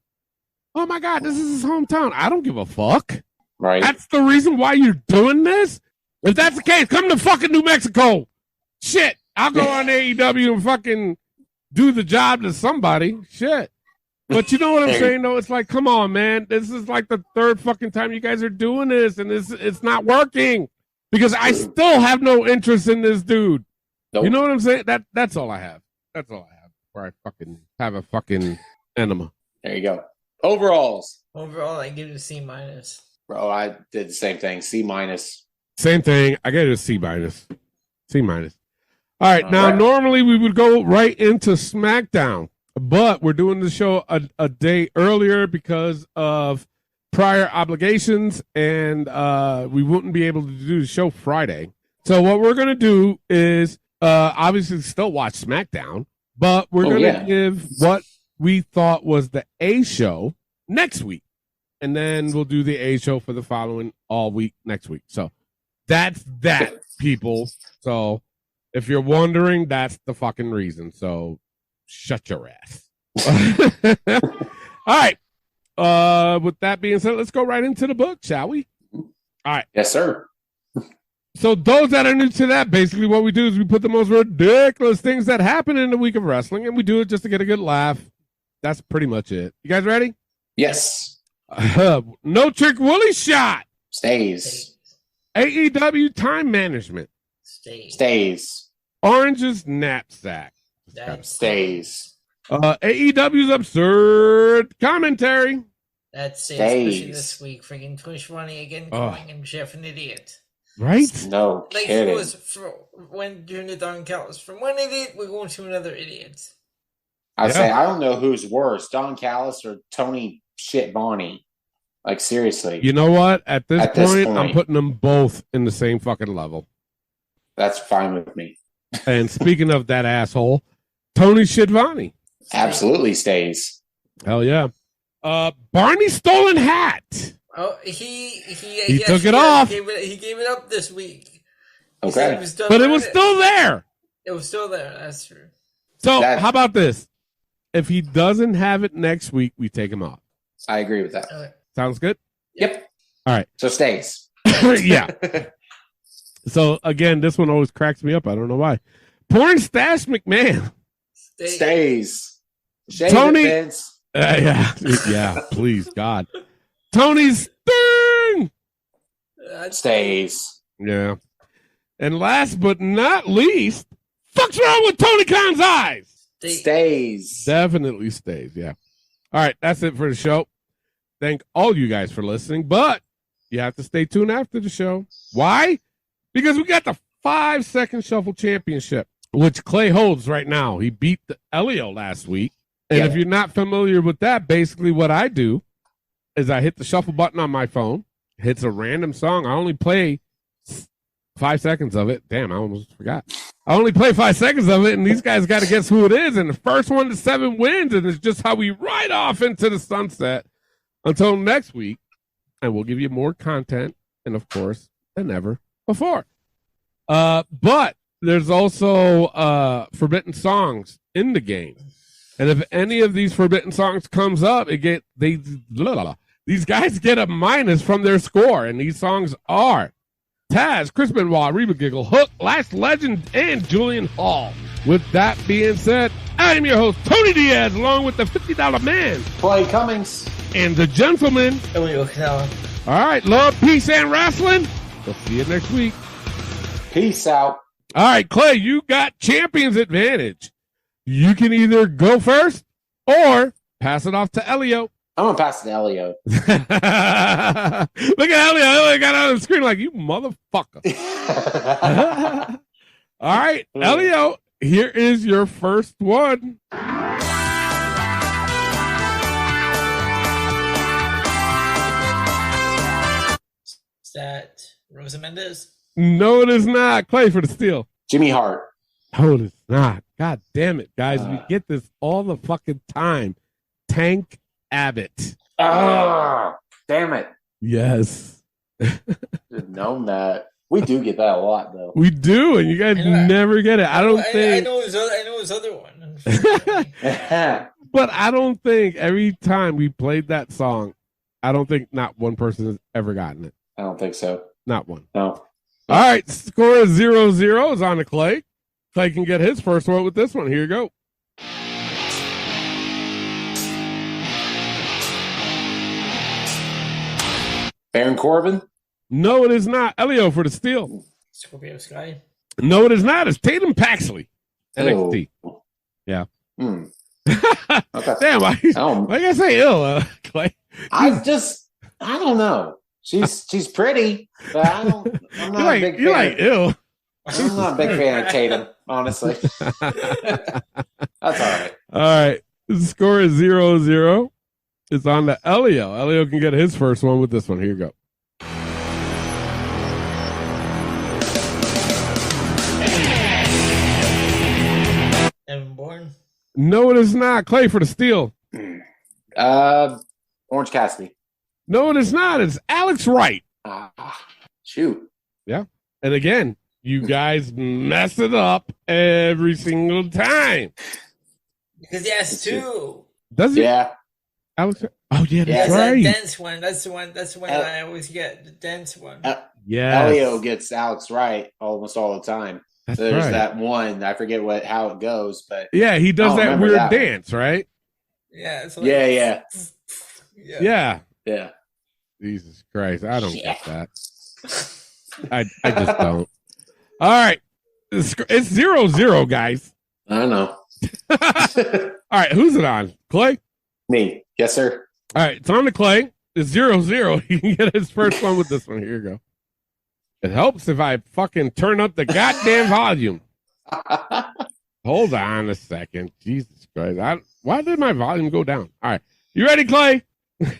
Oh my God, this is his hometown. I don't give a fuck. Right. That's the reason why you're doing this? If that's the case, come to fucking New Mexico. Shit. I'll go on AEW and fucking do the job to somebody. Shit. But you know what I'm saying, though? It's like, come on, man. This is like the third fucking time you guys are doing this, and it's not working. Because I still have no interest in this dude. Nope. You know what I'm saying? That's all I have. That's all I have. Where I fucking have a fucking enema. There you go. Overalls. Overall, I give it a C-. Bro, I did the same thing. C-. Same thing. I gave it a C-. C-. All right. Now, normally we would go right into SmackDown, but we're doing the show a day earlier because of prior obligations, and we wouldn't be able to do the show Friday. So what we're going to do is obviously still watch SmackDown, but we're going to give what we thought was the A show next week. And then we'll do the A show for the following all week next week. So that's that, people. So if you're wondering, that's the fucking reason. So shut your ass. All right. With that being said, let's go right into the book, shall we? All right. Yes, sir. So those that are new to that, basically what we do is we put the most ridiculous things that happen in the week of wrestling, and we do it just to get a good laugh. That's pretty much it. You guys ready? Yes. No Trick Willie shot. Stays. AEW time management. Stays. Orange's knapsack. Stays. AEW's absurd commentary. That stays, especially this week. Freaking Twitch Ronnie again calling him Jeff an idiot. Right? No like kidding. He was during the Don Callis. From one idiot, we're going to another idiot. I say, I don't know who's worse, Don Callis or Tony Bonnie. Like, seriously. You know what? At this point, I'm putting them both in the same fucking level. That's fine with me. And speaking of that asshole, Tony Schiavone. Absolutely stays. Hell yeah. Barney's stolen hat. Oh, he took it off. He gave it up this week. Okay. But it was still there. It was still there. That's true. So how about this? If he doesn't have it next week, we take him off. I agree with that. Sounds good? Yep. All right. So stays. Yeah. So, again, this one always cracks me up. I don't know why. Porn Stash McMahon. Stays. Tony. Yeah, please, God. Tony's thing. Stays. Yeah. And last but not least, fuck's wrong with Tony Khan's eyes? Stays. Definitely stays, yeah. All right, that's it for the show. Thank all you guys for listening, but you have to stay tuned after the show. Why? Because we got the 5-second shuffle championship, which Clay holds right now. He beat the Elio last week. And if you're not familiar with that, basically what I do is I hit the shuffle button on my phone, hits a random song. I only play 5 seconds of it. Damn, I almost forgot. I only play 5 seconds of it, and these guys got to guess who it is. And the first one to 7 wins, and it's just how we ride off into the sunset until next week. And we'll give you more content, and of course, than ever before. But there's also forbidden songs in the game. And if any of these forbidden songs comes up, these guys get a minus from their score. And these songs are Taz, Chris Benoit, Reba Giggle, Hook, Last Legend, and Julian Hall. With that being said, I am your host, Tony Diaz, along with the $50 man, Clay Cummings, and the gentleman. All right, love, peace, and wrestling. We'll see you next week. Peace out. All right, Clay, you got champion's advantage. You can either go first or pass it off to Elio. I'm going to pass it to Elio. Look at Elio. Elio got on the screen like, you motherfucker. All right, Elio, here is your first one. Is that Rosa Mendez? No, it is not. Clay for the steal. Jimmy Hart. No, it is not. God damn it, guys. We get this all the fucking time. Tank Abbott. Damn it. Yes. Should have known that. We do get that a lot, though. We do, and you guys never get it. I know his other one. But I don't think every time we played that song, I don't think not one person has ever gotten it. I don't think so. Not one. No. All right, score is 0-0. It's on to Clay. Clay can get his first one with this one. Here you go. Baron Corbin? No, it is not. Elio for the steal. Scorpio Sky? No, it is not. It's Tatum Paxley. NXT. Oh. Yeah. Okay. Damn, why you gotta say ill, Clay? I don't know. She's pretty, but I'm not a big fan. You're like ill. I'm not a big fan of Tatum, honestly. That's all right. All right. The score is 0-0. It's on to Elio. Elio can get his first one with this one. Here you go. Evan Bourne? No, it is not. Clay for the steal. Orange Cassidy. No, it is not. It's Alex Wright. Shoot. Yeah. And again, you guys mess it up every single time. Because he has two. Does he? Yeah. Alex. Oh yeah, that's right. right. That dense one. That's the one. That's the one that I always get. The dense one. Yeah. Elio gets Alex Wright almost all the time. That's There's right. that one. I forget how it goes, but yeah, he does that weird dance, right? Yeah. It's like, Yeah. Jesus Christ, I don't get that. I just don't. All right, it's 0-0, guys. I know. All right, who's it on? Clay? Me. Yes, sir. All right, it's on to Clay. It's 0-0. He can get his first one with this one. Here you go. It helps if I fucking turn up the goddamn volume. Hold on a second. Jesus Christ. Why did my volume go down? All right. You ready, Clay?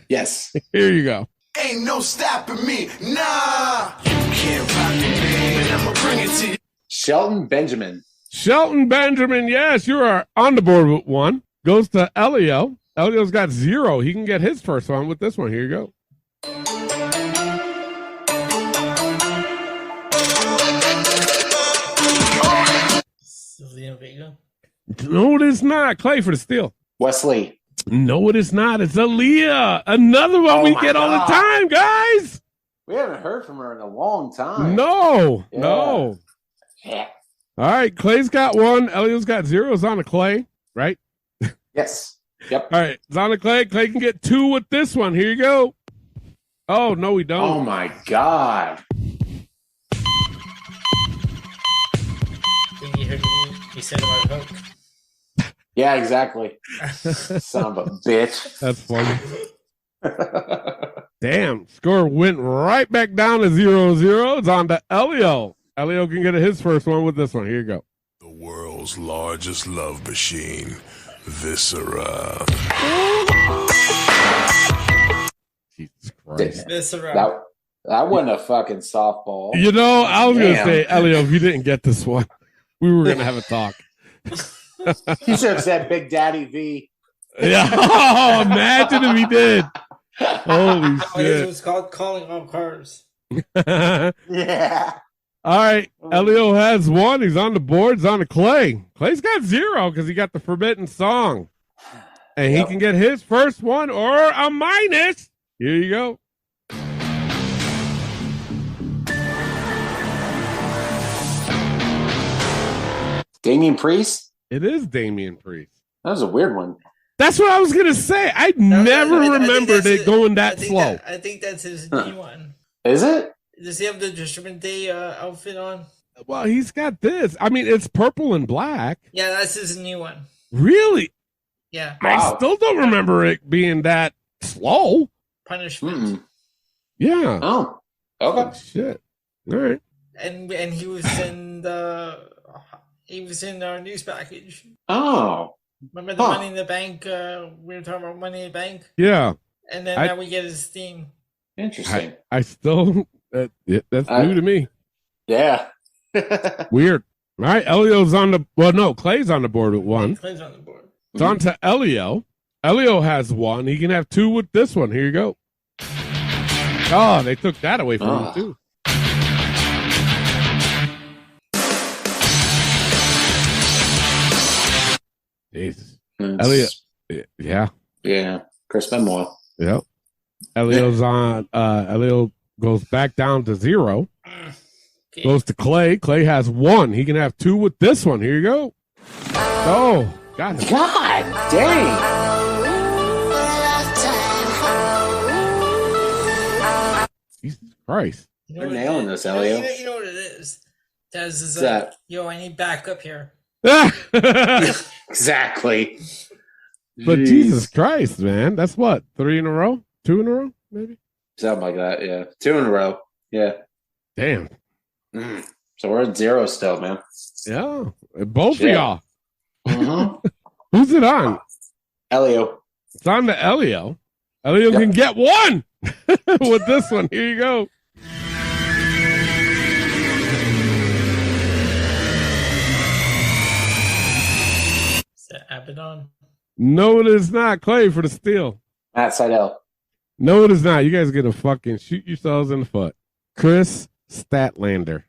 Yes. Here you go. Ain't no stopping me. Nah. You can't rock me, man. I'ma bring it to you. Shelton Benjamin. Shelton Benjamin, yes, you are on the board with one. Goes to Elio. Elio's got 0. He can get his first one with this one. Here you go. Zelina Vega? No, it is not. Clay for the steal. Wesley. No, it is not. It's Aaliyah. Another one we get all the time, guys. We haven't heard from her in a long time. No. Yeah. All right, Clay's got 1. Elio's got 0. It's on to Clay, right? Yes. Yep. All right, it's on to Clay. Clay can get 2 with this one. Here you go. Oh, no, we don't. Oh, my God. You said about Hook. Yeah, exactly. Son of a bitch. That's funny. Damn, score went right back down to 0-0. It's on to Elio. Elio can get his first one with this one. Here you go. The world's largest love machine, Viscera. Jesus Christ. Viscera. That wasn't a fucking softball. You know, I was going to say, Elio, if you didn't get this one. we were going to have a talk. He should have said Big Daddy V. Yeah. Oh, imagine if he did. Holy shit. It was called calling all cars. Yeah. All right. Elio has 1. He's on the board. He's on the Clay. Clay's got 0 because he got the forbidden song. And he can get his first one or a minus. Here you go. Damian Priest? It is Damian Priest. That was a weird one. That's what I was going to say. I never remembered it going that slow. I think that's his new one. Is it? Does he have the Judgment Day outfit on? Well, he's got this. I mean, it's purple and black. Yeah, that's his new one. Really? Yeah. I still don't remember it being that slow. Punishment. Yeah. Oh. Okay. Oh, shit. All right. And he was in our news package. Oh. Remember the Money in the Bank? We were talking about Money in the Bank. Yeah. And then now we get his theme. Interesting. I still that's new to me. Yeah. Weird. All right, Elio's on the Clay's on the board with 1. Clay's on the board. It's on to Elio. Elio has 1. He can have 2 with this one. Here you go. Oh, they took that away from him too. Jesus. Elio. Yeah. Yeah. Chris Benoit. Yep. Elio's on. Elio goes back down to 0. Okay. Goes to Clay. Clay has 1. He can have 2 with this one. Here you go. Oh, God dang. Jesus Christ. You're nailing this, Elio. You know what it is? Taz is like, yo, I need backup here. Exactly. But Jesus Christ, man. That's what? 3 in a row? 2 in a row, maybe? Something like that, yeah. 2 in a row. Yeah. Damn. So we're at 0 still, man. Yeah. Both of y'all. Mm-hmm. Who's it on? Elio. It's on to Elio. Elio can get 1 with this one. Here you go. Is that Abaddon? No, it is not. Clay for the steal. Matt Seidel. No, it is not. You guys are going to fucking shoot yourselves in the foot. Chris Statlander.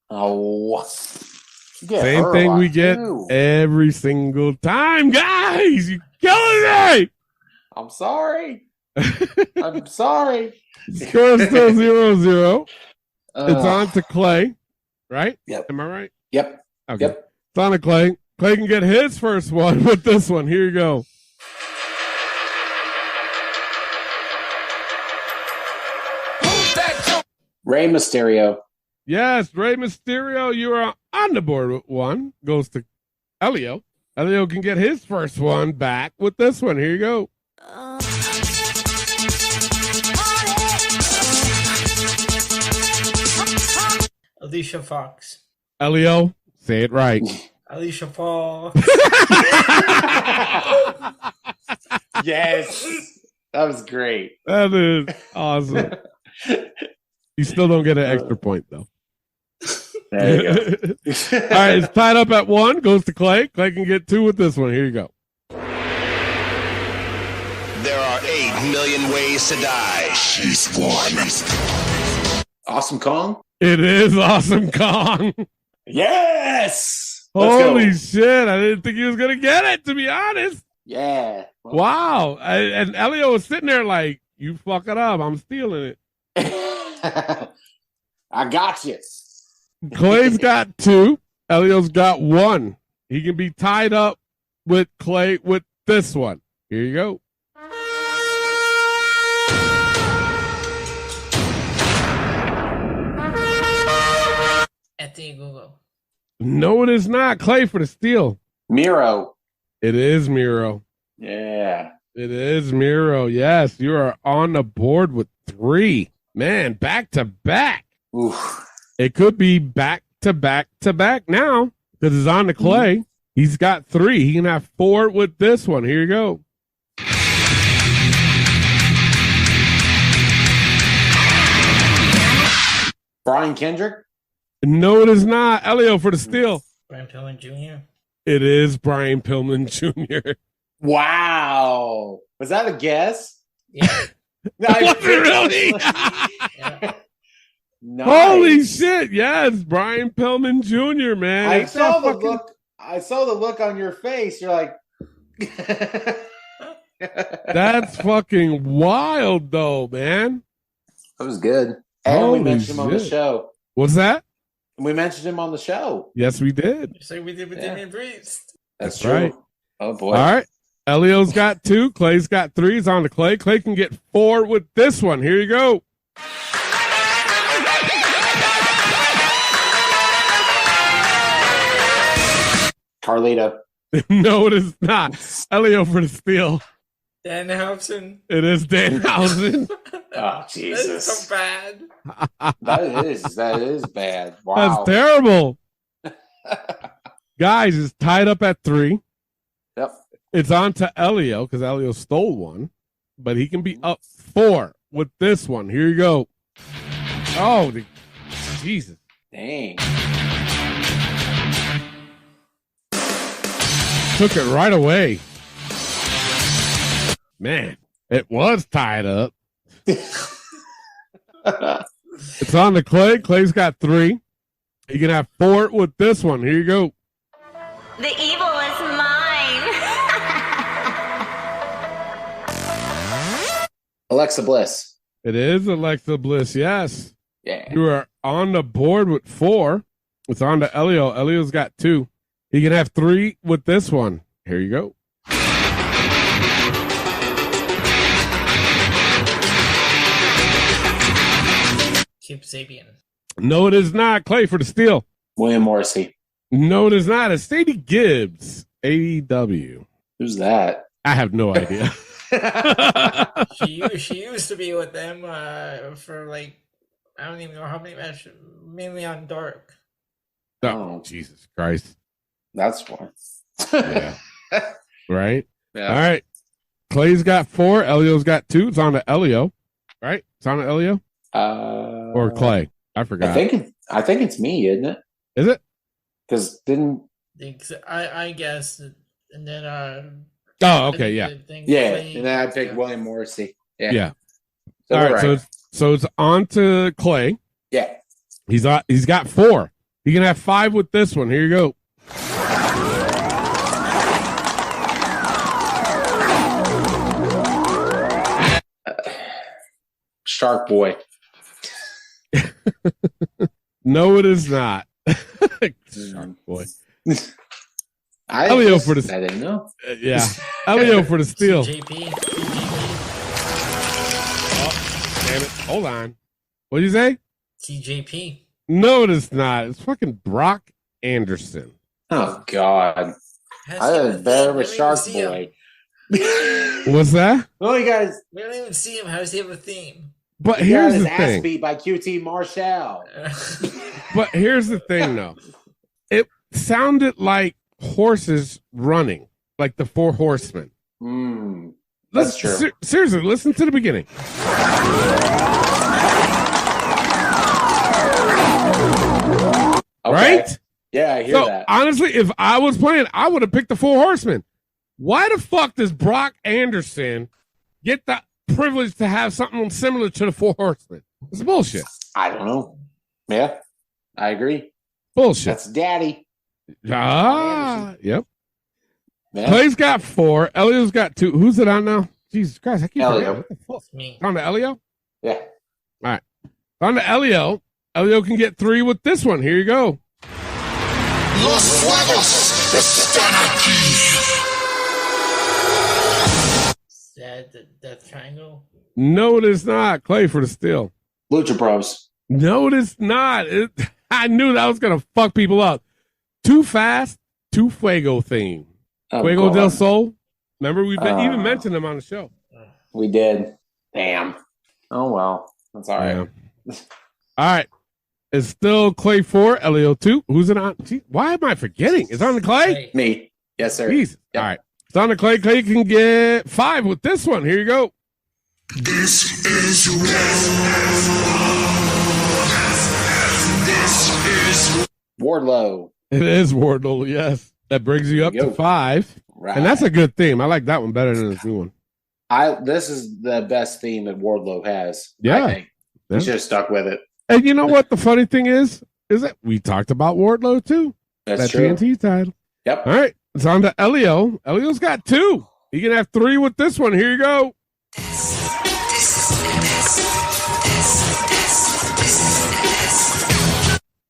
Oh. Same thing we get every single time, guys. You killing me. I'm sorry. I'm sorry. Score is still 0-0. It's on to Clay, right? Yep. Am I right? Yep. Okay. Yep. It's on to Clay. Clay can get his first one with this one. Here you go. Rey Mysterio. Yes, Rey Mysterio, you are on the board with 1. Goes to Elio. Elio can get his first one back with this one. Here you go. Alicia Fox. Elio, say it right. Alicia Fox. Yes. That was great. That is awesome. You still don't get an extra point, though. There you go. All right, it's tied up at 1. Goes to Clay. Clay can get 2 with this one. Here you go. There are 8 million ways to die. She's one. Awesome Kong? It is Awesome Kong. Yes! Holy shit. I didn't think he was going to get it, to be honest. Yeah. Wow. And Elio was sitting there like, you fuck it up. I'm stealing it. I got you. Clay's got 2. Elio's got 1. He can be tied up with Clay with this one. Here you go. Anthony Google. No, it is not. Clay for the steal. Miro. It is Miro. Yeah. It is Miro. Yes, you are on the board with 3. Man, back to back. Oof. It could be back to back to back now because it's on the Clay. Mm-hmm. He's got 3. He can have 4 with this one. Here you go. Brian Kendrick? No, it is not. Elio for the steal. Brian Pillman Jr. It is Brian Pillman Jr. Wow. Was that a guess? Yeah. Was it really? Nice. Holy shit! Yes, Brian Pillman Jr. Man, I saw the look. I saw the look on your face. You're like, that's fucking wild, though, man. That was good. And Holy we mentioned him on the shit. show. What's that? We mentioned him on the show. Yes, we did. Just like we did with Damian Priest. That's true. Right. Oh boy! All right. Elio's got 2. Clay's got 3. It's on to Clay. Clay can get 4 with this one. Here you go. Carlito. No, it is not. Elio for the steal. Danhausen. It is Danhausen. Oh Jesus! That's so bad. That is bad. Wow. That's terrible. Guys, it's tied up at 3. Yep. It's on to Elio because Elio stole one, but he can be up 4 with this one. Here you go. Oh, Jesus. Dang. Took it right away. Man, it was tied up. It's on to Clay. Clay's got 3. You can have 4 with this one. Here you go. The evil is mine. Alexa Bliss. It is Alexa Bliss, yes. Yeah. You are on the board with 4. It's on to Elio. Elio's got 2. He can have 3 with this one. Here you go. Chip Sabian. No, it is not. Clay for the steal. William Morrissey. No, it is not. It's Sadie Gibbs. AEW. Who's that? I have no idea. She used to be with them for like, I don't even know how many matches, mainly on Dark. Oh, Jesus Christ. That's one. Yeah. Right? Yeah. All right. Clay's got 4. Elio's got 2. It's on to Elio. Right? It's on to Elio? Or Clay. I forgot. I think it's me, isn't it? Is it? Because didn't I guess, and then oh, okay, yeah. Yeah, and then I picked William Morrissey. Yeah. So all right, right. so it's on to Clay. Yeah. He's got 4. He can have 5 with this one. Here you go. Shark Boy. No, it is not. Shark Boy. Elio for the. I didn't know. Yeah, Elio for the steal. JP. Oh, damn it! Hold on. What did you say? TJP. No, it is not. It's fucking Brock Anderson. Oh God! I had better with Shark Boy. What's that? Well, you guys. We don't even see him. How does he have a theme? But he here's got his the ass thing. beat by QT Marshall. But here's the thing, though. It sounded like horses running, like the 4 horsemen. That's true. Seriously, listen to the beginning. Okay. Right? Yeah, I hear so, that. Honestly, if I was playing, I would have picked the 4 horsemen. Why the fuck does Brock Anderson get the privilege to have something similar to the 4 horsemen? It's bullshit. I don't know. Yeah, I agree. Bullshit. That's daddy. Yep. Yeah. Clay's got 4. Elio's got 2. Who's it on now? Jesus Christ, I keep Elio. forgetting. What the fuck? Me. On to Elio? Yeah. All right. On to Elio. Elio can get 3 with this one. Here you go. Los fuegos están aquí. Is that the Death Triangle? No, it is not. Clay for the steal. Lucha Bros. No, it is not. I knew that was going to fuck people up. Too Fast, Too Fuego theme. Oh, Fuego God. del Sol. Remember, we've even mentioned them on the show. We did. Damn. Oh, well. That's all right. Yeah. All right. It's still Clay 4, Elio 2. Who's it on? Gee, why am I forgetting? It's on the Clay? Me. Yes, sir. Jesus. Yep. All right. It's on the Clay. Clay can get 5 with this one. Here you go. This is Wardlow. It is Wardlow, yes. That brings you up to 5. Right. And that's a good theme. I like that one better than this new one. This is the best theme that Wardlow has. Yeah. I think. He should have stuck with it. And you know what the funny thing is that we talked about Wardlow too. That's that true. TNT title. Yep. All right. It's on to Elio. Elio's got 2. He can have 3 with this one. Here you go.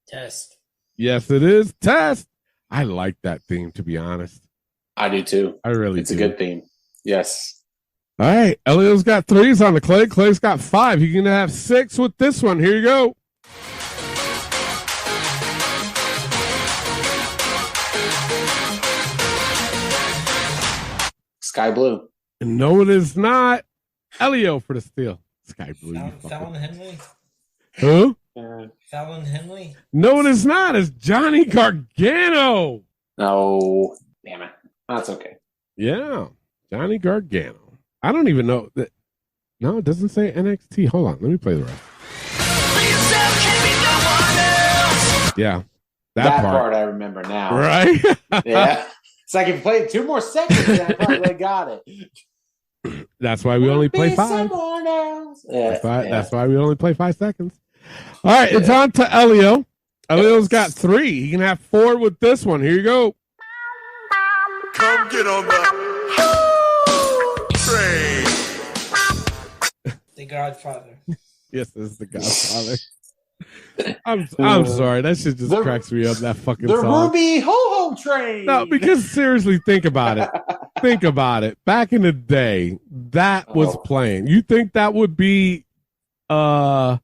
Test. Yes, it is. Test. I like that theme, to be honest. I do too. I really It's do. a good theme. Yes. All right. Elio's got 3s on the Clay. Clay's got 5. You can have 6 with this one. Here you go. Sky Blue. No, it is not. Elio for the steal. Sky Blue. Fallon Henley. Who? Fallon Henley. No, it is not. It's Johnny Gargano. No. Damn it. That's okay. Yeah. Johnny Gargano. I don't even know that. No, it doesn't say NXT. Hold on. Let me play the rest. Yeah. That part I remember now. Right? Yeah. It's like if you played 2 more seconds, then I probably would have got it. That's why we only play 5. Yeah. That's why we only play 5 seconds. All right, it's on to Elio. Elio's got 3. He can have 4 with this one. Here you go. Come get on the train. The Godfather. Yes, this is the Godfather. I'm sorry. That shit just cracks me up, that fucking The song. Ruby Ho-Ho Train. No, because seriously, think about it. Think about it. Back in the day, that was playing. You think that would be, what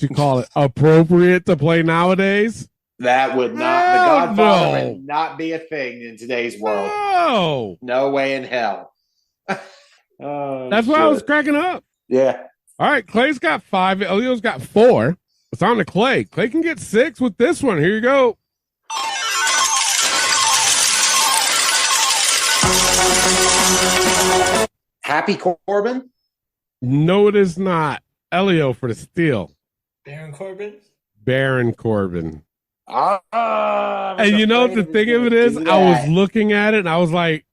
you call it, appropriate to play nowadays? That would not, the Godfather would not be a thing in today's world. No. No way in hell. That's why I was cracking up. Yeah. All right, Clay's got 5. Elio's got 4. It's on to Clay. Clay can get 6 with this one. Here you go. Happy Corbin? No, it is not. Elio for the steal. Baron Corbin? Baron Corbin. And you know the thing of it is, I was looking at it and I was like,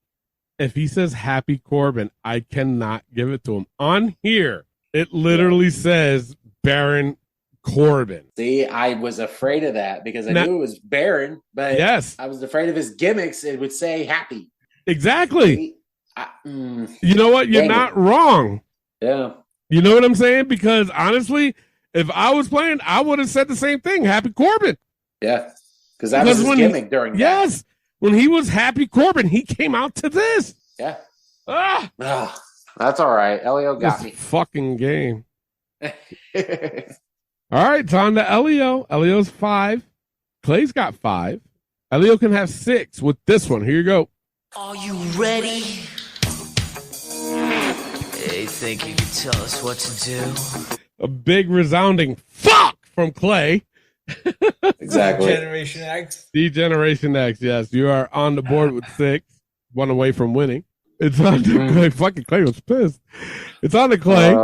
if he says Happy Corbin, I cannot give it to him. On here, it literally says Baron Corbin. See, I was afraid of that because I knew it was Baron, but yes, I was afraid of his gimmicks. It would say Happy. Exactly. You know what? You're not wrong. Yeah. You know what I'm saying? Because honestly, if I was playing, I would have said the same thing. Happy Corbin. Yeah. Because that was his gimmick during that. Yes. When he was Happy Corbin, he came out to this. Yeah. Ah. That's all right. Elio got This me. fucking game. All right, it's on to Elio. Elio's 5. Clay's got 5. Elio can have 6 with this one. Here you go. Are you ready? Hey, think you can tell us what to do? A big resounding fuck from Clay. Exactly. Generation X. Degeneration X, yes. You are on the board with 6. 1 away from winning. It's on to Clay. Fucking Clay was pissed. It's on to Clay.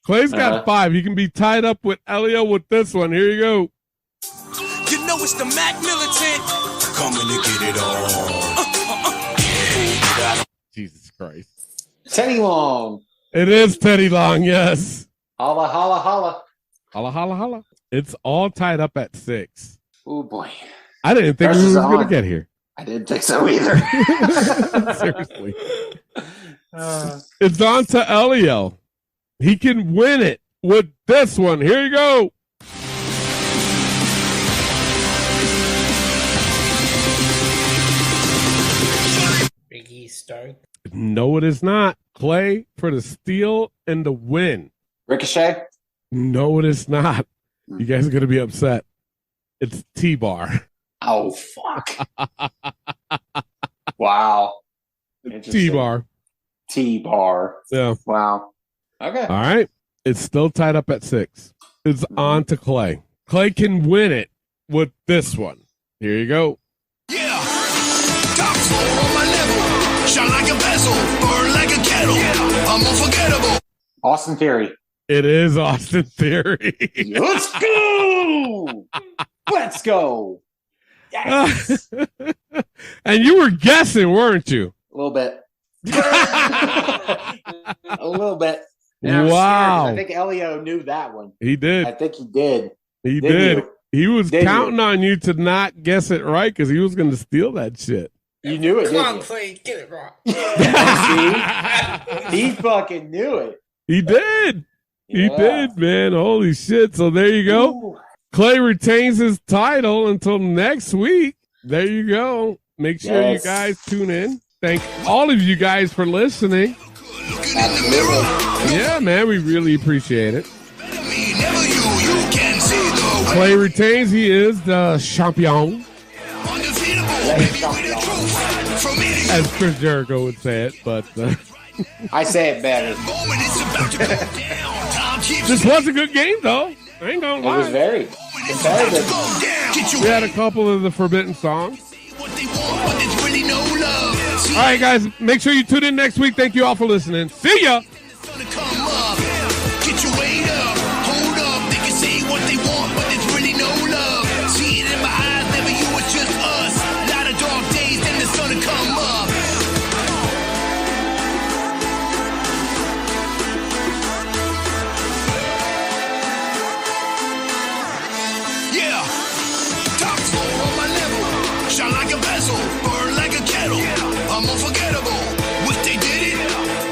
Clay's got 5. You can be tied up with Elio with this one. Here you go. You know it's the Mac Militant. Coming to get it on. Jesus Christ. Teddy Long. It is Teddy Long, yes. Holla, holla, holla. Holla, holla, holla. It's all tied up at 6. Oh, boy. I didn't think we were going to get here. I didn't think so either. Seriously. It's on to Elio. He can win it with this one. Here you go. Ricky Stark. No, it is not. Clay for the steal and the win. Ricochet? No, it is not. You guys are going to be upset. It's T-Bar. Oh, fuck. Wow. T-Bar. T-Bar. Yeah. Wow. Okay. All right. It's still tied up at 6. It's on to Clay. Clay can win it with this one. Here you go. Yeah. Top floor on my level. Shine like a bezel. Burn like a kettle. Yeah. I'm unforgettable. Austin Theory. It is Austin Theory. Let's go. Let's go. Yes. And you were guessing, weren't you? A little bit. A little bit. And Wow. I think Elio knew that one. He did. I think he did. He did. You? He was Did counting you? on you to not guess it right because he was going to steal that shit. You knew it, Come didn't on, you? Clay, get it wrong. See? He fucking knew it. He did. He Yeah. did, man. Holy shit. So there you go. Ooh. Clay retains his title until next week. There you go. Make sure you Yes. guys tune in. Thank all of you guys for listening. Yeah, man, we really appreciate it. Clay retains. He is the champion, as Chris Jericho would say it, but I say it better. this was a good game, though. I ain't gonna It lie. was very competitive. We had a couple of the forbidden songs. All right, guys, make sure you tune in next week. Thank you all for listening. See ya. Get your weight up, hold up. They can say what they want, but there's really no love. See it in my eyes, never you, it's just us. A lot of dark days, then the sun will come up. Yeah, top floor on my level. Shine like a bezel, burn like a kettle. I'm unforgettable. Wish they did it,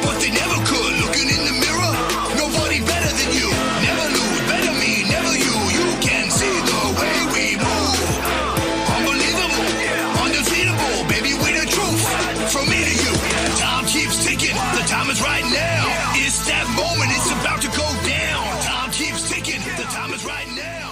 but they never could. Looking in the mirror, nobody better than you. Never lose, better me, never you. You can see the way we move. Unbelievable, undefeatable. Baby, we the truth. From me to you, time keeps ticking. The time is right now. It's that moment, it's about to go down. Time keeps ticking. The time is right now.